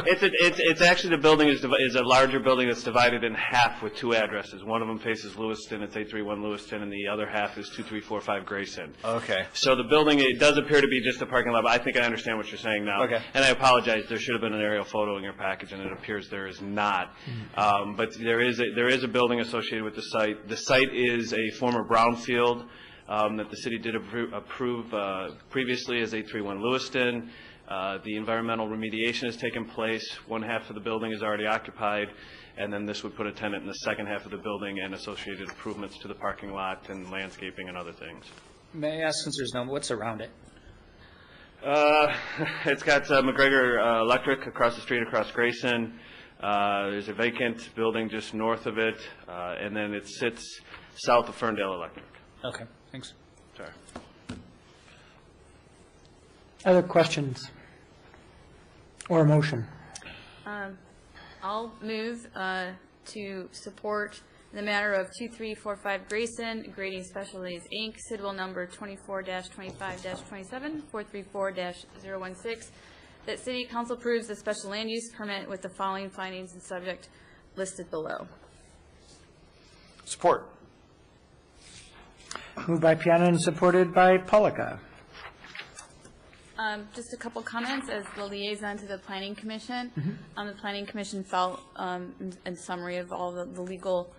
It's actually the building is a larger building that's divided in half with two addresses. One of them faces Lewiston, it's 831 Lewiston, and the other half is 2345 Grayson. Okay. So the building, it does appear to be just a parking lot, but I think I understand what you're saying now. Okay. And I apologize, there should have been an aerial photo in your package, and it appears there is not. But there is a building associated with the site. The site is a former brownfield that the city did approve previously as 831 Lewiston. The environmental remediation has taken place. One half of the building is already occupied, and then this would put a tenant in the second half of the building and associated improvements to the parking lot and landscaping and other things. May I ask, since there's no, what's around it? It's got McGregor Electric across the street, across Grayson. There's a vacant building just north of it, and then it sits south of Ferndale Electric. Okay, thanks. Sorry. Other questions or a motion? I'll move to support the matter of 2345 Grayson, Grading Specialties, Inc., Sidwell number 24-25-27, 434-016, that City Council approves the special land use permit with the following findings and subject listed below. Support. Moved by Piana and supported by Polika. Just a couple comments as the liaison to the Planning Commission. Mm-hmm. The Planning Commission felt, in summary of all the legal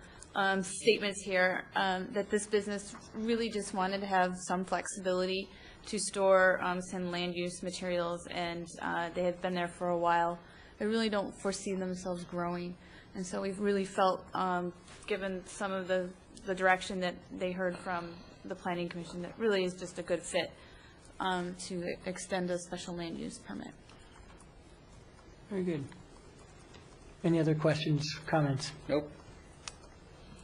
statements here, that this business really just wanted to have some flexibility to store some land use materials, and they have been there for a while. They really don't foresee themselves growing, and so we've really felt, given some of the direction that they heard from the Planning Commission that really is just a good fit to extend a special land use permit. Very good. Any other questions, comments? Nope.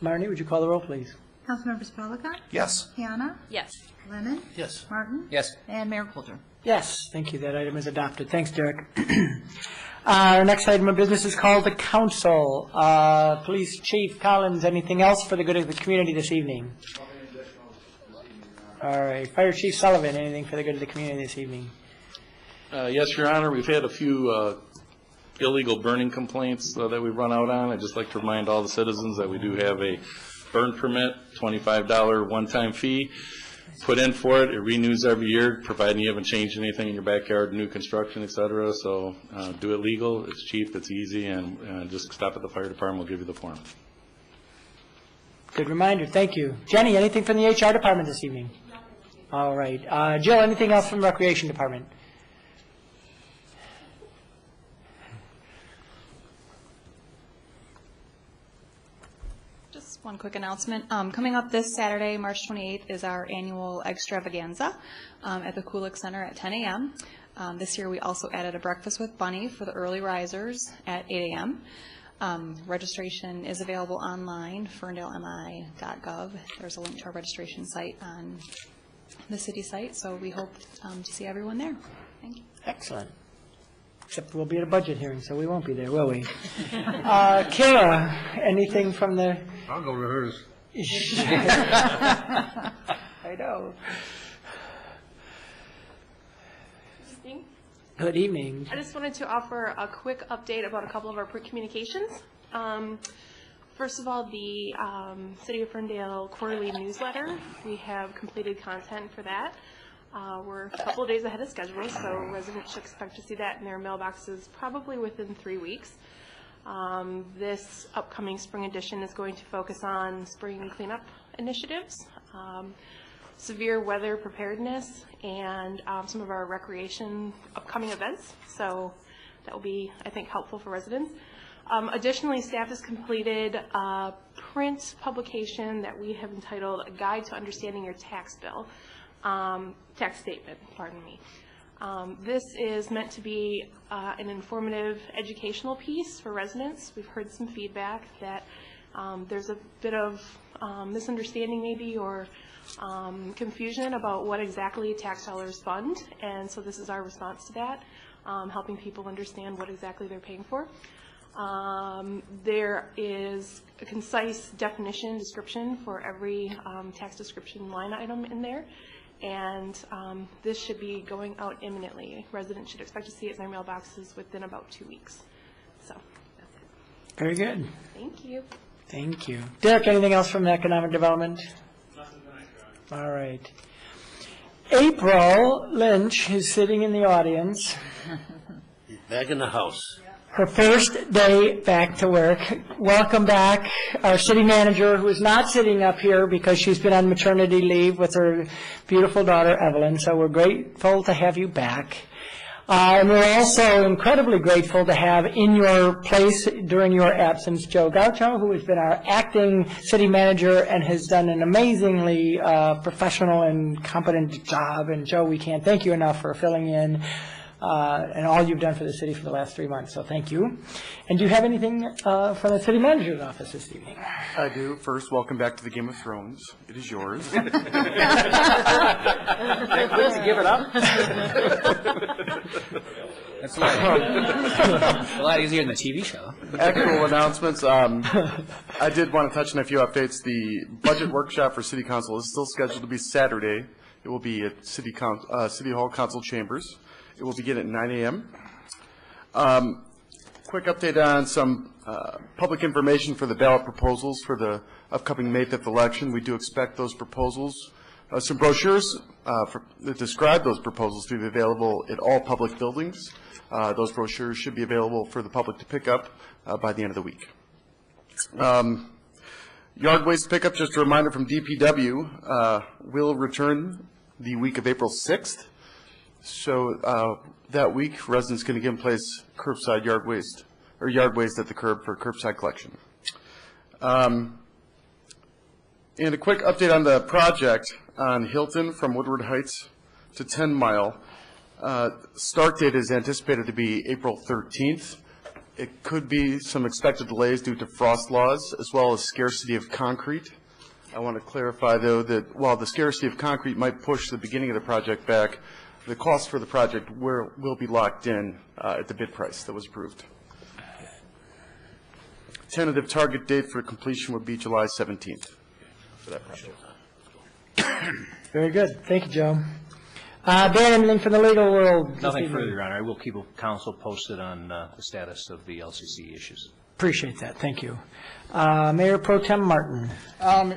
Marnie, would you call the roll, please? Councilmembers Pellicott? Yes. Piana? Yes. Lemon? Yes. Martin? Yes. And Mayor Coulter? Yes, thank you. That item is adopted. Thanks, Derek. Our next item of business is called the council. Police Chief Collins, anything else for the good of the community this evening? All right. Fire Chief Sullivan, anything for the good of the community this evening? Yes, Your Honor, we've had a few illegal burning complaints that we've run out on. I'd just like to remind all the citizens that we do have a burn permit, $25 one-time fee. Put in for it. It renews every year, providing you haven't changed anything in your backyard, new construction, et cetera. So do it legal. It's cheap. It's easy. And just stop at the fire department. We'll give you the form. Good reminder. Thank you. Jenny, anything from the HR department this evening? All right. Jill, anything else from the Recreation Department? Just one quick announcement. Coming up this Saturday, March 28th, is our annual extravaganza at the Kulik Center at 10 a.m. This year, we also added a breakfast with Bunny for the early risers at 8 a.m. Registration is available online, ferndalemi.gov. There's a link to our registration site on the city site, so we hope to see everyone there. Thank you. Excellent. Except we'll be at a budget hearing, so we won't be there, will we? Kara, anything from the... I'll go rehearse. I know. Evening. Good evening. I just wanted to offer a quick update about a couple of our pre-communications. First of all, the City of Ferndale quarterly newsletter. We have completed content for that. We're a couple of days ahead of schedule, so residents should expect to see that in their mailboxes probably within 3 weeks. This upcoming spring edition is going to focus on spring cleanup initiatives, severe weather preparedness, and some of our recreation upcoming events. So that will be, I think, helpful for residents. Additionally, staff has completed a print publication that we have entitled A Guide to Understanding Your Tax Bill. Tax statement, pardon me. This is meant to be an informative educational piece for residents. We've heard some feedback that there's a bit of misunderstanding maybe or confusion about what exactly tax dollars fund, and so this is our response to that, helping people understand what exactly they're paying for. There is a concise definition, description for every tax description line item in there. And this should be going out imminently. Residents should expect to see it in their mailboxes within about 2 weeks. So that's it. Very good. Thank you. Thank you. Derek, anything else from Economic Development? Nothing tonight, All right. April Lynch is sitting in the audience. He's back in the house. Her first day back to work. Welcome back, our city manager, who is not sitting up here because she's been on maternity leave with her beautiful daughter, Evelyn. So we're grateful to have you back. And we're also incredibly grateful to have in your place during your absence Joe Gaucho, who has been our acting city manager and has done an amazingly professional and competent job. And Joe, we can't thank you enough for filling in and all you've done for the city for the last 3 months. So thank you. And do you have anything from the city manager's office this evening? I do. First, welcome back to the Game of Thrones. It is yours. Please give it up. That's a lot easier than the TV show. Actual announcements. I did want to touch on a few updates. The budget workshop for City Council is still scheduled to be Saturday. It will be at City Hall Council Chambers. It will begin at 9 a.m. Quick update on some public information for the ballot proposals for the upcoming May 5th election. We do expect those proposals, some brochures that describe those proposals to be available at all public buildings. Those brochures should be available for the public to pick up by the end of the week. Yard waste pickup, just a reminder from DPW, will return the week of April 6th. So that week, residents can again place curbside yard waste at the curb for curbside collection. And a quick update on the project. on Hilton from Woodward Heights to 10 Mile. Start date is anticipated to be April 13th. It could be some expected delays due to frost laws as well as scarcity of concrete. I want to clarify, though, that while the scarcity of concrete might push the beginning of the project back, the cost for the project will be locked in at the bid price that was approved. Tentative target date for completion would be July 17th for that project. Very good. Thank you, Joe. Dan, anything from the legal world? this Nothing evening? further, Your Honor. I will keep council posted on the status of the LCC issues. Appreciate that. Thank you. Mayor Pro Tem Martin.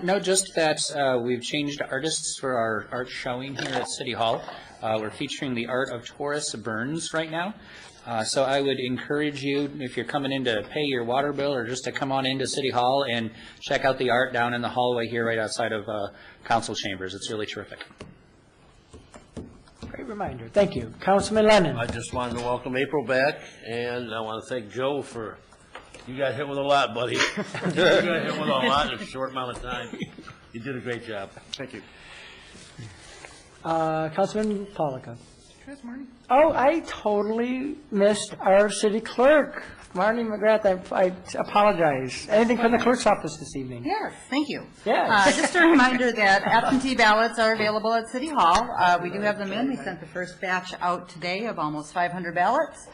No, just that we've changed artists for our art showing here at City Hall. We're featuring the art of Taurus Burns right now. So I would encourage you, if you're coming in to pay your water bill or just to come on into City Hall and check out the art down in the hallway here right outside of council chambers. It's really terrific. Great reminder. Thank you. Councilman Lennon. I just wanted to welcome April back, and I want to thank Joe for, you got hit with a lot, buddy. You got hit with a lot in a short amount of time. You did a great job. Thank you. Councilman Polika. Oh, I totally missed our city clerk. Marnie McGrath, I apologize. Anything from the clerk's office this evening? Yes, thank you. Yes. Just a reminder that absentee ballots are available at City Hall. We do have them in. We sent the first batch out today of almost 500 ballots.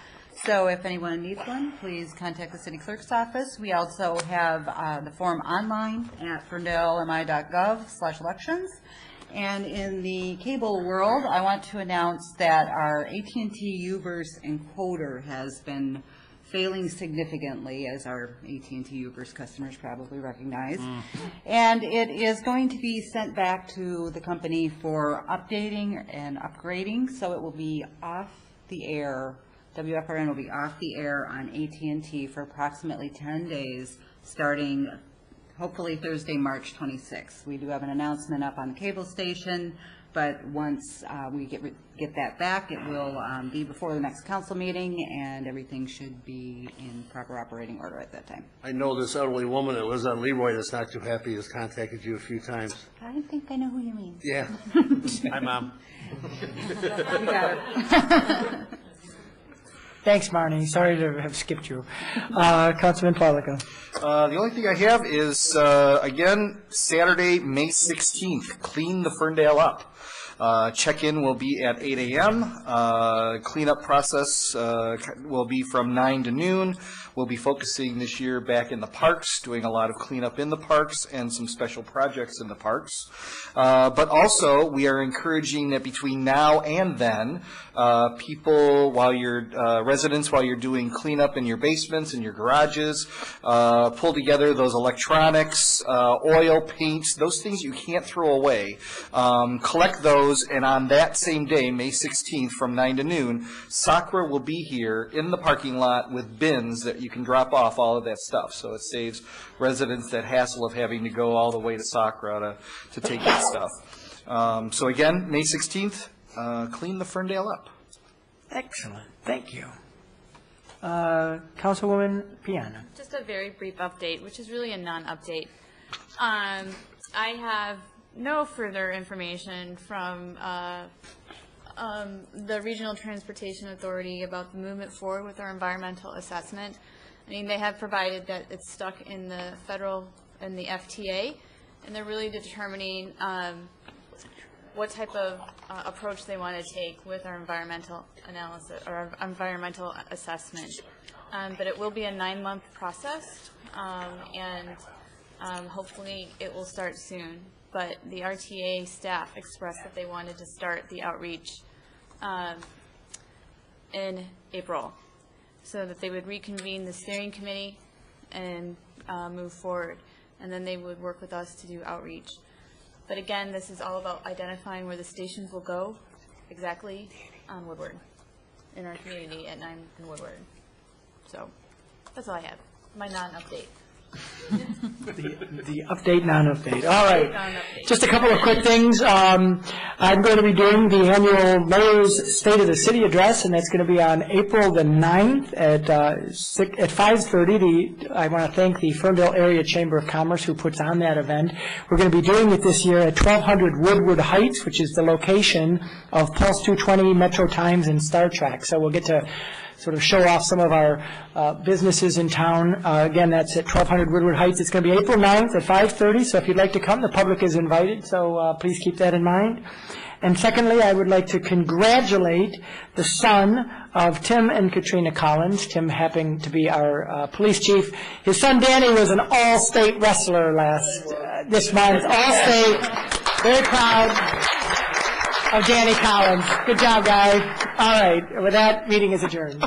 So if anyone needs one, please contact the city clerk's office. We also have the form online at ferndalemi.gov/elections. And in the cable world, I want to announce that our AT&T Uverse encoder has been failing significantly, as our AT&T Uverse customers probably recognize. And it is going to be sent back to the company for updating and upgrading, so it will be off the air. WFRN will be off the air on AT&T for approximately 10 days, starting hopefully Thursday, March 26th. We do have an announcement up on the cable station, but once we get that back, it will be before the next council meeting, and everything should be in proper operating order at that time. I know this elderly woman that lives on Leroy that's not too happy has contacted you a few times. I think I know who you mean. Yeah. Hi, Mom. You got it. Thanks, Marnie. Sorry to have skipped you. Councilman Polika. The only thing I have is, again, Saturday, May 16th, Clean the Ferndale Up. Check-in will be at 8 a.m. Cleanup process will be from 9 to noon. We'll be focusing this year back in the parks, doing a lot of cleanup in the parks and some special projects in the parks. But also, we are encouraging that between now and then, people, residents, while you're doing cleanup in your basements and your garages, pull together those electronics, oil, paints, those things you can't throw away. Collect those, and on that same day, May 16th, from 9 to noon, SACRA will be here in the parking lot with bins that you can drop off all of that stuff. So it saves residents that hassle of having to go all the way to SACRA to take that stuff. So again, May 16th, clean the Ferndale up. Excellent. Thank you. Councilwoman Piana. Just a very brief update, which is really a non-update. I have no further information from the Regional Transportation Authority about the movement forward with our environmental assessment. I mean, they have provided that it's stuck in the federal and the FTA, and they're really determining what type of approach they want to take with our environmental analysis or our environmental assessment. But it will be a 9-month process, and hopefully it will start soon. But the RTA staff expressed that they wanted to start the outreach in April, so that they would reconvene the steering committee and move forward, and then they would work with us to do outreach. But again, this is all about identifying where the stations will go exactly on Woodward, in our community at 9th and Woodward. So that's all I have, my non-update. The update, non-update. All right. Just a couple of quick things. I'm going to be doing the annual Mayor's State of the City address, and that's going to be on April the 9th at 5:30. I want to thank the Ferndale Area Chamber of Commerce who puts on that event. We're going to be doing it this year at 1200 Woodward Heights, which is the location of Pulse 220, Metro Times, and Star Trek. So we'll get to sort of show off some of our businesses in town. Again, that's at 1200 Woodward Heights. It's going to be April 9th at 5:30, so if you'd like to come, the public is invited, so please keep that in mind. And secondly, I would like to congratulate the son of Tim and Katrina Collins, Tim happening to be our police chief. His son Danny was an all-state wrestler this month, all-state. Very proud of Danny Collins. Good job, guys. All right, with that, meeting is adjourned.